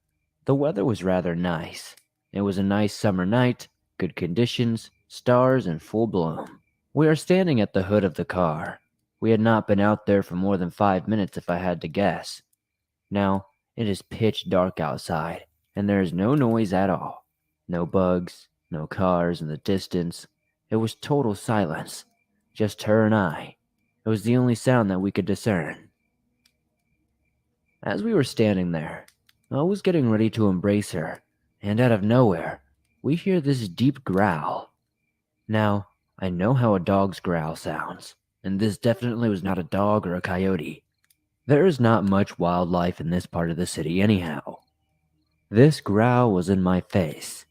The weather was rather nice. It was a nice summer night, good conditions, stars in full bloom. We are standing at the hood of the car. We had not been out there for more than 5 minutes if I had to guess. Now, it is pitch dark outside, and there is no noise at all. No bugs, no cars in the distance. It was total silence. Just her and I. It was the only sound that we could discern. As we were standing there, I was getting ready to embrace her, and out of nowhere, we hear this deep growl. Now, I know how a dog's growl sounds, and this definitely was not a dog or a coyote. There is not much wildlife in this part of the city anyhow. This growl was in my face.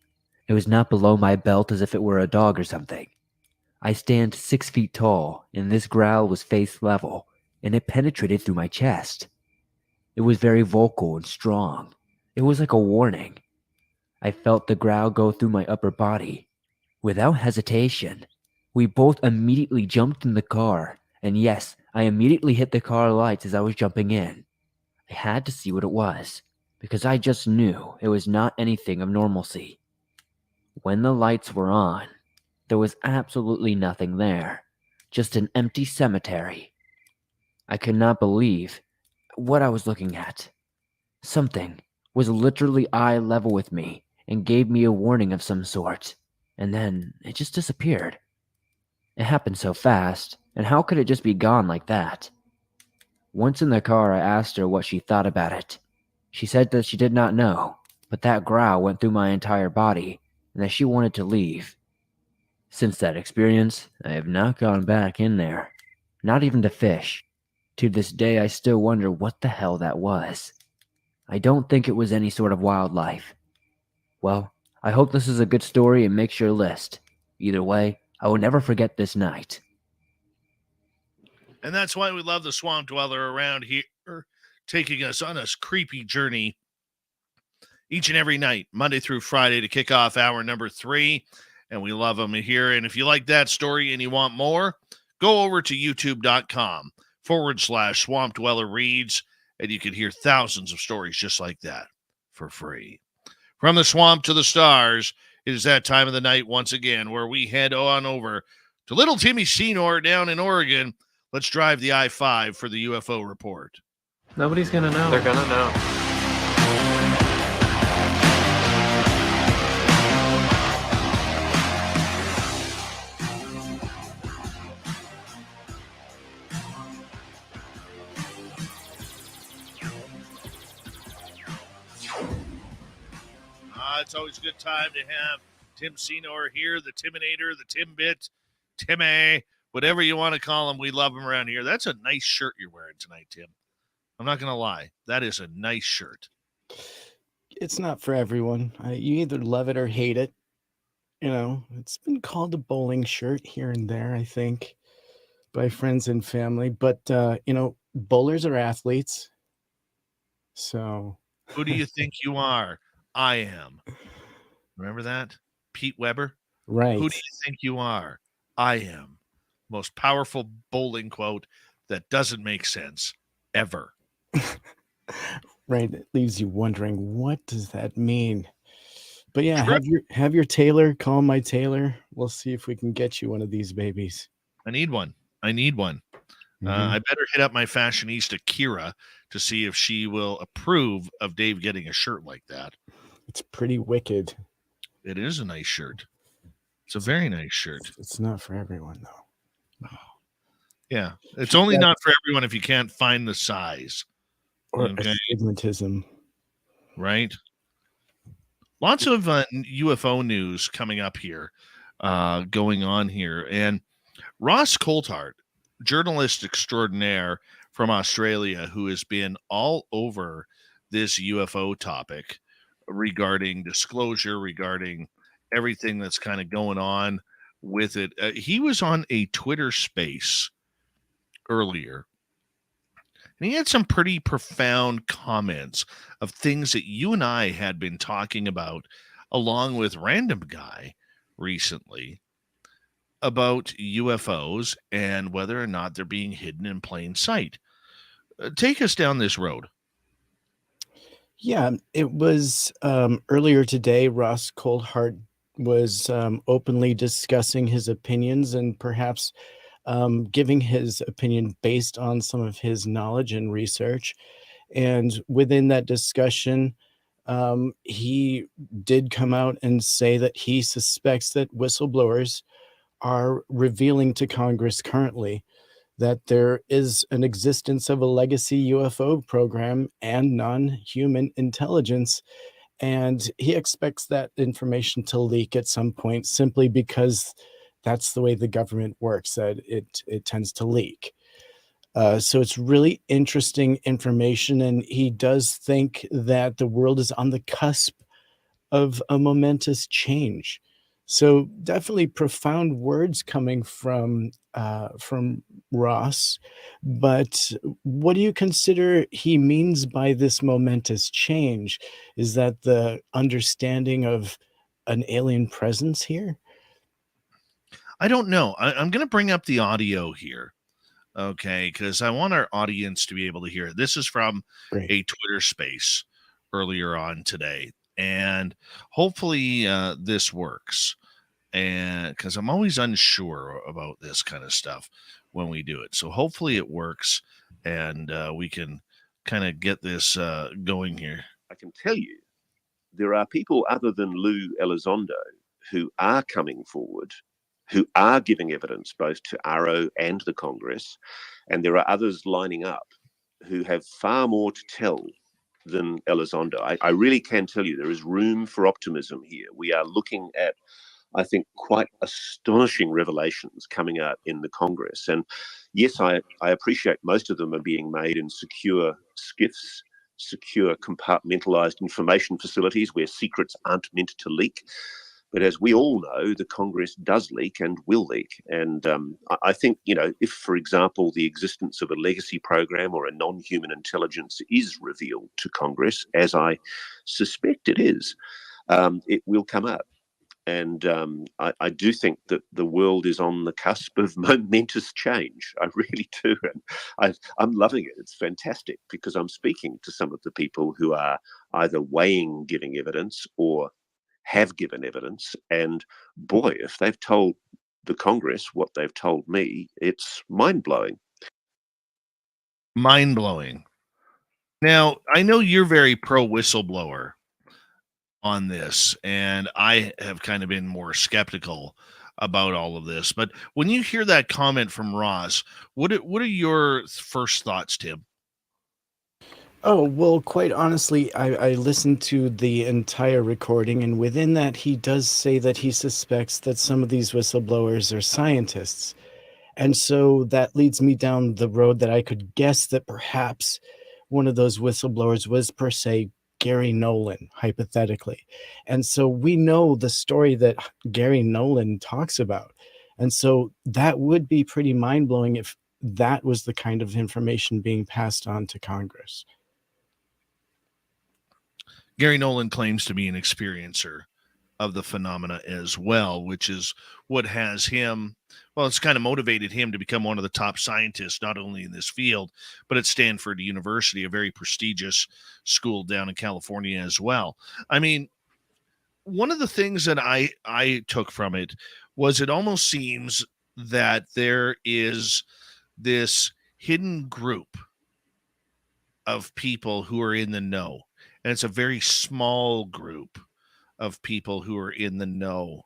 It was not below my belt as if it were a dog or something. I stand 6 feet tall, and this growl was face level, and it penetrated through my chest. It was very vocal and strong. It was like a warning. I felt the growl go through my upper body. Without hesitation, we both immediately jumped in the car, and yes, I immediately hit the car lights as I was jumping in. I had to see what it was, because I just knew it was not anything of normalcy. When the lights were on, there was absolutely nothing there, just an empty cemetery. I could not believe what I was looking at. Something was literally eye level with me and gave me a warning of some sort, and then it just disappeared. It happened so fast, and how could it just be gone like that? Once in the car, I asked her what she thought about it. She said that she did not know, but that growl went through my entire body, and that she wanted to leave. Since that experience, I have not gone back in there, not even to fish. To this day, I still wonder what the hell that was. I don't think it was any sort of wildlife. Well, I hope this is a good story and makes your list. Either way, I will never forget this night. And that's why we love the Swamp Dweller around here, taking us on a creepy journey each and every night, Monday through Friday, to kick off hour number 3. And we love them here. And if you like that story and you want more, go over to youtube.com/Swamp Dweller Reads, and you can hear thousands of stories just like that for free. From the swamp to the stars, it is that time of the night once again where we head on over to Little Timmy Senor down in Oregon. Let's drive the I-5 for the UFO report. Nobody's gonna know. They're gonna know. It's always a good time to have Tim Senor here, the Timinator, the Timbit, Timmy, whatever you want to call him. We love him around here. That's a nice shirt you're wearing tonight, Tim. I'm not going to lie. That is a nice shirt. It's not for everyone. You either love it or hate it. You know, it's been called a bowling shirt here and there, I think, by friends and family. But, you know, bowlers are athletes. So. Who do you think you are? I am. Remember that? Pete Weber? Right. Who do you think you are? I am. Most powerful bowling quote that doesn't make sense ever. Right. It leaves you wondering, what does that mean? But yeah, have your tailor call my tailor. We'll see if we can get you one of these babies. I need one. Mm-hmm. I better hit up my fashionista, Kira, to see if she will approve of Dave getting a shirt like that. It's pretty wicked. It is a nice shirt. It's a very nice shirt. It's not for everyone, though. Yeah. It's only not for everyone if you can't find the size. Or astigmatism. Right? Lots of UFO news coming up here, going on here. And Ross Coulthart, journalist extraordinaire from Australia, who has been all over this UFO topic regarding disclosure, regarding everything that's kind of going on with it. He was on a Twitter space earlier, and he had some pretty profound comments of things that you and I had been talking about, along with Random Guy, recently about UFOs and whether or not they're being hidden in plain sight. Take us down this road. Yeah, it was earlier today. Ross Coldhart was openly discussing his opinions and perhaps giving his opinion based on some of his knowledge and research. And within that discussion, he did come out and say that he suspects that whistleblowers are revealing to Congress currently that there is an existence of a legacy UFO program and non-human intelligence. And he expects that information to leak at some point simply because that's the way the government works, that it tends to leak. So it's really interesting information. And he does think that the world is on the cusp of a momentous change. So definitely profound words coming from Ross. But what do you consider he means by this momentous change? Is that the understanding of an alien presence here? I don't know. I'm going to bring up the audio here, okay, because I want our audience to be able to hear it. This is from Great. a Twitter space earlier on today, and hopefully this works. And because I'm always unsure about this kind of stuff when we do it, so hopefully it works, and we can kind of get this going here. I can tell you there are people other than Lou Elizondo who are coming forward, who are giving evidence both to ARO and the Congress, and there are others lining up who have far more to tell than Elizondo. I really can tell you there is room for optimism here. We are looking at, I think, quite astonishing revelations coming out in the Congress. And yes, I appreciate most of them are being made in secure SCIFs, secure compartmentalized information facilities where secrets aren't meant to leak. But as we all know, the Congress does leak and will leak. And I think, if, for example, the existence of a legacy program or a non-human intelligence is revealed to Congress, as I suspect it is, it will come out. And I do think that the world is on the cusp of momentous change. I really do. And I'm loving it. It's fantastic because I'm speaking to some of the people who are either weighing giving evidence or have given evidence. And boy, if they've told the Congress what they've told me, it's mind-blowing. Mind-blowing. Now, I know you're very pro-whistleblower on this, and I have kind of been more skeptical about all of this. But when you hear that comment from Ross, what are your first thoughts, Tim? Oh, well, quite honestly, I listened to the entire recording, and within that, he does say that he suspects that some of these whistleblowers are scientists. And so that leads me down the road that I could guess that perhaps one of those whistleblowers was, per se, Gary Nolan, hypothetically. And so we know the story that Gary Nolan talks about. And so that would be pretty mind-blowing if that was the kind of information being passed on to Congress. Gary Nolan claims to be an experiencer of the phenomena as well, which is what has him, well, it's kind of motivated him to become one of the top scientists, not only in this field, but at Stanford University, a very prestigious school down in California as well. I mean, one of the things that I took from it was it almost seems that there is this hidden group of people who are in the know. And it's a very small group of people who are in the know,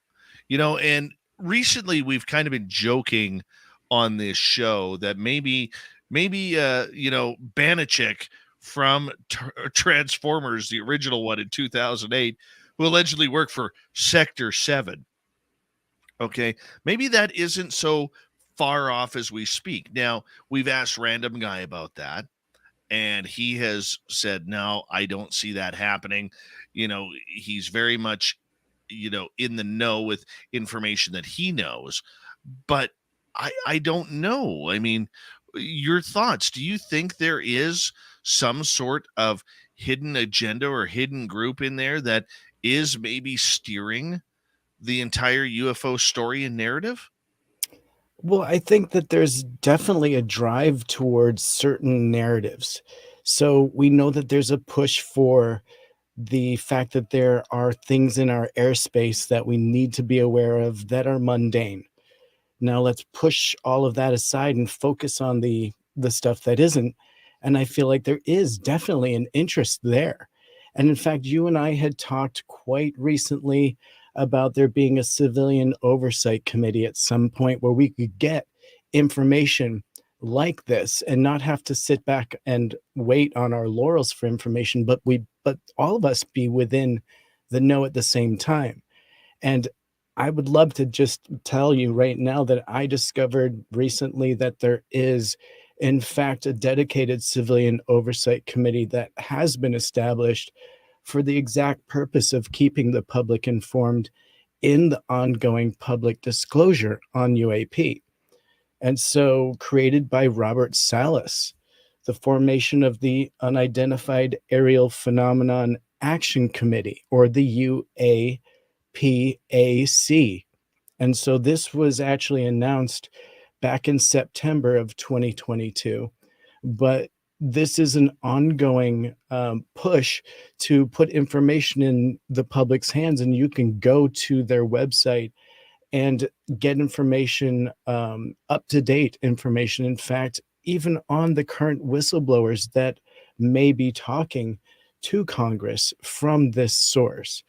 and recently we've kind of been joking on this show that maybe Banachek from Transformers, the original one in 2008, who allegedly worked for Sector 7. Okay. Maybe that isn't so far off as we speak. Now, we've asked Random Guy about that, and he has said, no, I don't see that happening. He's very much, in the know with information that he knows. But I don't know. I mean, your thoughts. Do you think there is some sort of hidden agenda or hidden group in there that is maybe steering the entire UFO story and narrative? Well, I think that there's definitely a drive towards certain narratives. So we know that there's a push for the fact that there are things in our airspace that we need to be aware of that are mundane. Now let's push all of that aside and focus on the stuff that isn't. And I feel like there is definitely an interest there. And in fact, you and I had talked quite recently about there being a civilian oversight committee at some point where we could get information like this and not have to sit back and wait on our laurels for information, but all of us be within the know at the same time. And I would love to just tell you right now that I discovered recently that there is, in fact, a dedicated civilian oversight committee that has been established for the exact purpose of keeping the public informed in the ongoing public disclosure on UAP. And so, created by Robert Salas, the formation of the Unidentified Aerial Phenomenon Action Committee, or the UAPAC. And so this was actually announced back in September of 2022. But this is an ongoing push to put information in the public's hands, and you can go to their website and get information, up-to-date information. In fact, even on the current whistleblowers that may be talking to Congress from this source.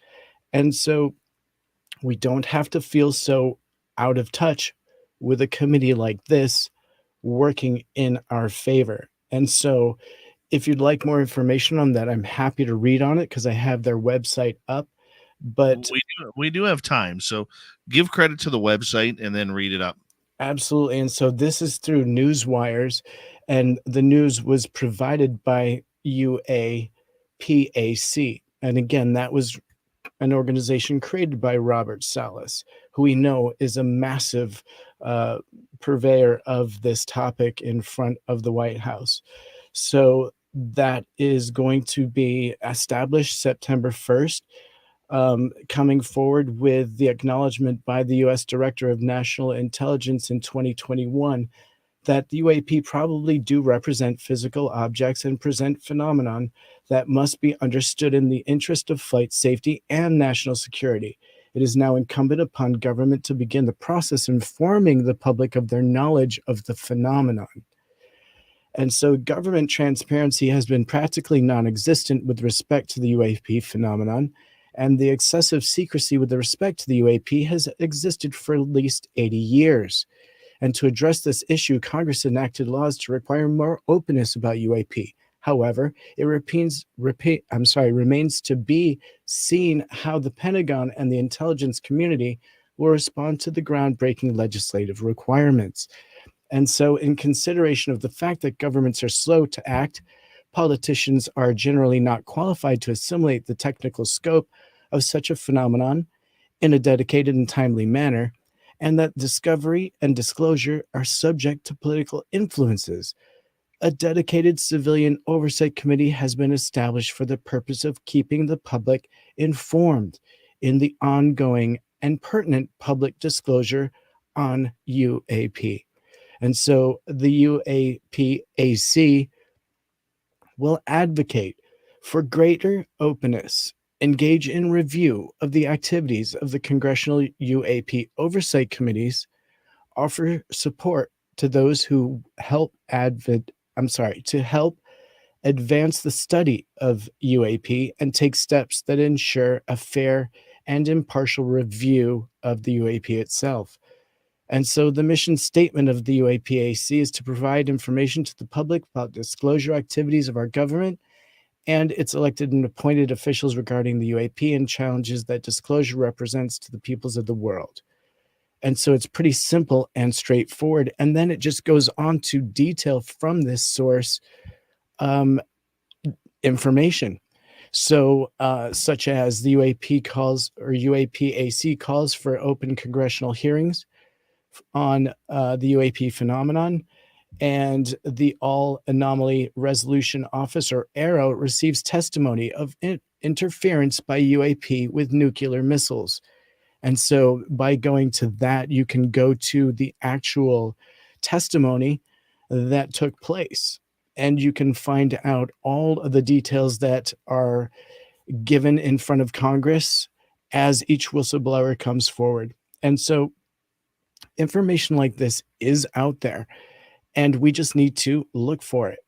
And so we don't have to feel so out of touch with a committee like this working in our favor. And so if you'd like more information on that, I'm happy to read on it because I have their website up. But we do have time, so give credit to the website and then read it up. Absolutely. And so this is through Newswires, and the news was provided by UAPAC. And again, that was an organization created by Robert Salas, who we know is a massive purveyor of this topic in front of the White House. So that is going to be established September 1st. Coming forward with the acknowledgement by the U.S. Director of National Intelligence in 2021 that the UAP probably do represent physical objects and present phenomenon that must be understood in the interest of flight safety and national security. It is now incumbent upon government to begin the process informing the public of their knowledge of the phenomenon. And so government transparency has been practically non-existent with respect to the UAP phenomenon, and the excessive secrecy with respect to the UAP has existed for at least 80 years. And to address this issue, Congress enacted laws to require more openness about UAP. However, it remains to be seen how the Pentagon and the intelligence community will respond to the groundbreaking legislative requirements. And so, in consideration of the fact that governments are slow to act, politicians are generally not qualified to assimilate the technical scope of such a phenomenon in a dedicated and timely manner, and that discovery and disclosure are subject to political influences. A dedicated civilian oversight committee has been established for the purpose of keeping the public informed in the ongoing and pertinent public disclosure on UAP. And so the UAPAC will advocate for greater openness, engage in review of the activities of the congressional UAP oversight committees, offer support to those who help advance the study of UAP, and take steps that ensure a fair and impartial review of the UAP itself. And so the mission statement of the UAPAC is to provide information to the public about disclosure activities of our government and its elected and appointed officials regarding the UAP and challenges that disclosure represents to the peoples of the world. And so it's pretty simple and straightforward. And then it just goes on to detail from this source information. So such as the UAPAC calls for open congressional hearings on the UAP phenomenon, and the All Anomaly Resolution Office, or ARROW, receives testimony of interference by UAP with nuclear missiles. And so by going to that, you can go to the actual testimony that took place, and you can find out all of the details that are given in front of Congress as each whistleblower comes forward. And so information like this is out there, and we just need to look for it.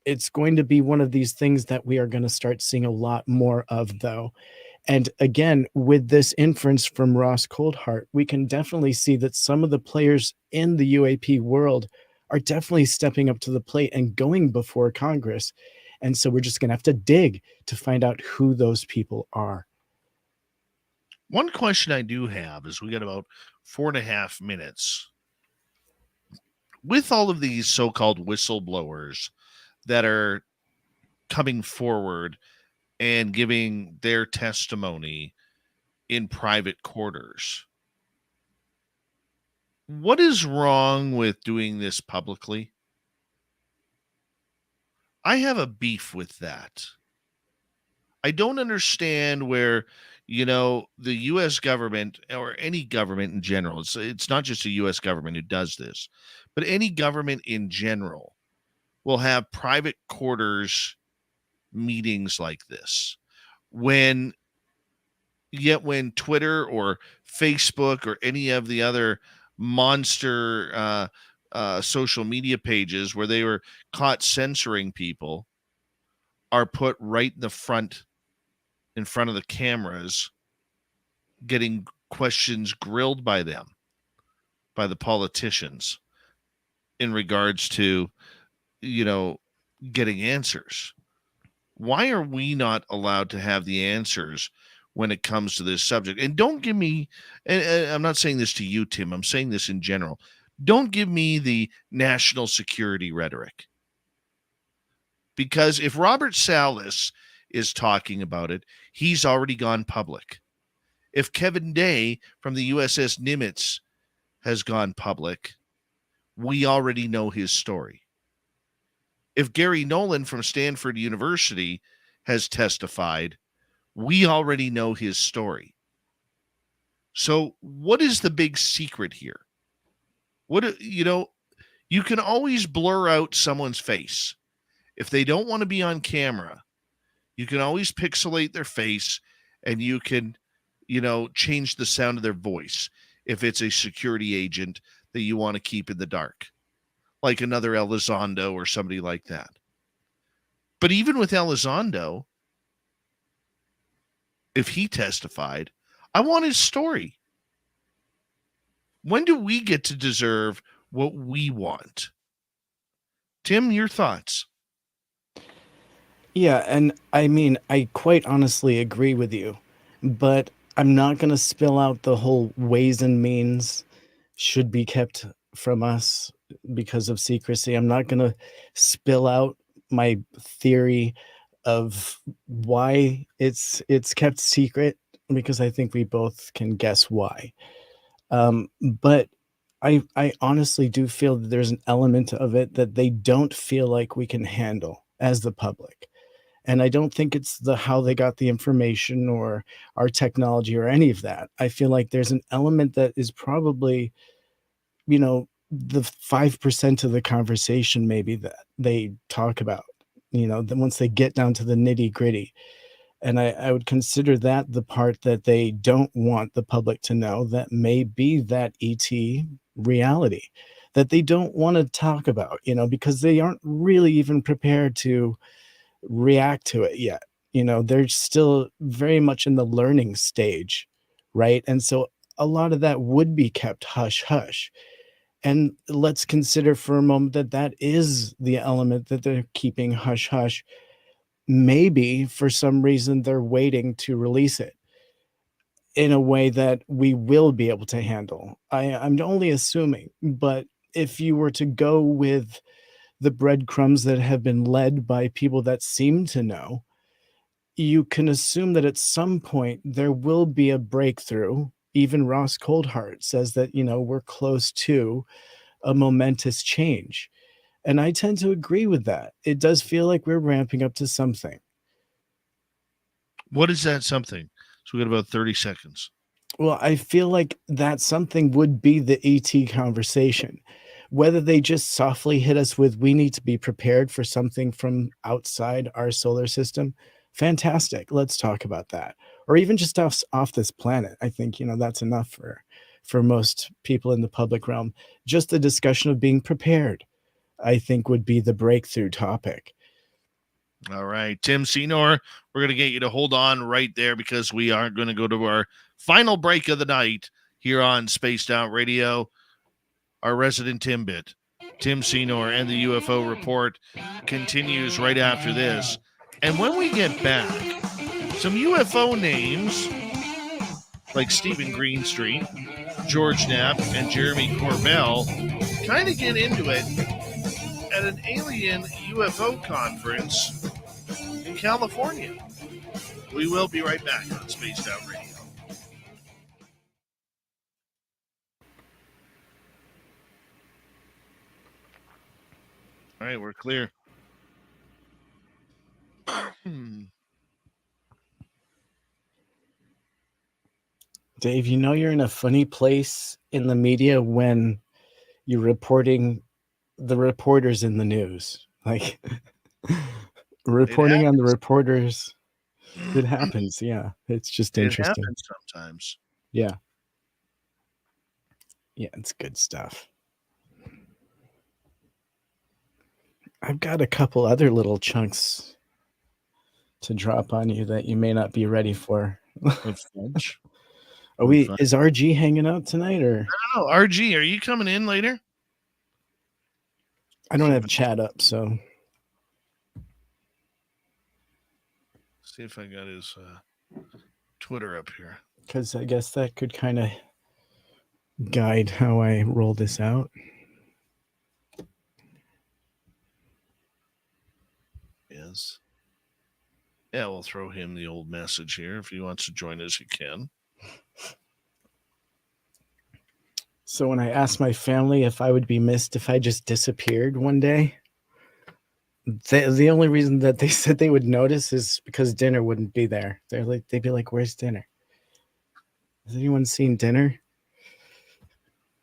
It's going to be one of these things that we are going to start seeing a lot more of, though. And again, with this inference from Ross Coldhart, we can definitely see that some of the players in the UAP world are definitely stepping up to the plate and going before Congress. And so we're just going to have to dig to find out who those people are. One question I do have is, we got about 4.5 minutes. With all of these so-called whistleblowers that are coming forward and giving their testimony in private quarters, what is wrong with doing this publicly? I have a beef with that. I don't understand where, the U.S. government, or any government in general, it's not just the U.S. government who does this, but any government in general will have private quarters meetings like this. Yet when Twitter or Facebook or any of the other monster social media pages where they were caught censoring people are put right in front of the cameras, getting questions grilled by them, by the politicians, in regards to, getting answers. Why are we not allowed to have the answers when it comes to this subject? And don't give me, and I'm not saying this to you, Tim, I'm saying this in general. Don't give me the national security rhetoric. Because if Robert Salas is talking about it, he's already gone public. If Kevin Day from the USS Nimitz has gone public, we already know his story. If Gary Nolan from Stanford University has testified, we already know his story. So what is the big secret here? You can always blur out someone's face. If they don't want to be on camera, you can always pixelate their face, and you can, change the sound of their voice if it's a security agent that you want to keep in the dark, like another Elizondo or somebody like that. But even with Elizondo, if he testified, I want his story. When do we get to deserve what we want? Tim, your thoughts? Yeah, and I mean, I quite honestly agree with you, but I'm not going to spill out the whole ways and means should be kept from us because of secrecy. I'm not going to spill out my theory of why it's kept secret, because I think we both can guess why. But I honestly do feel that there's an element of it that they don't feel like we can handle as the public. And I don't think it's how they got the information or our technology or any of that. I feel like there's an element that is probably, the 5% of the conversation maybe that they talk about, then once they get down to the nitty gritty. And I would consider that the part that they don't want the public to know, that may be that ET reality that they don't want to talk about, because they aren't really even prepared to react to it yet. They're still very much in the learning stage, right? And so a lot of that would be kept hush hush. And let's consider for a moment that is the element that they're keeping hush hush. Maybe for some reason they're waiting to release it in a way that we will be able to handle. I'm only assuming, but if you were to go with the breadcrumbs that have been led by people that seem to know, you can assume that at some point there will be a breakthrough. Even Ross Coldhart says that, we're close to a momentous change. And I tend to agree with that. It does feel like we're ramping up to something. What is that something? So we got about 30 seconds. Well, I feel like that something would be the ET conversation. Whether they just softly hit us with, we need to be prepared for something from outside our solar system. Fantastic. Let's talk about that. Or even just off this planet. I think, that's enough for most people in the public realm. Just the discussion of being prepared, I think, would be the breakthrough topic. All right, Tim Senor, we're going to get you to hold on right there because we are going to go to our final break of the night here on Spaced Out Radio. Our resident Timbit, Tim Senor, and the UFO Report continues right after this. And when we get back, some UFO names like Stephen Greenstreet, George Knapp, and Jeremy Corbell kind of get into it at an alien UFO conference in California. We will be right back on Spaced Out Radio. All right, we're clear. Dave, you're in a funny place in the media when you're reporting the reporters in the news. Like reporting on the reporters. It happens. Yeah. It's just interesting. It happens sometimes. Yeah. Yeah, it's good stuff. I've got a couple other little chunks to drop on you that you may not be ready for. Is RG hanging out tonight or? No, RG, are you coming in later? I don't have chat up, so. See if I got his Twitter up here. Because I guess that could kind of guide how I roll this out. Yes. Yeah, we'll throw him the old message here. If he wants to join us, he can. So when I asked my family if I would be missed if I just disappeared one day, the only reason that they said they would notice is because dinner wouldn't be there. They'd be like, "Where's dinner? Has anyone seen dinner?"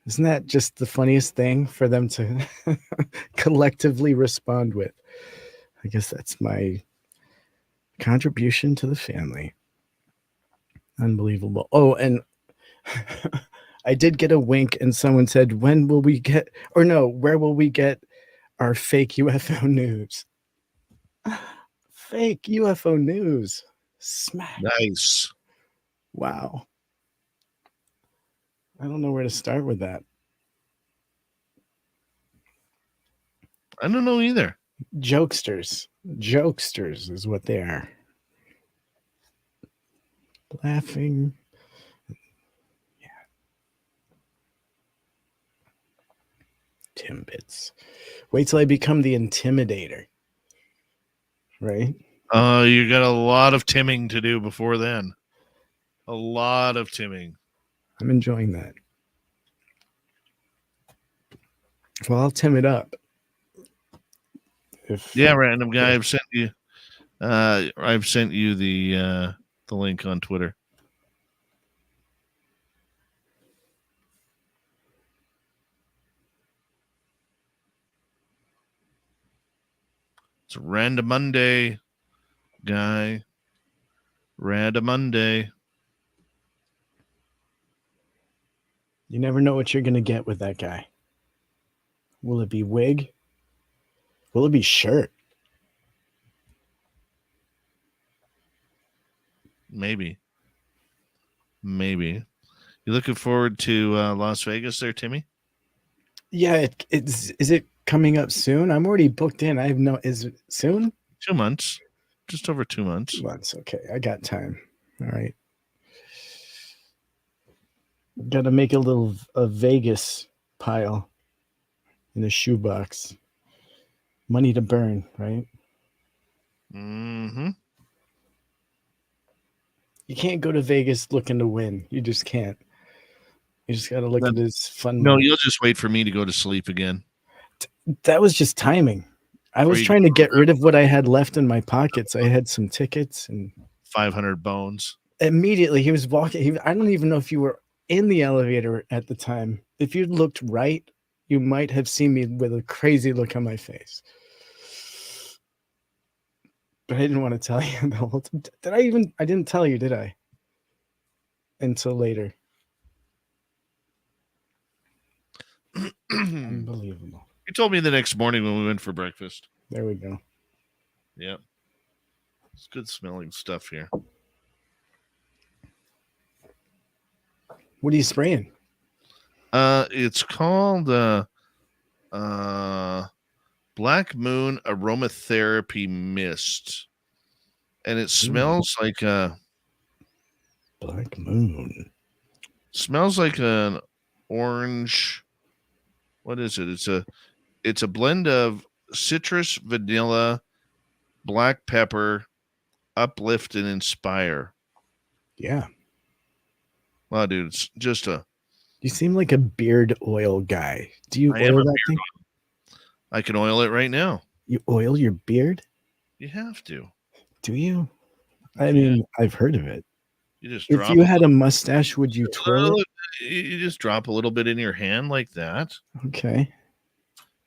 Isn't that just the funniest thing for them to collectively respond with? I guess that's my contribution to the family. Unbelievable. Oh, and I did get a wink and someone said, where will we get our fake UFO news? Fake UFO news. Smack. Nice. Wow. I don't know where to start with that. I don't know either. Jokesters is what they are. Laughing. Yeah. Timbits. Wait till I become the intimidator. Right? You got a lot of timming to do before then. A lot of timming. I'm enjoying that. Well, I'll tim it up. Random guy, I've sent you the link on Twitter. It's Random Monday, guy. Random Monday. You never know what you're going to get with that guy. Will it be wig? Will it be shirt? Maybe. You looking forward to Las Vegas there, Timmy? Yeah, is it coming up soon? I'm already booked in. Is it soon? 2 months. Just over 2 months. 2 months. Okay, I got time. All right. Got to make a Vegas pile in a shoebox. Money to burn, right? Mm-hmm. You can't go to Vegas looking to win. You just can't. You just got to look at this fun. No, you'll just wait for me to go to sleep again. That was just timing. I was trying to get rid of what I had left in my pockets. I had some tickets and 500 bones. immediately he was walking. I don't even know if you were in the elevator at the time. If you looked right, you might have seen me with a crazy look on my face. But I didn't want to tell you the whole time. I didn't tell you, did I? Until later. Unbelievable. You told me the next morning when we went for breakfast. There we go. Yeah. It's good smelling stuff here. What are you spraying? It's called Black Moon Aromatherapy Mist. And it smells like a Black Moon. Smells like an orange. What is it? It's a blend of citrus, vanilla, black pepper, uplift, and inspire. Yeah. Wow, dude, it's just a. You seem like a beard oil guy. Do you I am oil a that beard thing? I can oil it right now. You oil your beard? You have to. Do you? I mean, I've heard of it. You just If drop you had a mustache, would you twirl it? You just drop a little bit in your hand like that, Okay.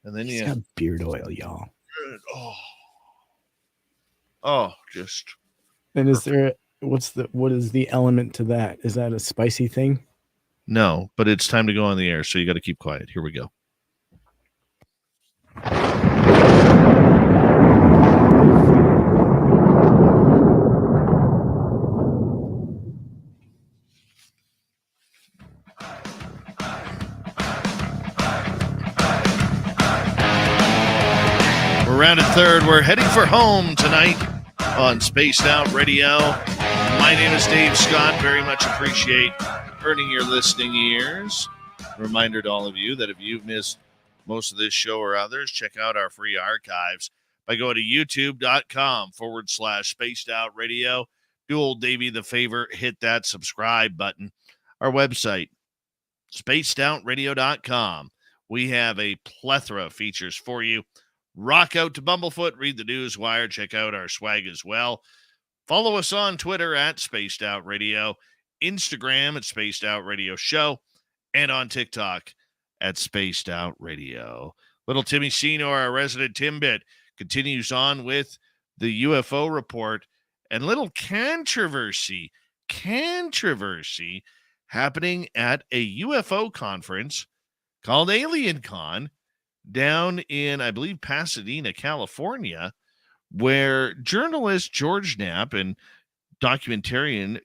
and then He's you. got beard oil, y'all. Just. And is there what is the element to that? Is that a spicy thing? No, but it's time to go on the air, so you got to keep quiet. Here we go. We're rounded third. We're heading for home tonight on Spaced Out Radio. My name is Dave Scott. Very much appreciate earning your listening ears. A reminder to all of you that if you've missed most of this show or others, check out our free archives by going to youtube.com/Spaced Out Radio. Do old Davey the favor, hit that subscribe button. Our website, spacedoutradio.com. We have a plethora of features for you. Rock out to Bumblefoot, read the news wire, check out our swag as well. Follow us on Twitter at Spaced Out Radio, Instagram at Spaced Out Radio Show, and on TikTok at Spaced Out Radio. Little Timmy Sino, our resident Timbit, continues on with the UFO report and little controversy happening at a UFO conference called Alien Con down in, I believe, Pasadena, California, where journalist George Knapp and documentarian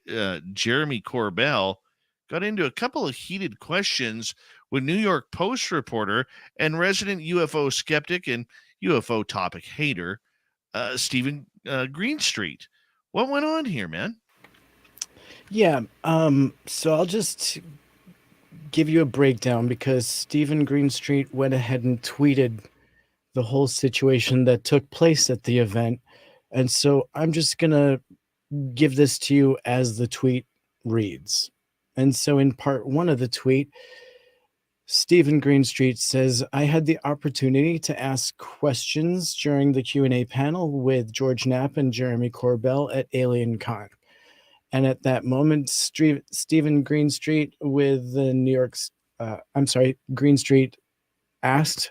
Jeremy Corbell got into a couple of heated questions with New York Post reporter and resident UFO skeptic and UFO topic hater, Stephen Greenstreet. What went on here, man? Yeah. So I'll just give you a breakdown because Stephen Greenstreet went ahead and tweeted the whole situation that took place at the event. And so I'm just going to give this to you as the tweet reads. And so in part one of the tweet, Stephen Greenstreet says, I had the opportunity to ask questions during the Q&A panel with George Knapp and Jeremy Corbell at Alien Con. And at that moment, Stephen Greenstreet with the Greenstreet asked,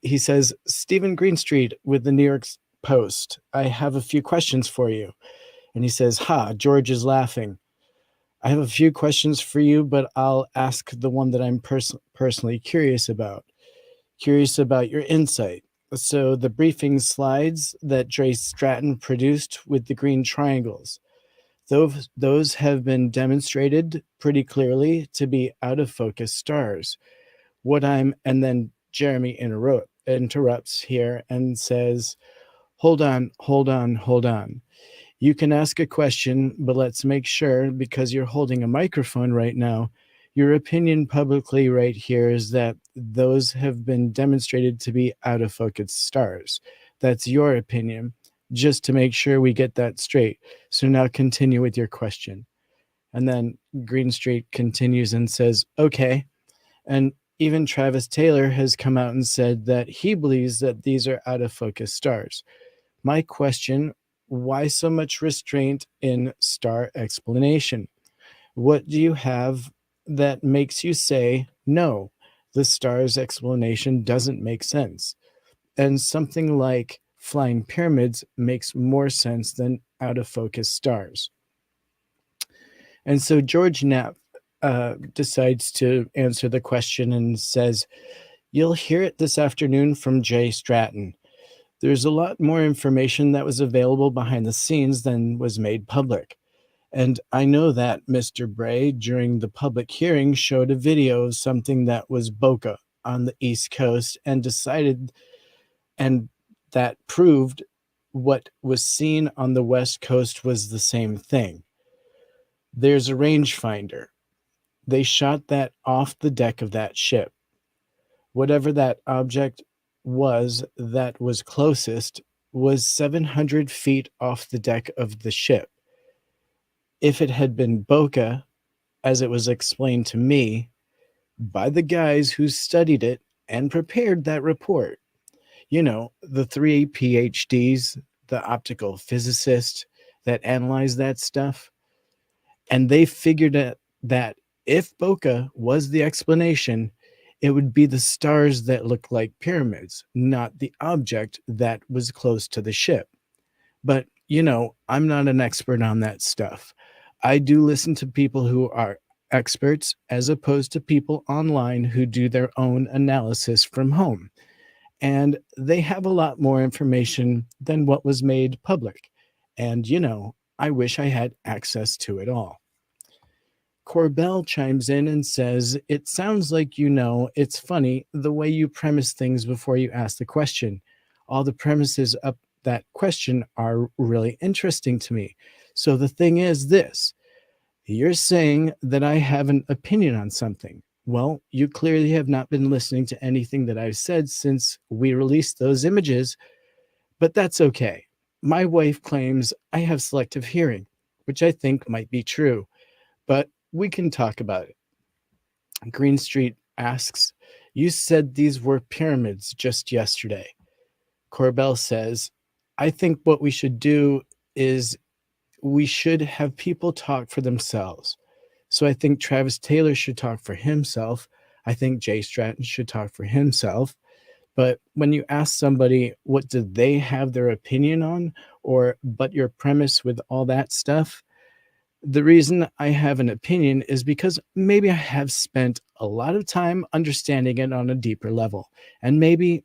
he says, Stephen Greenstreet with the New York Post, I have a few questions for you. And he says, George is laughing. I have a few questions for you, but I'll ask the one that I'm personally curious about your insight. So the briefing slides that Dre Stratton produced with the green triangles, those have been demonstrated pretty clearly to be out of focus stars. And then Jeremy interrupts here and says, hold on. You can ask a question, but let's make sure, because you're holding a microphone right now, your opinion publicly right here is that those have been demonstrated to be out of focus stars. That's your opinion, just to make sure we get that straight. So now continue with your question. And then Greenstreet continues and says, okay. And even Travis Taylor has come out and said that he believes that these are out of focus stars. My question why so much restraint in star explanation? What do you have that makes you say, no, the star's explanation doesn't make sense? And something like flying pyramids makes more sense than out of focus stars. And so George Knapp decides to answer the question and says, you'll hear it this afternoon from Jay Stratton. There's a lot more information that was available behind the scenes than was made public. And I know that Mr. Bray, during the public hearing, showed a video of something that was bokeh on the East Coast and that proved what was seen on the West Coast was the same thing. There's a rangefinder. They shot that off the deck of that ship. Whatever that object was that was closest was 700 feet off the deck of the ship. If it had been bokeh, as it was explained to me by the guys who studied it and prepared that report, you know, the 3 PhDs, the optical physicists that analyzed that stuff, and they figured out that if bokeh was the explanation, it would be the stars that look like pyramids, not the object that was close to the ship. But, you know, I'm not an expert on that stuff. I do listen to people who are experts as opposed to people online who do their own analysis from home. And they have a lot more information than what was made public. And, you know, I wish I had access to it all. Corbell chimes in and says, it sounds like you know it's funny the way you premise things before you ask the question. All the premises up that question are really interesting to me. So the thing is this, you're saying that I have an opinion on something. Well, you clearly have not been listening to anything that I've said since we released those images, but that's okay. My wife claims I have selective hearing, which I think might be true, but we can talk about it. Green Street asks, you said these were pyramids just yesterday. Corbell says, I think what we should do is we should have people talk for themselves. So I think Travis Taylor should talk for himself. I think Jay Stratton should talk for himself. But when you ask somebody what do they have their opinion on, or but your premise with all that stuff, the reason I have an opinion is because maybe I have spent a lot of time understanding it on a deeper level. And maybe,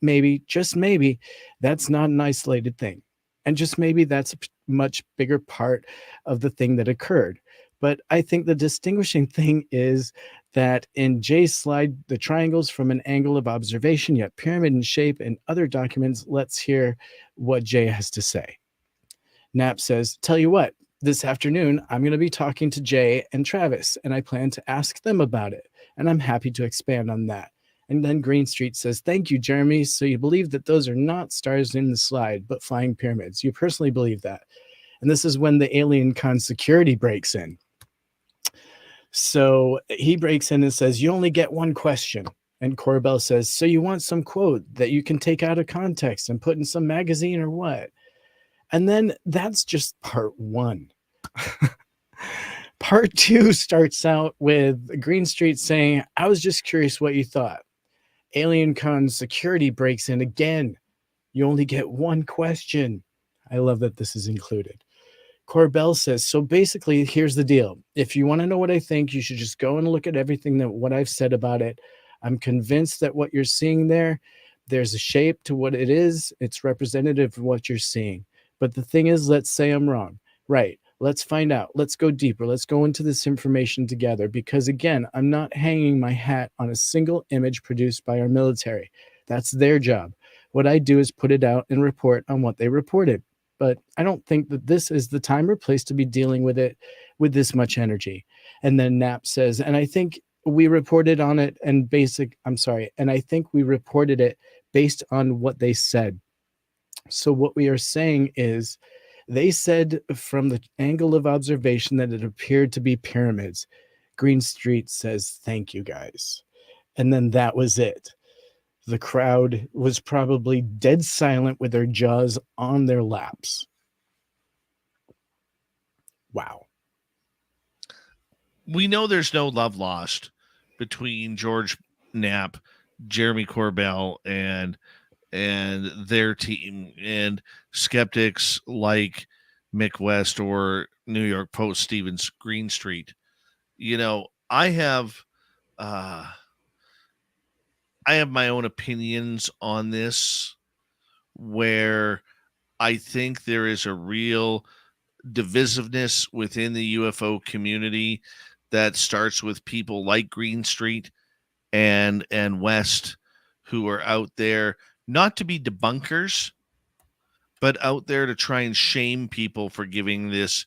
just maybe, that's not an isolated thing. And just maybe that's a much bigger part of the thing that occurred. But I think the distinguishing thing is that in Jay's slide, the triangles from an angle of observation, yet pyramid in shape, and other documents, let's hear what Jay has to say. Knapp says, tell you what, this afternoon, I'm going to be talking to Jay and Travis, and I plan to ask them about it, and I'm happy to expand on that. And then Green Street says, thank you, Jeremy. So you believe that those are not stars in the slide, but flying pyramids. You personally believe that. And this is when the alien con security breaks in. So he breaks in and says, you only get one question. And Corbell says, so you want some quote that you can take out of context and put in some magazine or what? And then that's just part one. Part two starts out with Green Street saying, I was just curious what you thought. Alien Con security breaks in again. You only get one question. I love that this is included. Corbell says, so basically, here's the deal. If you want to know what I think, you should just go and look at everything that what I've said about it. I'm convinced that what you're seeing there's a shape to what it is. It's representative of what you're seeing. But the thing is, let's say I'm wrong. Right. Let's find out. Let's go deeper. Let's go into this information together. Because again, I'm not hanging my hat on a single image produced by our military. That's their job. What I do is put it out and report on what they reported. But I don't think that this is the time or place to be dealing with it with this much energy. And then Knapp says, and I think we reported on it and I think we reported it based on what they said. So what we are saying is they said from the angle of observation that it appeared to be pyramids. Green Street says, thank you guys. And then that was it. The crowd was probably dead silent with their jaws on their laps. Wow. We know there's no love lost between George Knapp, Jeremy Corbell, and their team, and skeptics like Mick West or New York Post Stephen Greenstreet. You know, I have my own opinions on this, where I think there is a real divisiveness within the UFO community that starts with people like Greenstreet and West, who are out there not to be debunkers, but out there to try and shame people for giving this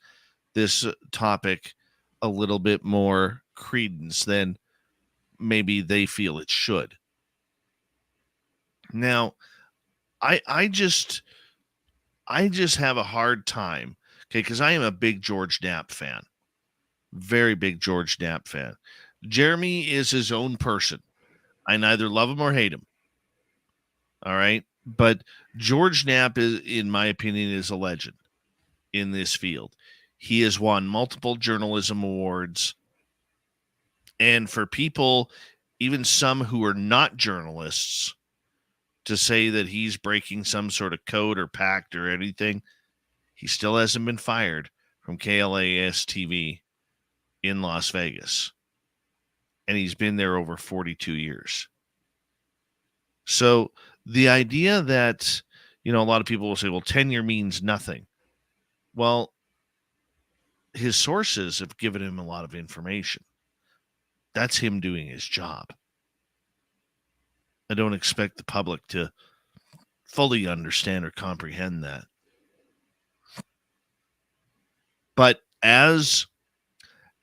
topic a little bit more credence than maybe they feel it should. Now, I just have a hard time, okay, because I am a big George Knapp fan, very big George Knapp fan. Jeremy is his own person. I neither love him or hate him. All right, but George Knapp is, in my opinion, is a legend in this field. He has won multiple journalism awards, and for people, even some who are not journalists, to say that he's breaking some sort of code or pact or anything, he still hasn't been fired from KLAS TV in Las Vegas. And he's been there over 42 years. So the idea that, you know, a lot of people will say, well, tenure means nothing. Well, his sources have given him a lot of information. That's him doing his job. I don't expect the public to fully understand or comprehend that. But as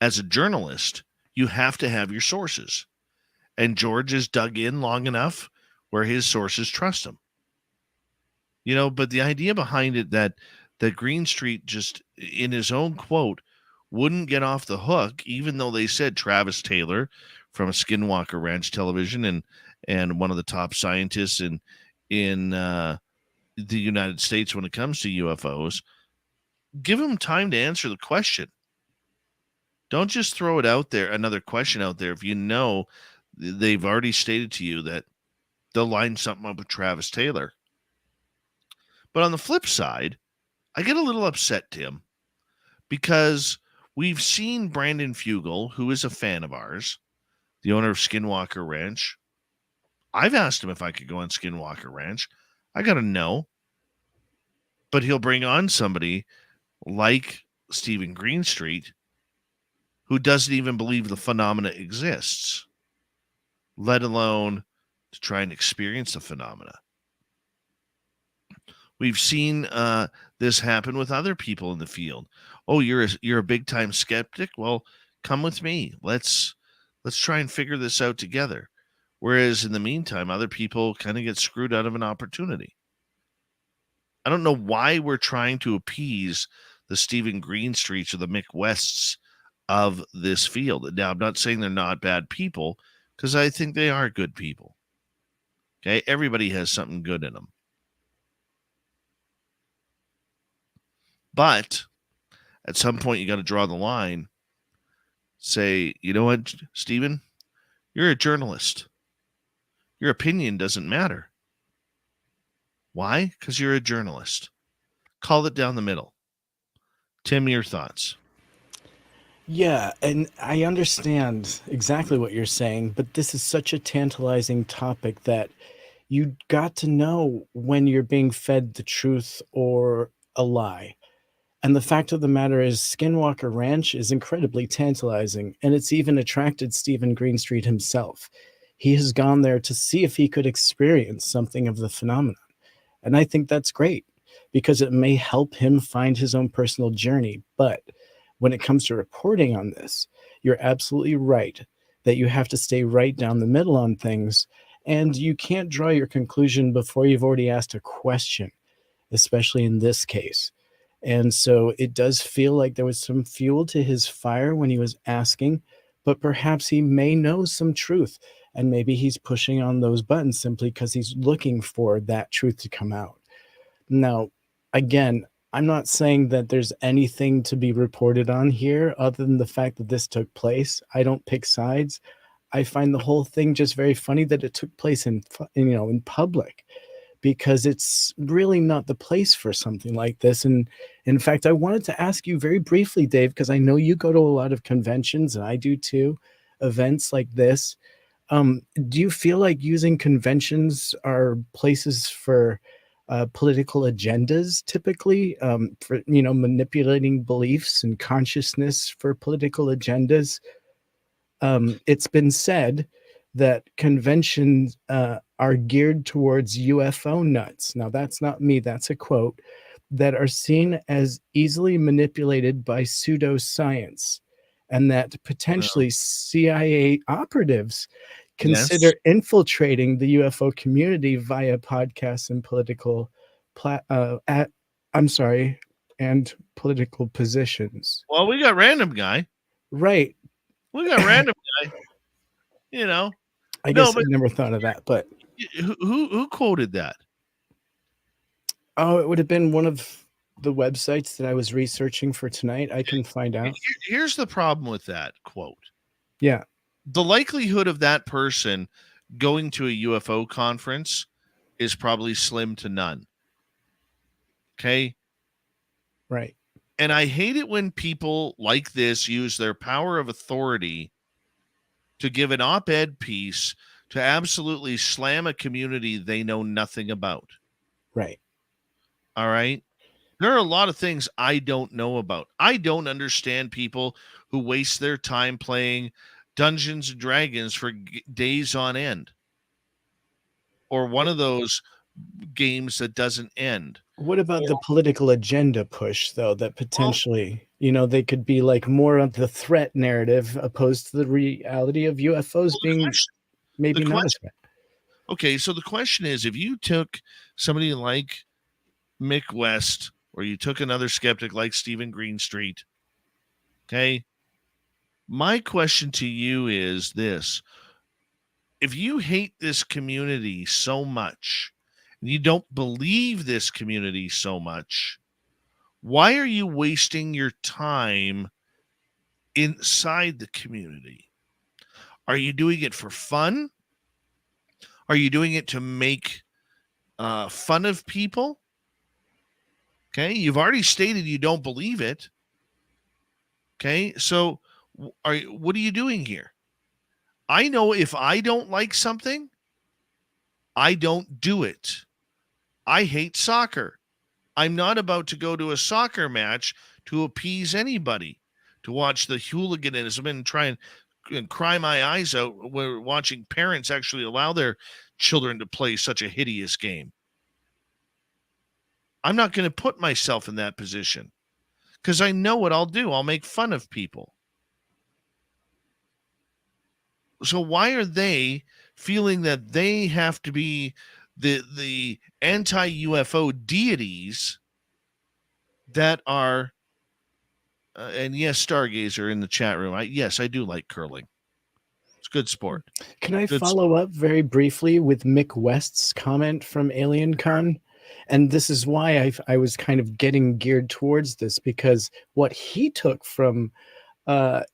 a journalist, you have to have your sources. And George has dug in long enough where his sources trust him. You know, but the idea behind it that Greenstreet just, in his own quote, wouldn't get off the hook, even though they said Travis Taylor from Skinwalker Ranch Television and one of the top scientists in the United States when it comes to UFOs, give him time to answer the question. Don't just throw it out there, another question out there, if you know they've already stated to you that they'll line something up with Travis Taylor. But on the flip side, I get a little upset, Tim, because we've seen Brandon Fugel, who is a fan of ours, the owner of Skinwalker Ranch. I've asked him if I could go on Skinwalker Ranch. I got to know. But he'll bring on somebody like Stephen Greenstreet, who doesn't even believe the phenomena exists, let alone to try and experience the phenomena. We've seen this happen with other people in the field. Oh, you're a big time skeptic? Well, come with me. Let's try and figure this out together. Whereas in the meantime, other people kind of get screwed out of an opportunity. I don't know why we're trying to appease the Stephen Greenstreets or the Mick Wests of this field. Now, I'm not saying they're not bad people, because I think they are good people. Okay, everybody has something good in them. But at some point, you got to draw the line. Say, you know what, Stephen? You're a journalist. Your opinion doesn't matter. Why? Because you're a journalist. Call it down the middle. Tim, your thoughts? Yeah, and I understand exactly what you're saying, but this is such a tantalizing topic that you got to know when you're being fed the truth or a lie. And the fact of the matter is, Skinwalker Ranch is incredibly tantalizing, and it's even attracted Stephen Greenstreet himself. He has gone there to see if he could experience something of the phenomenon. And I think that's great, because it may help him find his own personal journey. But when it comes to reporting on this, you're absolutely right that you have to stay right down the middle on things, and you can't draw your conclusion before you've already asked a question, especially in this case. And so it does feel like there was some fuel to his fire when he was asking, but perhaps he may know some truth, and maybe he's pushing on those buttons simply because he's looking for that truth to come out. Now, again, I'm not saying that there's anything to be reported on here other than the fact that this took place. I don't pick sides. I find the whole thing just very funny that it took place in public, because it's really not the place for something like this. And in fact, I wanted to ask you very briefly, Dave, because I know you go to a lot of conventions, and I do too, events like this. Do you feel like using conventions are places for political agendas typically, for manipulating beliefs and consciousness for political agendas? It's been said that conventions are geared towards UFO nuts. Now, that's not me, that's a quote, that are seen as easily manipulated by pseudoscience, and that potentially CIA operatives consider Yes. infiltrating the UFO community via podcasts and and political positions. Well, we got random guy. Right. We got random guy. You know. I No, guess I but never thought of that, but who quoted that? oh, it would have been one of the websites that I was researching for tonight. I can find out. Here's the problem with that quote. Yeah. The likelihood of that person going to a UFO conference is probably slim to none. Okay. Right. And I hate it when people like this use their power of authority to give an op-ed piece to absolutely slam a community they know nothing about. Right. All right. There are a lot of things I don't know about. I don't understand people who waste their time playing Dungeons and Dragons for days on end, or one of those games that doesn't end. What about the political agenda push, though, that potentially, they could be like more of the threat narrative opposed to the reality of UFOs being maybe not a threat? Okay, so the question is, if you took somebody like Mick West, or you took another skeptic like Stephen Greenstreet, okay, my question to you is this. If you hate this community so much, and you don't believe this community so much, why are you wasting your time inside the community? Are you doing it for fun? Are you doing it to make fun of people? Okay, you've already stated you don't believe it. Okay, so what are you doing here? I know if I don't like something, I don't do it. I hate soccer. I'm not about to go to a soccer match to appease anybody, to watch the hooliganism and try and cry my eyes out when watching parents actually allow their children to play such a hideous game. I'm not going to put myself in that position because I know what I'll do. I'll make fun of people. So why are they feeling that they have to be the anti-UFO deities that are and yes, Stargazer in the chat room. Yes, I do like curling. It's good sport. Can I follow up very briefly with Mick West's comment from Alien Con? And this is why I was kind of getting geared towards this, because what he took from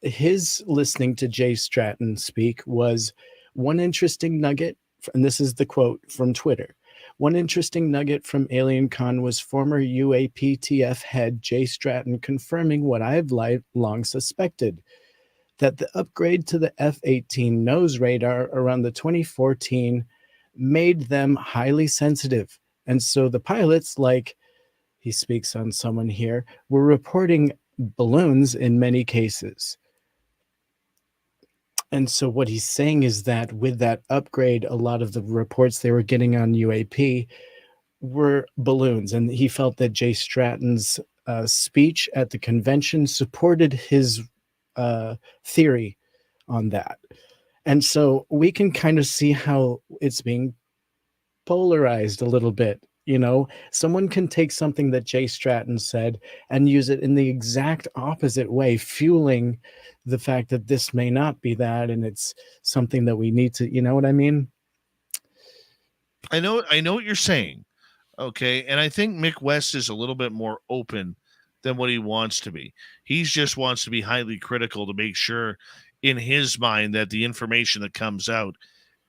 his listening to Jay Stratton speak was one interesting nugget, and this is the quote from Twitter. One interesting nugget from Alien Con was former UAPTF head Jay Stratton confirming what I've long suspected, that the upgrade to the F-18 nose radar around the 2014 made them highly sensitive. And so the pilots, like he speaks on someone here, were reporting balloons in many cases. And so what he's saying is that with that upgrade, a lot of the reports they were getting on UAP were balloons. And he felt that Jay Stratton's speech at the convention supported his theory on that. And so we can kind of see how it's being polarized a little bit. Someone can take something that Jay Stratton said and use it in the exact opposite way, fueling the fact that this may not be that, and it's something that we need to, you know what I mean? I know what you're saying. Okay. And I think Mick West is a little bit more open than what he wants to be. He just wants to be highly critical to make sure in his mind that the information that comes out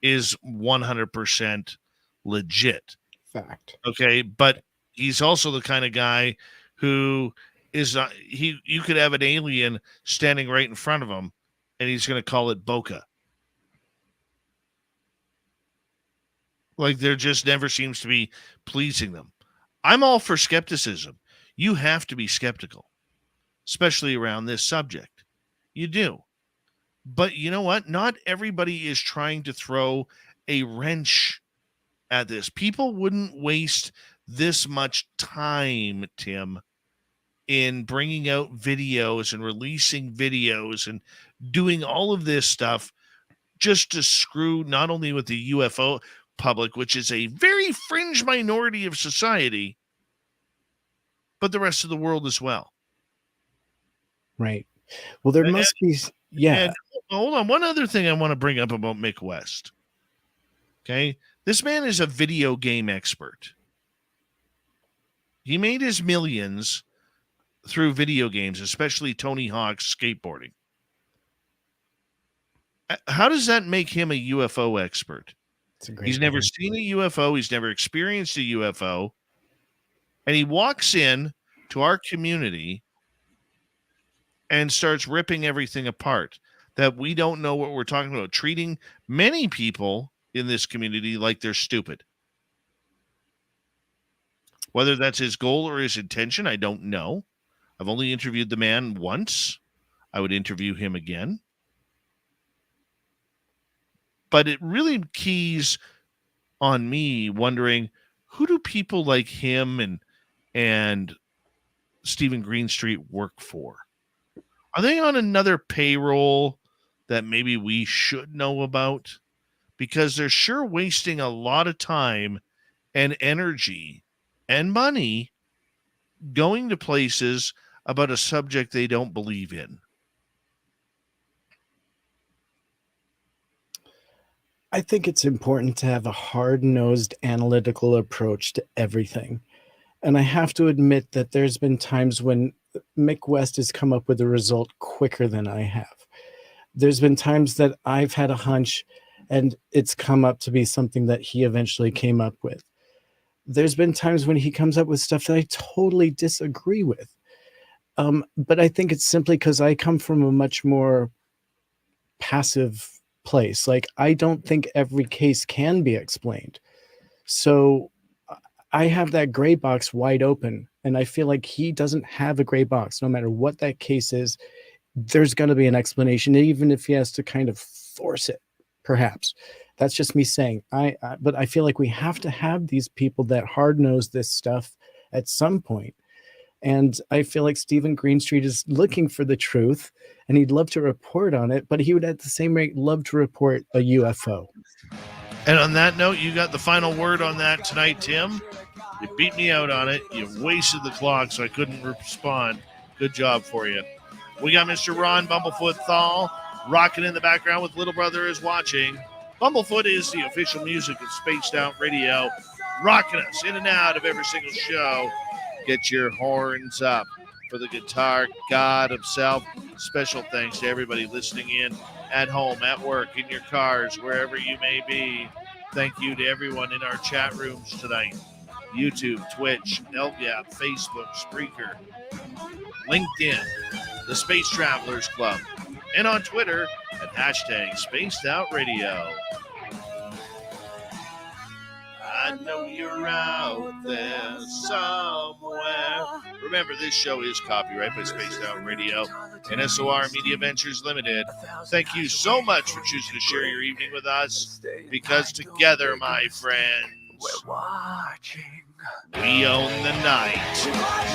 is 100% legit. Fact. Okay. But he's also the kind of guy who is you could have an alien standing right in front of him and he's going to call it bokeh. Like there just never seems to be pleasing them. I'm all for skepticism. You have to be skeptical, especially around this subject. You do. But you know what? Not everybody is trying to throw a wrench at this. People wouldn't waste this much time, Tim, in bringing out videos and releasing videos and doing all of this stuff just to screw not only with the UFO public, which is a very fringe minority of society, but the rest of the world as well. Right. Well, there must be, yeah. And hold on. One other thing I want to bring up about Mick West. Okay. This man is a video game expert. He made his millions through video games, especially Tony Hawk's skateboarding. How does that make him a UFO expert? He's never seen a UFO. He's never experienced a UFO. And he walks in to our community and starts ripping everything apart that we don't know what we're talking about, treating many people in this community like they're stupid. Whether that's his goal or his intention, I don't know. I've only interviewed the man once. I would interview him again. But it really keys on me wondering, who do people like him and Stephen Greenstreet work for? Are they on another payroll that maybe we should know about? Because they're sure wasting a lot of time and energy and money going to places about a subject they don't believe in. I think it's important to have a hard-nosed analytical approach to everything. And I have to admit that there's been times when Mick West has come up with a result quicker than I have. There's been times that I've had a hunch and it's come up to be something that he eventually came up with. There's been times when he comes up with stuff that I totally disagree with. But I think it's simply because I come from a much more passive place. Like, I don't think every case can be explained. So I have that gray box wide open, and I feel like he doesn't have a gray box. No matter what that case is, there's going to be an explanation, even if he has to kind of force it, perhaps. That's just me saying. But I feel like we have to have these people that hard-nose this stuff at some point. And I feel like Stephen Greenstreet is looking for the truth, and he'd love to report on it, but he would at the same rate love to report a UFO. And on that note, you got the final word on that tonight, Tim. You beat me out on it. You wasted the clock, so I couldn't respond. Good job for you. We got Mr. Ron Bumblefoot Thal rocking in the background with Little Brother is Watching. Bumblefoot is the official music of Spaced Out Radio, rocking us in and out of every single show. Get your horns up for the guitar god himself. Special thanks to everybody listening in at home, at work, in your cars, wherever you may be. Thank you to everyone in our chat rooms tonight. YouTube, Twitch, LGAP, Facebook, Spreaker, LinkedIn, the Space Travelers Club, and on Twitter at hashtag Spaced Out Radio. I know you're out there somewhere. Remember, this show is copyright by Spaced Out Radio and SOR Media Ventures Limited. Thank you so much for choosing to share your evening with us, because together, my friends, we're watching. We own the night.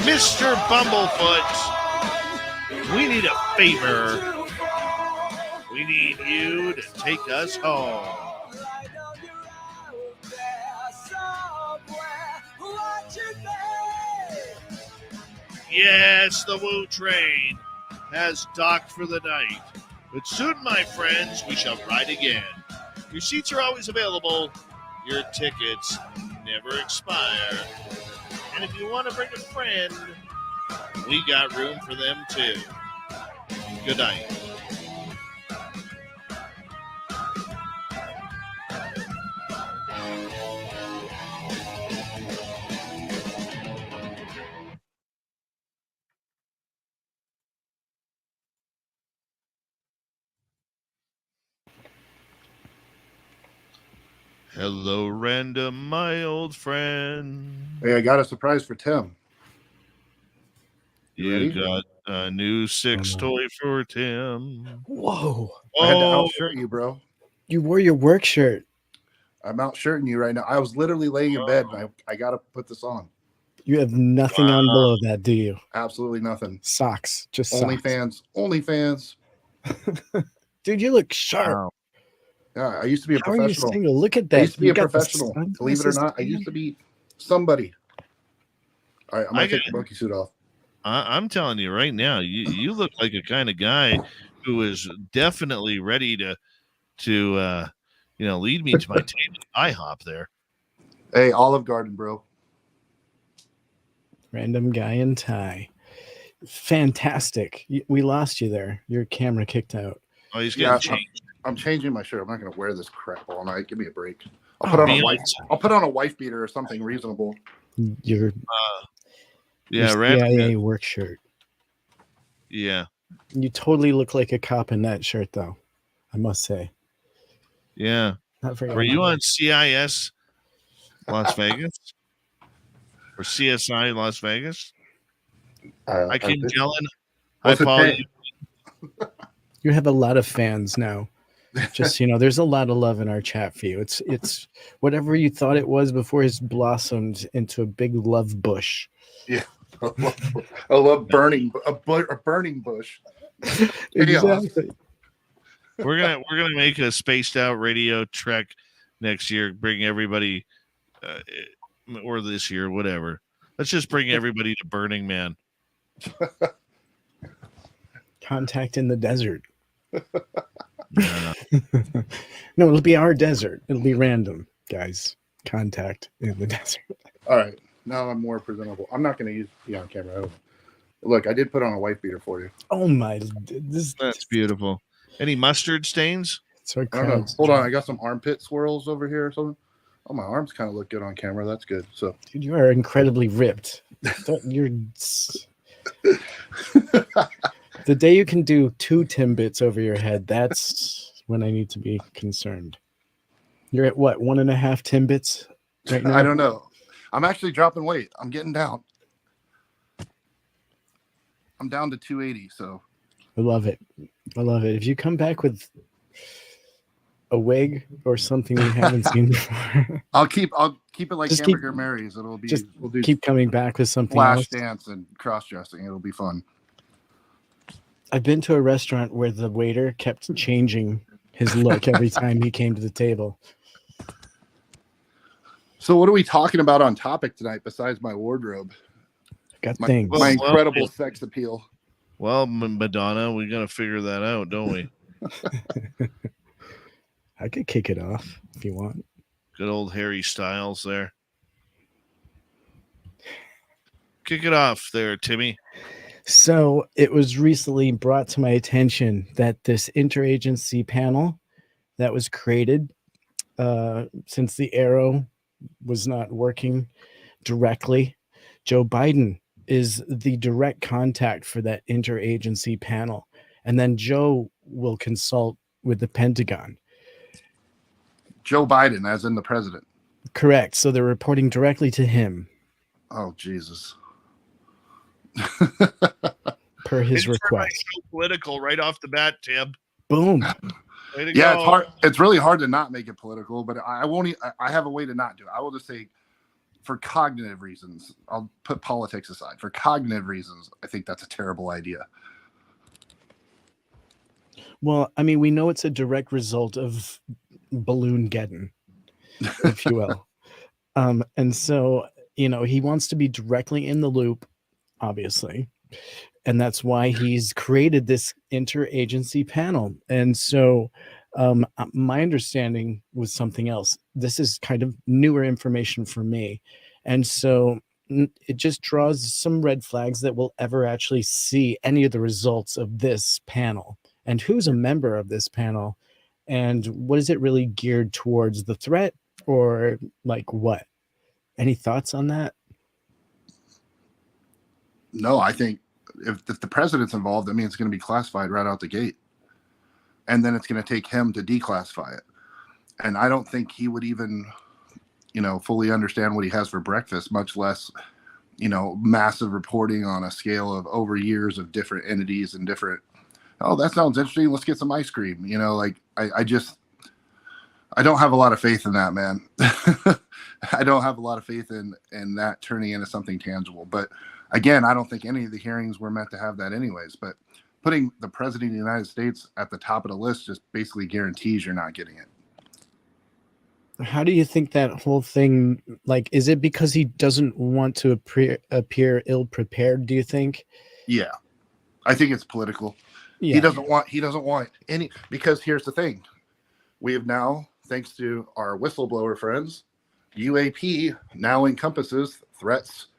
Mr. Bumblefoot, we need a favor. We need you to take us home. Yes, the Woo train has docked for the night. But soon, my friends, we shall ride again. Your seats are always available. Your tickets never expire. And if you want to bring a friend, we got room for them too. Good night. Hello, Random, my old friend. Hey, I got a surprise for Tim. You ready? got a new sex toy for Tim. Whoa. I had to Oh, outshirt you, bro. You wore your work shirt. I'm outshirting you right now. I was literally laying in bed, and I got to put this on. You have nothing on below that, do you? Absolutely nothing. Socks. Just OnlyFans. OnlyFans. Dude, you look sharp. wow. Yeah, I used to be a How are you professional. single? Look at that. I used to be You a got the professional. Believe it or sunglasses not, I on. used to be somebody. All right, I'm I going to take get the monkey suit off. I'm telling you right now, you look like a kind of guy who is definitely ready to lead me to my IHOP there. Hey, Olive Garden, bro. Random guy in tie. Fantastic. We lost you there. Your camera kicked out. Oh, he's getting changed. I'm changing my shirt. I'm not going to wear this crap all night. Give me a break. I'll put on a wife beater or something reasonable. Your Random. CIA work shirt. Yeah. You totally look like a cop in that shirt, though. I must say. Yeah. Were you on CIS Las Vegas or CSI Las Vegas? I keep telling. I follow you. You have a lot of fans now. Just there's a lot of love in our chat for you. It's whatever you thought it was before it's blossomed into a big love bush. Yeah, I love burning a burning bush. Exactly. We're gonna make a spaced out radio trek next year. Bring everybody, or this year, whatever. Let's just bring everybody to Burning Man. Contact in the desert. Yeah. No, it'll be our desert. It'll be random, guys. Contact in the desert. All right. Now I'm more presentable. I'm not going to be on camera. Look, I did put on a wife beater for you. Oh my! That's beautiful. Any mustard stains? I don't know. Hold on. I got some armpit swirls over here or something. Oh, my arms kind of look good on camera. That's good. So, dude, you are incredibly ripped. You're the day you can do 2 Timbits over your head. That's when I need to be concerned. You're at what, 1.5 Timbits right now? I don't know. I'm actually dropping weight. I'm getting down. I'm down to 280. So I love it. I love it. If you come back with a wig or something we haven't seen before, I'll keep it like Just Hamburger Mary's. It'll be we'll do keep coming back with something flash else. dance and cross dressing. It'll be fun. I've been to a restaurant where the waiter kept changing his look every time he came to the table. So what are we talking about on topic tonight besides my wardrobe? Got my, things. My incredible sex appeal. Well, Madonna, we got to figure that out, don't we? I could kick it off if you want. Good old Harry Styles there. Kick it off there, Timmy. So it was recently brought to my attention that this interagency panel that was created since the Arrow was not working directly, Joe Biden is the direct contact for that interagency panel. And then Joe will consult with the Pentagon. Joe Biden, as in the president. Correct. So they're reporting directly to him. Oh, Jesus. Per his request. Political right off the bat, Tim. Boom. Way to Yeah, go. it's hard. It's really hard to not make it political, but I won't. I have a way to not do it. I will just say, for cognitive reasons, I'll put politics aside. For cognitive reasons, I think that's a terrible idea. Well, I mean, we know it's a direct result of balloon getting, if you will. And so, he wants to be directly in the loop, obviously. And that's why he's created this interagency panel. And so My understanding was something else. This is kind of newer information for me. And so it just draws some red flags that we'll ever actually see any of the results of this panel. And who's a member of this panel? And what is it really geared towards, the threat or like what? Any thoughts on that? No, I think if the president's involved, I mean, it's going to be classified right out the gate. And then it's going to take him to declassify it. And I don't think he would even, fully understand what he has for breakfast, much less, massive reporting on a scale of over years of different entities and different, oh, that sounds interesting. Let's get some ice cream. I don't have a lot of faith in that, man. I don't have a lot of faith in that turning into something tangible. But again, I don't think any of the hearings were meant to have that anyways. But putting the president of the United States at the top of the list just basically guarantees you're not getting it. How do you think that whole thing, like, is it because he doesn't want to appear ill-prepared, do you think? Yeah, I think it's political. Yeah. He doesn't want any, because here's the thing. We have now, thanks to our whistleblower friends, UAP now encompasses threats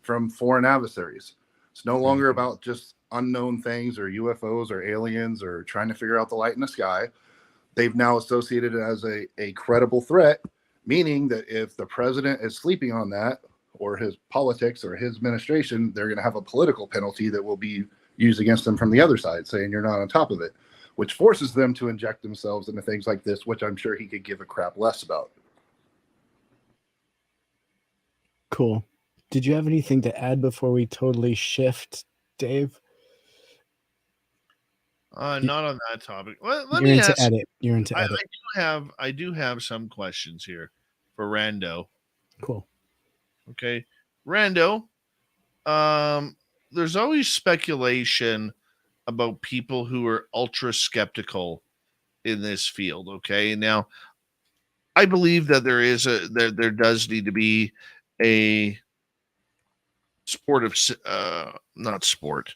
from foreign adversaries. It's no longer about just unknown things or UFOs or aliens or trying to figure out the light in the sky. They've now associated it as a credible threat, meaning that if the president is sleeping on that, or his politics or his administration, they're going to have a political penalty that will be used against them from the other side, saying you're not on top of it, which forces them to inject themselves into things like this, which I'm sure he could give a crap less about. Cool. Did you have anything to add before we totally shift, Dave? Not on that topic. Let You're me into ask. edit. You're into edit. I do have some questions here for Rando. Cool. Okay, Rando. There's always speculation about people who are ultra skeptical in this field. Okay, now I believe that there does need to be a sport of not sport.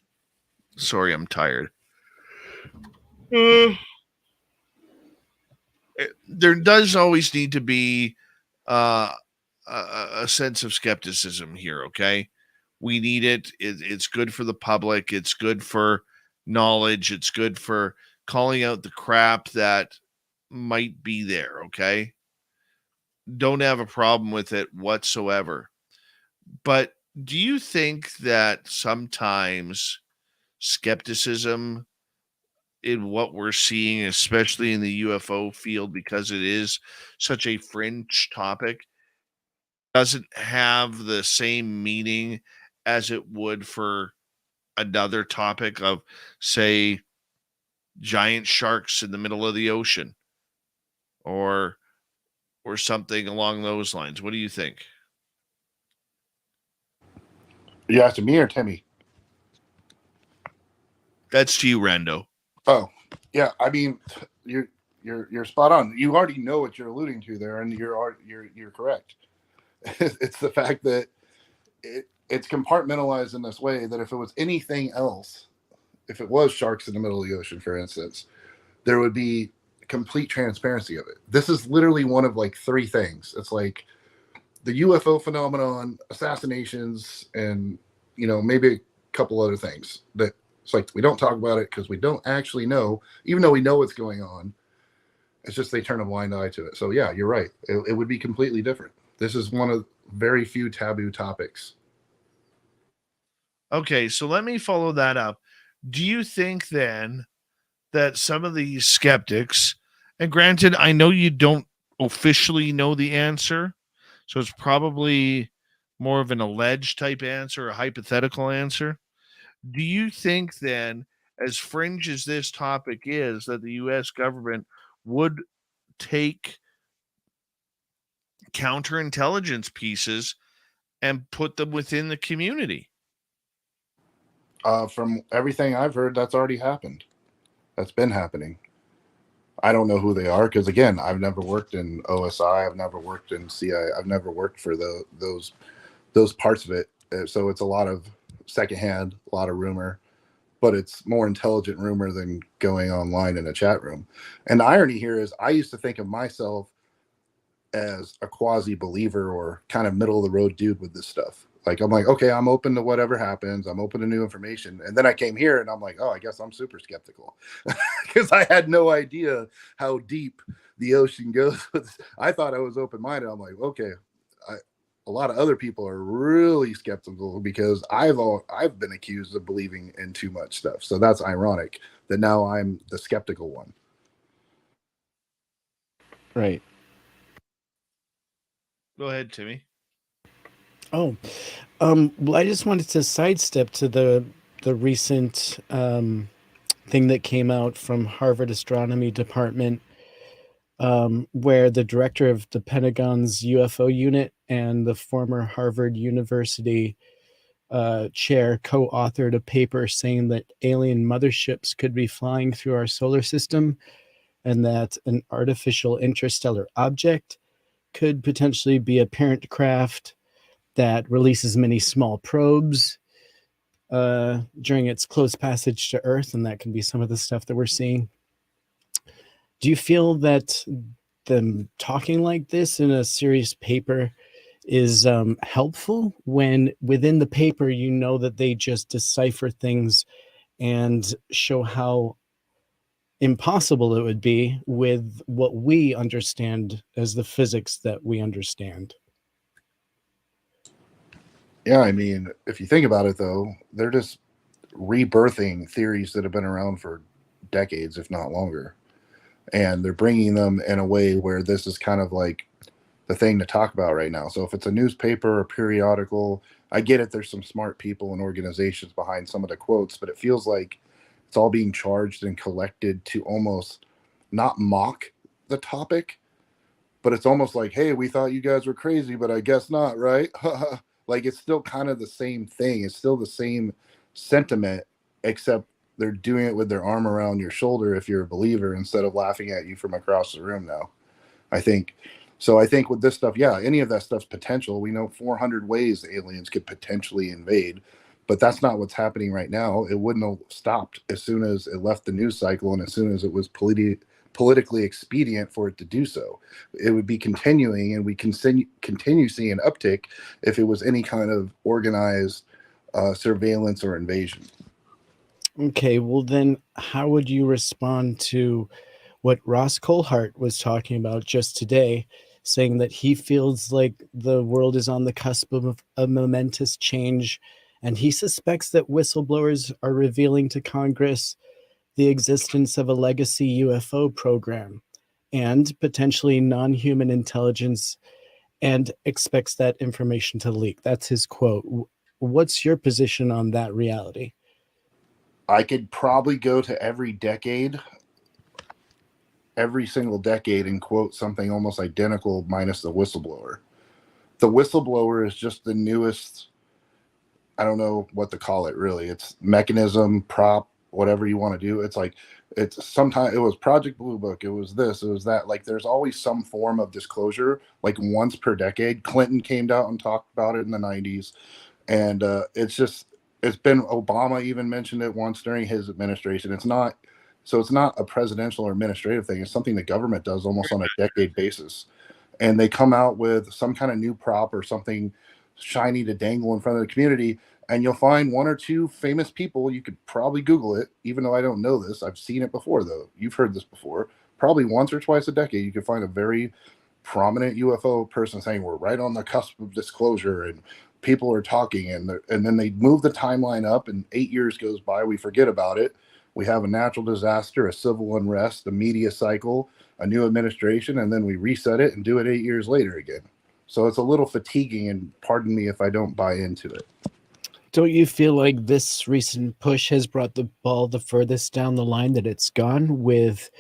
Sorry, I'm tired. There does always need to be a sense of skepticism here. Okay, we need it. It's good for the public. It's good for knowledge. It's good for calling out the crap that might be there. Okay, don't have a problem with it whatsoever. But do you think that sometimes skepticism in what we're seeing, especially in the UFO field, because it is such a fringe topic, doesn't have the same meaning as it would for another topic of, say, giant sharks in the middle of the ocean or something along those lines? What do you think? You asking me or Timmy? That's to you, Rando. Oh, yeah. I mean, you're spot on. You already know what you're alluding to there, and you're correct. It's the fact that it's compartmentalized in this way that if it was anything else, if it was sharks in the middle of the ocean, for instance, there would be complete transparency of it. This is literally one of like three things. It's like the UFO phenomenon, assassinations, and maybe a couple other things that it's like we don't talk about it because we don't actually know, even though we know what's going on. It's just they turn a blind eye to it. So yeah, you're right. It would be completely different. This is one of very few taboo topics. Okay, so let me follow that up. Do you think then that some of these skeptics, and granted, I know you don't officially know the answer, so it's probably more of an alleged type answer, a hypothetical answer. Do you think then, as fringe as this topic is, that the U.S. government would take counterintelligence pieces and put them within the community? From everything I've heard, that's already happened. That's been happening. I don't know who they are because, again, I've never worked in OSI. I've never worked in CIA. I've never worked for those parts of it. So it's a lot of secondhand, a lot of rumor. but it's more intelligent rumor than going online in a chat room. And the irony here is I used to think of myself as a quasi believer or kind of middle of the road dude with this stuff. Like, I'm like, okay, I'm open to whatever happens. I'm open to new information. And then I came here and I'm like, oh, I guess I'm super skeptical because I had no idea how deep the ocean goes. I thought I was open-minded. I'm like, okay, a lot of other people are really skeptical because I've been accused of believing in too much stuff. So that's ironic that now I'm the skeptical one. Right. Go ahead, Timmy. Oh, well, I just wanted to sidestep to the recent thing that came out from Harvard Astronomy Department, where the director of the Pentagon's UFO unit and the former Harvard University chair co-authored a paper saying that alien motherships could be flying through our solar system, and that an artificial interstellar object could potentially be a parent craft that releases many small probes during its close passage to Earth, and that can be some of the stuff that we're seeing. Do you feel that them talking like this in a serious paper is helpful when within the paper you know that they just decipher things and show how impossible it would be with what we understand as the physics that we understand? Yeah, I mean, if you think about it, though, they're just rebirthing theories that have been around for decades, if not longer. And they're bringing them in a way where this is kind of like the thing to talk about right now. So if it's a newspaper or periodical, I get it. There's some smart people and organizations behind some of the quotes, but it feels like it's all being charged and collected to almost not mock the topic, but it's almost like, hey, we thought you guys were crazy, but I guess not, right? Like, it's still kind of the same thing. It's still the same sentiment, except they're doing it with their arm around your shoulder if you're a believer instead of laughing at you from across the room now. I think with this stuff, yeah, any of that stuff's potential. We know 400 ways aliens could potentially invade, but that's not what's happening right now. It wouldn't have stopped as soon as it left the news cycle and as soon as it was politically expedient for it to do so. It would be continuing, and we continue seeing an uptick if it was any kind of organized surveillance or invasion. Okay, well then how would you respond to what Ross Coulthart was talking about just today, saying that he feels like the world is on the cusp of a momentous change, and he suspects that whistleblowers are revealing to Congress the existence of a legacy UFO program and potentially non-human intelligence, and expects that information to leak? That's his quote. What's your position on that reality? I could probably go to every single decade and quote something almost identical minus the whistleblower. The whistleblower is just the newest, I don't know what to call it really. It's mechanism, prop, whatever you want to do. It's like, sometimes it was Project Blue Book, it was this, it was that. Like, there's always some form of disclosure, like once per decade. Clinton came out and talked about it in the 90s. And it's been, Obama even mentioned it once during his administration. It's not a presidential or administrative thing. It's something the government does almost on a decade basis. And they come out with some kind of new prop or something shiny to dangle in front of the community. And you'll find one or two famous people. You could probably Google it, even though I don't know this. I've seen it before, though. You've heard this before. Probably once or twice a decade, you can find a very prominent UFO person saying we're right on the cusp of disclosure, and people are talking, and then they move the timeline up, and 8 years goes by. We forget about it. We have a natural disaster, a civil unrest, a media cycle, a new administration, and then we reset it and do it 8 years later again. So it's a little fatiguing, and pardon me if I don't buy into it. Don't you feel like this recent push has brought the ball the furthest down the line that it's gone, with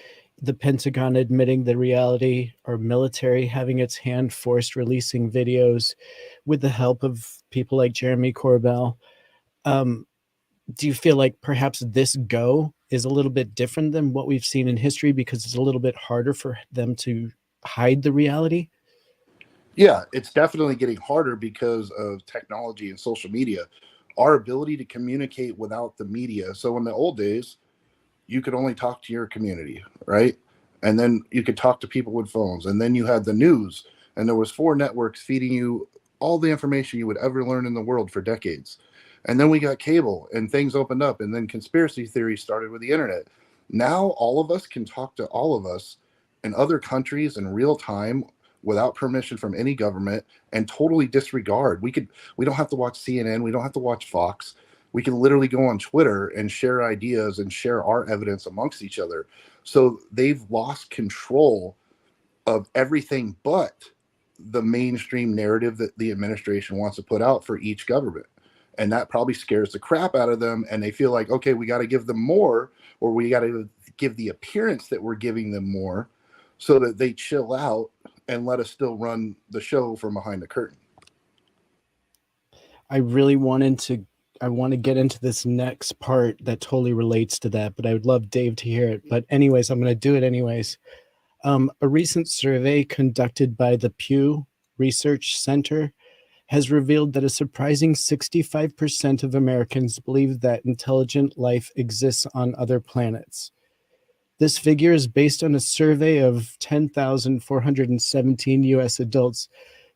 the Pentagon admitting the reality, or military having its hand forced releasing videos with the help of people like Jeremy Corbell? Do you feel like perhaps this go is a little bit different than what we've seen in history because it's a little bit harder for them to hide the reality? Yeah, it's definitely getting harder because of technology and social media. our ability to communicate without the media. So in the old days, you could only talk to your community, right? And then you could talk to people with phones. And then you had the news, and there was 4 networks feeding you all the information you would ever learn in the world for decades. And then we got cable, and things opened up, and then conspiracy theories started with the internet. Now all of us can talk to all of us in other countries in real time without permission from any government, and totally disregard. We don't have to watch CNN. We don't have to watch Fox. We can literally go on Twitter and share ideas and share our evidence amongst each other. So they've lost control of everything but the mainstream narrative that the administration wants to put out for each government. And that probably scares the crap out of them. And they feel like, okay, we got to give them more, or we got to give the appearance that we're giving them more, so that they chill out and let us still run the show from behind the curtain. I want to get into this next part that totally relates to that, but I would love Dave to hear it. But anyways, I'm going to do it anyways. A recent survey conducted by the Pew Research Center has revealed that a surprising 65% of Americans believe that intelligent life exists on other planets. This figure is based on a survey of 10,417 U.S. adults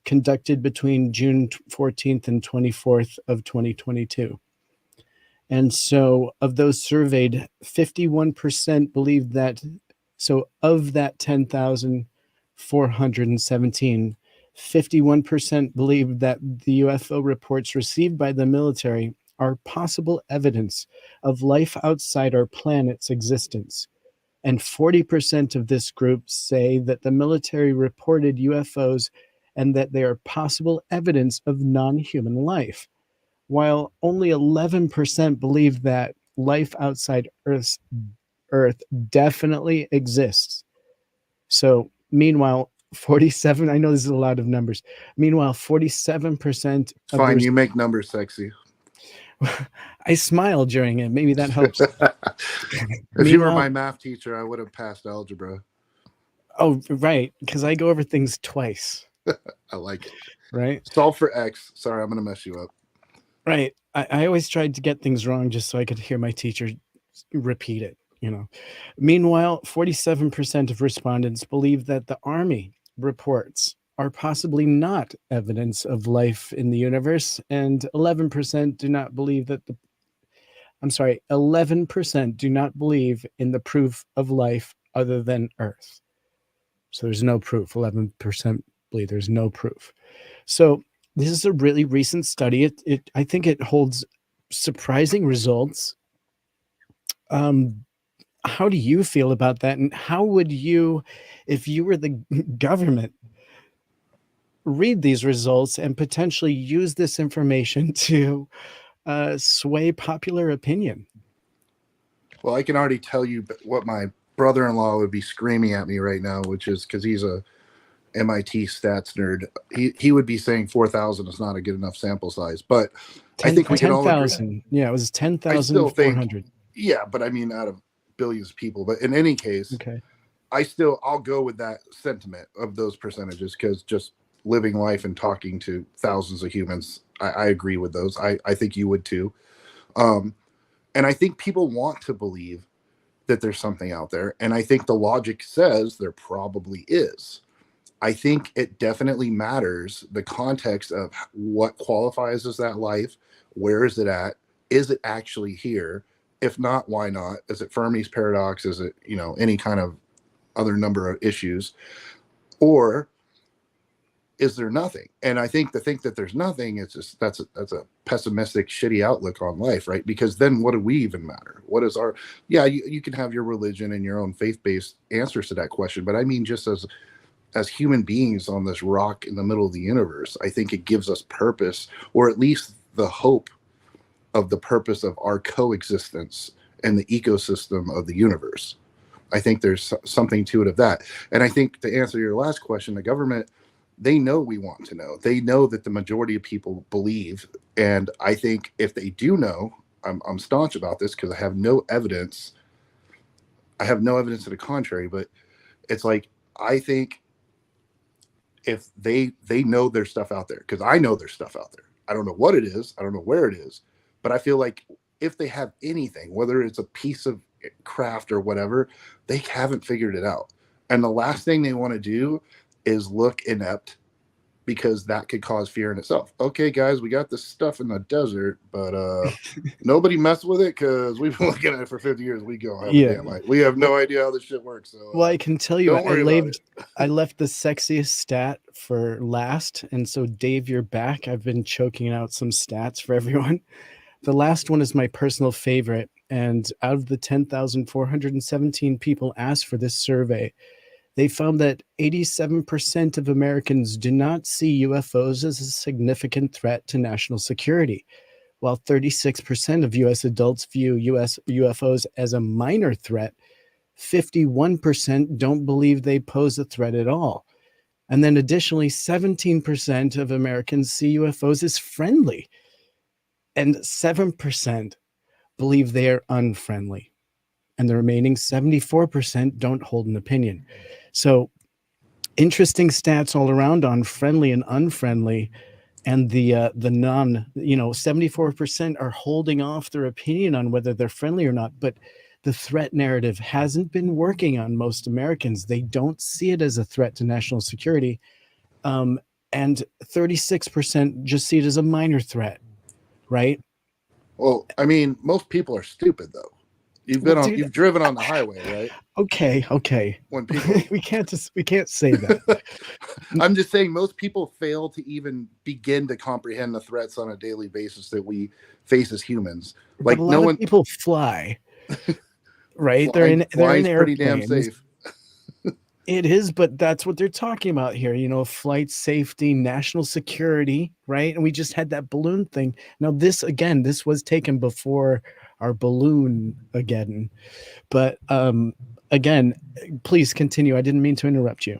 conducted between June 14th and 24th of 2022. And so of those surveyed, 51% believe that, so of that 10,417, 51% believe that the UFO reports received by the military are possible evidence of life outside our planet's existence. And 40% of this group say that the military reported UFOs and that they are possible evidence of non-human life, while only 11% believe that life outside Earth definitely exists. So meanwhile, 47, I know this is a lot of numbers. Meanwhile, 47% It's fine, you make numbers sexy. I smile during it. Maybe that helps. If you were my math teacher, I would have passed algebra. Oh, right. Because I go over things twice. I like it. Right. Solve for X. Sorry, I'm going to mess you up. Right. I always tried to get things wrong just so I could hear my teacher repeat it, you know. Meanwhile, 47% of respondents believe that the Army reports are possibly not evidence of life in the universe, and 11% do not believe that 11% do not believe in the proof of life other than Earth. So there's no proof. 11% believe there's no proof. So this is a really recent study. I think it holds surprising results. How do you feel about that? And how would you, if you were the government, read these results and potentially use this information to sway popular opinion? Well, I can already tell you what my brother-in-law would be screaming at me right now, which is because he's a MIT stats nerd. He would be saying 4,000 is not a good enough sample size, but I think we can all agree. 10,000. Yeah, it was 10,400. Yeah, but I mean, out of billions of people. But in any case, okay, I'll go with that sentiment of those percentages, because just living life and talking to thousands of humans, I agree with those. I think you would too. And I think people want to believe that there's something out there. And I think the logic says there probably is. I think it definitely matters the context of what qualifies as that life. Where is it at? Is it actually here? If not, why not? Is it Fermi's paradox? Is it, any kind of other number of issues? Or is there nothing? And I think to think that there's nothing, it's just that's a pessimistic, shitty outlook on life, right? Because then what do we even matter? What is our you can have your religion and your own faith-based answers to that question, but I mean just as human beings on this rock in the middle of the universe, I think it gives us purpose, or at least the hope of the purpose of our coexistence in the ecosystem of the universe. I think there's something to it of that. And I think to answer your last question, the government, they know we want to know. They know that the majority of people believe. And I think if they do know, I'm staunch about this because I have no evidence. I have no evidence to the contrary, but it's like, I think if they know there's stuff out there, because I know there's stuff out there. I don't know what it is. I don't know where it is, But I feel like if they have anything, whether it's a piece of craft or whatever, they haven't figured it out. And the last thing they want to do is look inept, because that could cause fear in itself. Okay, guys, we got this stuff in the desert, but nobody mess with it because we've been looking at it for 50 years. We don't have a damn idea. We have no idea how this shit works. So, well, I can tell you, don't worry about it. I left the sexiest stat for last, and so Dave, you're back. I've been choking out some stats for everyone. The last one is my personal favorite, and out of the 10,417 people asked for this survey, they found that 87% of Americans do not see UFOs as a significant threat to national security, while 36% of U.S. adults view U.S. UFOs as a minor threat. 51% don't believe they pose a threat at all. And then additionally, 17% of Americans see UFOs as friendly, and 7% believe they are unfriendly. And the remaining 74% don't hold an opinion. So interesting stats all around on friendly and unfriendly. And the 74% are holding off their opinion on whether they're friendly or not. But the threat narrative hasn't been working on most Americans. They don't see it as a threat to national security. And 36% just see it as a minor threat, right? Well, I mean, most people are stupid, though. You've driven on the highway, right? Okay. When people we can't say that. I'm just saying most people fail to even begin to comprehend the threats on a daily basis that we face as humans. Like, but a lot of people fly, right? They're in airplanes. Pretty damn safe. It is, but that's what they're talking about here. Flight safety, national security, right? And we just had that balloon thing. Now, this was taken before our balloon again. But again, please continue. I didn't mean to interrupt you.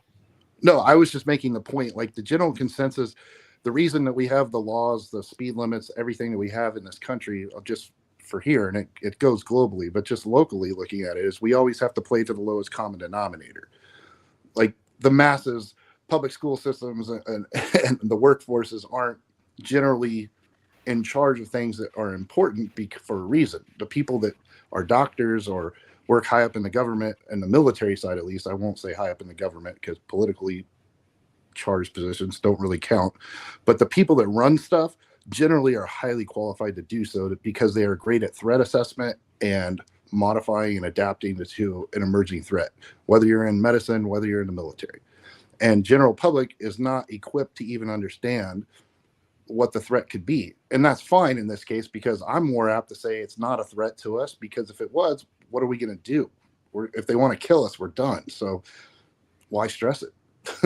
No, I was just making the point, like the general consensus, the reason that we have the laws, the speed limits, everything that we have in this country, just for here, and it goes globally, but just locally looking at it, is we always have to play to the lowest common denominator. Like the masses, public school systems and the workforces aren't generally in charge of things that are important for a reason. The people that are doctors or work high up in the government and the military side, at least, I won't say high up in the government because politically charged positions don't really count. But the people that run stuff generally are highly qualified to do so because they are great at threat assessment and modifying and adapting to an emerging threat, whether you're in medicine, whether you're in the military. And general public is not equipped to even understand what the threat could be. And that's fine in this case, because I'm more apt to say it's not a threat to us, because if it was, what are we going to do? If they want to kill us, we're done. So why stress it?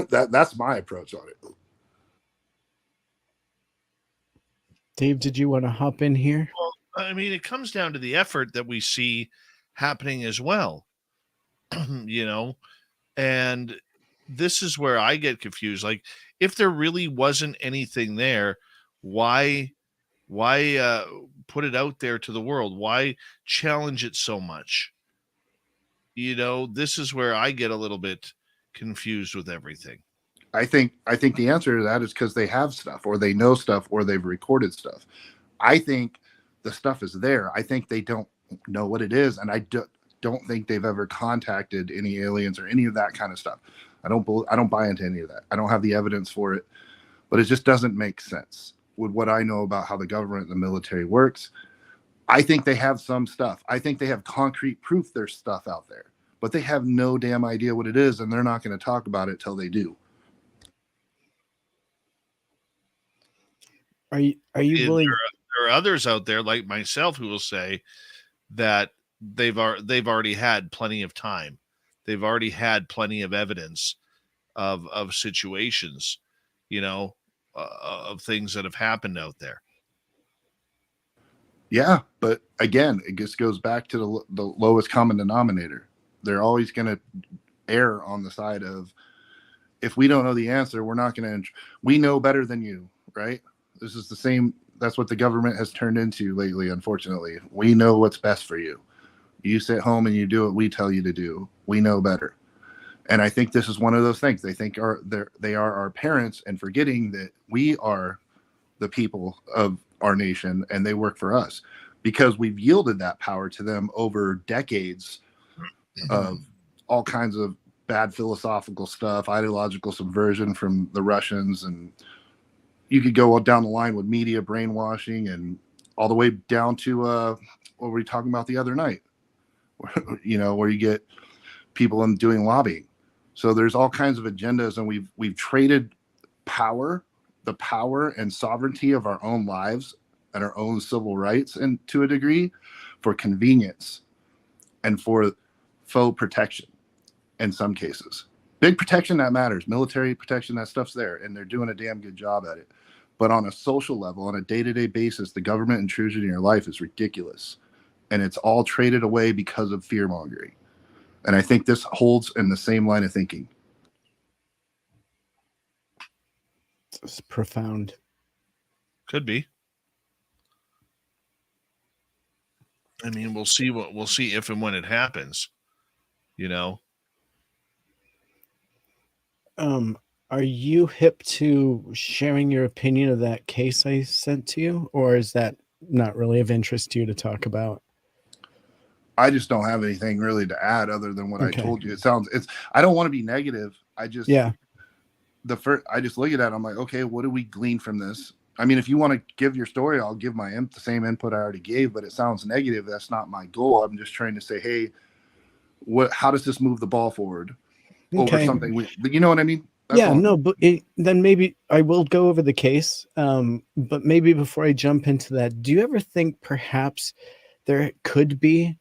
That's my approach on it. Dave, did you want to hop in here? Well, I mean, it comes down to the effort that we see happening as well, and this is where I get confused. Like, if there really wasn't anything there, why put it out there to the world? Why challenge it so much? This is where I get a little bit confused with everything. I think the answer to that is because they have stuff, or they know stuff, or they've recorded stuff. I think the stuff is there. I think they don't know what it is, and I don't think they've ever contacted any aliens or any of that kind of stuff. I don't buy into any of that. I don't have the evidence for it, but it just doesn't make sense with what I know about how the government and the military works. I think they have some stuff. I think they have concrete proof there's stuff out there, but they have no damn idea what it is, and they're not going to talk about it till they do. Are you willing? There are others out there like myself who will say that they've already had plenty of time. They've already had plenty of evidence of situations, of things that have happened out there. Yeah, but again, it just goes back to the lowest common denominator. They're always going to err on the side of, if we don't know the answer, we're not going to. We know better than you, right? This is the same. That's what the government has turned into lately, unfortunately. We know what's best for you. You sit home and you do what we tell you to do. We know better. And I think this is one of those things. They think they are our parents, and forgetting that we are the people of our nation, and they work for us because we've yielded that power to them over decades of all kinds of bad philosophical stuff, ideological subversion from the Russians, and you could go down the line with media brainwashing and all the way down to what were we talking about the other night? Where you get people doing lobbying. So there's all kinds of agendas, and we've traded the power and sovereignty of our own lives and our own civil rights, and to a degree, for convenience and for faux protection in some cases. Big protection that matters, military protection, that stuff's there, and they're doing a damn good job at it. But on a social level, on a day-to-day basis, the government intrusion in your life is ridiculous. And it's all traded away because of fear-mongering. And I think this holds in the same line of thinking. It's profound. Could be. I mean, we'll see if and when it happens. Are you hip to sharing your opinion of that case I sent to you, or is that not really of interest to you to talk about? I just don't have anything really to add other than what I told you. I don't want to be negative. I just look at that. I'm like, okay, what do we glean from this? I mean, if you want to give your story, I'll give the same input I already gave, but it sounds negative. That's not my goal. I'm just trying to say, hey, how does this move the ball forward over something? You know what I mean? Then maybe I will go over the case. But maybe before I jump into that, do you ever think perhaps there could be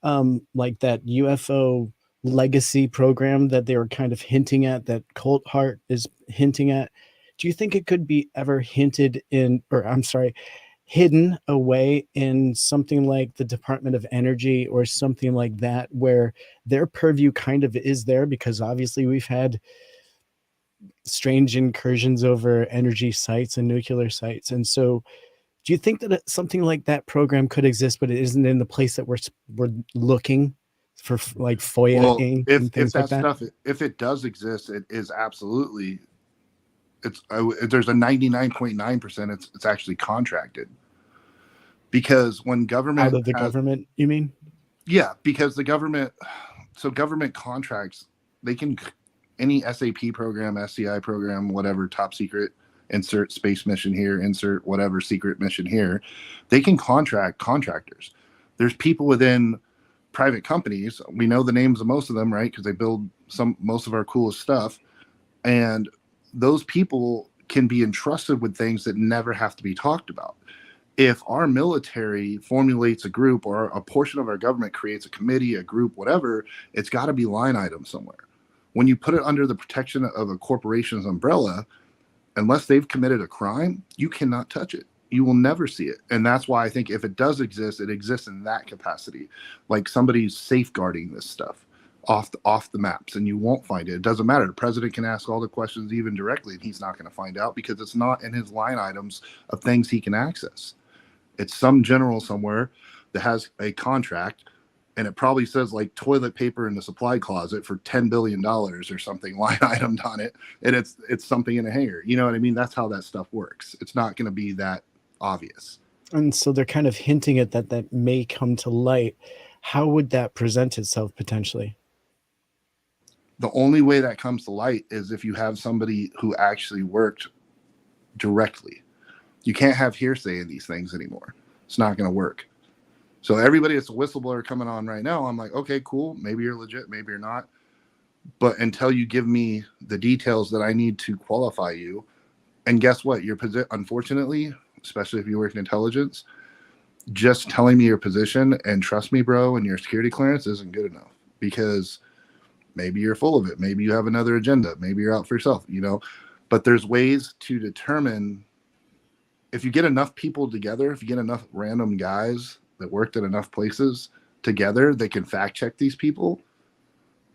like that UFO legacy program that they were kind of hinting at, that Cult Heart is hinting at? Do you think it could be ever hidden away in something like the Department of Energy or something like that, where their purview kind of is there? Because obviously we've had strange incursions over energy sites and nuclear sites. And so do you think that something like that program could exist, but it isn't in the place that we're looking for, like FOIA and things like that? Stuff, if it does exist, it is absolutely, there's a 99.9% it's actually contracted. Because when government out of the government, you mean? Yeah, because the government contracts, they can, any SAP program, SCI program, whatever, top secret, insert space mission here, insert whatever secret mission here, they can contract contractors. There's people within private companies. We know the names of most of them, right? Because they build most of our coolest stuff. And those people can be entrusted with things that never have to be talked about. If our military formulates a group, or a portion of our government creates a committee, a group, whatever, it's got to be line item somewhere. When you put it under the protection of a corporation's umbrella, unless they've committed a crime, you cannot touch it. You will never see it. And that's why I think if it does exist, it exists in that capacity. Like somebody's safeguarding this stuff off the maps, and you won't find it. It doesn't matter. The president can ask all the questions even directly, and he's not going to find out because it's not in his line items of things he can access. It's some general somewhere that has a contract, and it probably says like toilet paper in the supply closet for $10 billion or something line itemed on it. And it's something in a hangar. You know what I mean? That's how that stuff works. It's not going to be that obvious. And so they're kind of hinting at that may come to light. How would that present itself potentially? The only way that comes to light is if you have somebody who actually worked directly. You can't have hearsay in these things anymore. It's not going to work. So everybody that's a whistleblower coming on right now, I'm like, okay, cool. Maybe you're legit, maybe you're not. But until you give me the details that I need to qualify you, and guess what? Your position, unfortunately, especially if you work in intelligence, just telling me your position and trust me, bro, and your security clearance isn't good enough, because maybe you're full of it. Maybe you have another agenda. Maybe you're out for yourself, But there's ways to determine, if you get enough people together, if you get enough random guys that worked at enough places together, they can fact check these people,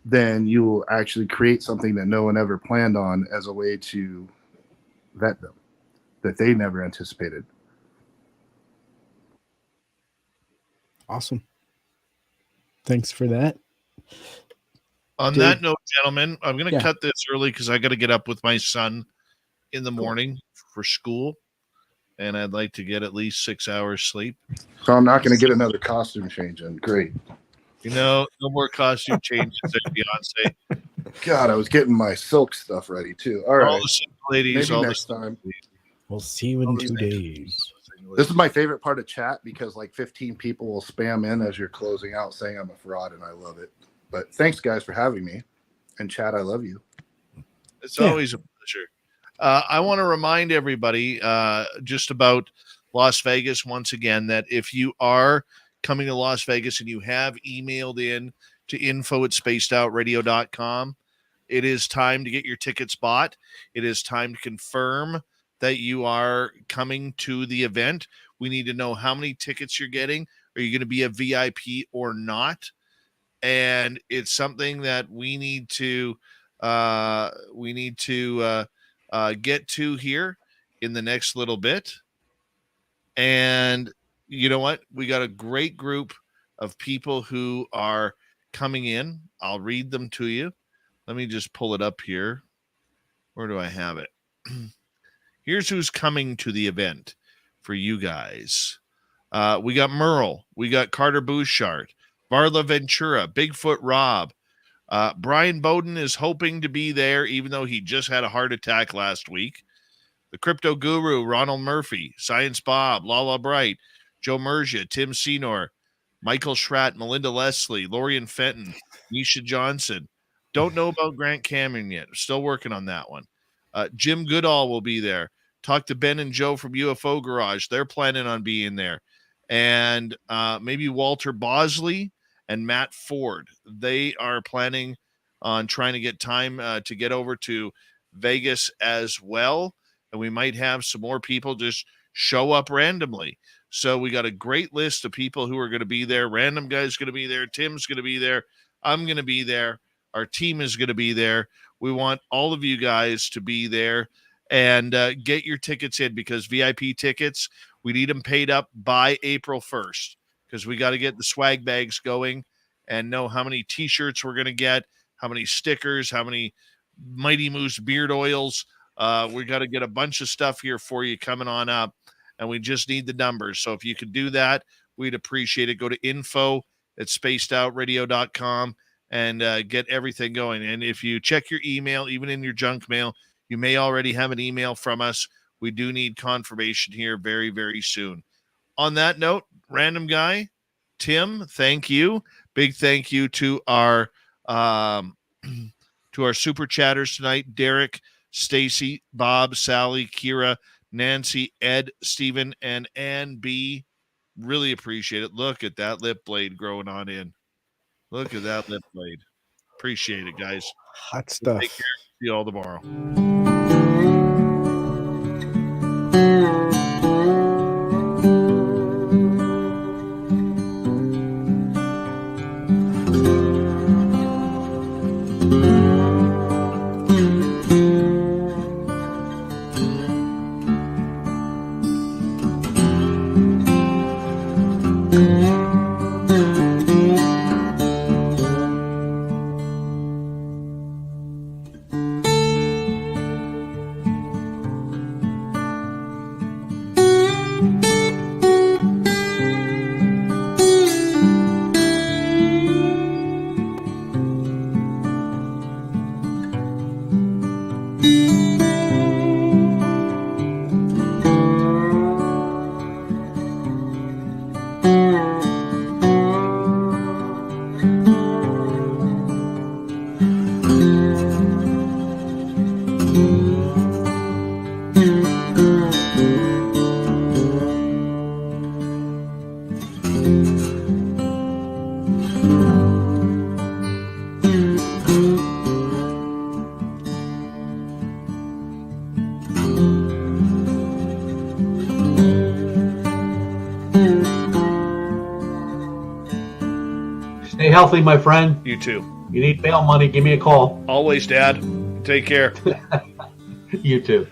then you will actually create something that no one ever planned on as a way to vet them, that they never anticipated. Awesome. Thanks for that. On that note, gentlemen, I'm going to cut this early because I got to get up with my son in the morning for school. and I'd like to get at least 6 hours sleep. So I'm not going to get another costume change in. Great. No more costume changes at Beyonce. God, I was getting my silk stuff ready too. All right. All the single ladies, Maybe all next the time. We'll see you in 2 days. This is my favorite part of chat because like 15 people will spam in as you're closing out saying I'm a fraud, and I love it. But thanks, guys, for having me. And Chad, I love you. It's always a pleasure. I want to remind everybody just about Las Vegas once again that if you are coming to Las Vegas and you have emailed in to info@spacedoutradio.com, it is time to get your tickets bought. It is time to confirm that you are coming to the event. We need to know how many tickets you're getting. Are you going to be a VIP or not? And it's something that we need to get to here in the next little bit. And you know what? We got a great group of people who are coming in. I'll read them to you. Let me just pull it up here. Where do I have it? Here's who's coming to the event for you guys. We got Merle. We got Carter Bouchard, Varla Ventura, Bigfoot Rob. Brian Bowden is hoping to be there, even though he just had a heart attack last week. The Crypto Guru, Ronald Murphy, Science Bob, Lala Bright, Joe Mergia, Tim Senor, Michael Schratt, Melinda Leslie, Lorian Fenton, Nisha Johnson. Don't know about Grant Cameron yet. Still working on that one. Jim Goodall will be there. Talk to Ben and Joe from UFO Garage. They're planning on being there. And maybe Walter Bosley and Matt Ford. They are planning on trying to get time to get over to Vegas as well. And we might have some more people just show up randomly. So we got a great list of people who are going to be there. Random guy's going to be there. Tim's going to be there. I'm going to be there. Our team is going to be there. We want all of you guys to be there and get your tickets in, because VIP tickets, we need them paid up by April 1st, because we got to get the swag bags going and know how many T-shirts we're going to get, how many stickers, how many Mighty Moose beard oils. We got to get a bunch of stuff here for you coming on up, and we just need the numbers. So if you could do that, we'd appreciate it. Go to info@spacedoutradio.com and get everything going. And if you check your email, even in your junk mail, you may already have an email from us. We do need confirmation here very, very soon. On that note, random guy, Tim, thank you. Big thank you to our super chatters tonight: Derek, Stacy, Bob, Sally, Kira, Nancy, Ed, Stephen, and Ann B. Really appreciate it. Look at that lip blade growing on in. Look at that lip blade. Appreciate it, guys. Hot stuff. Take care. See you all tomorrow. Stay healthy, my friend. You too. You need bail money, give me a call. Always, Dad. Take care. You too.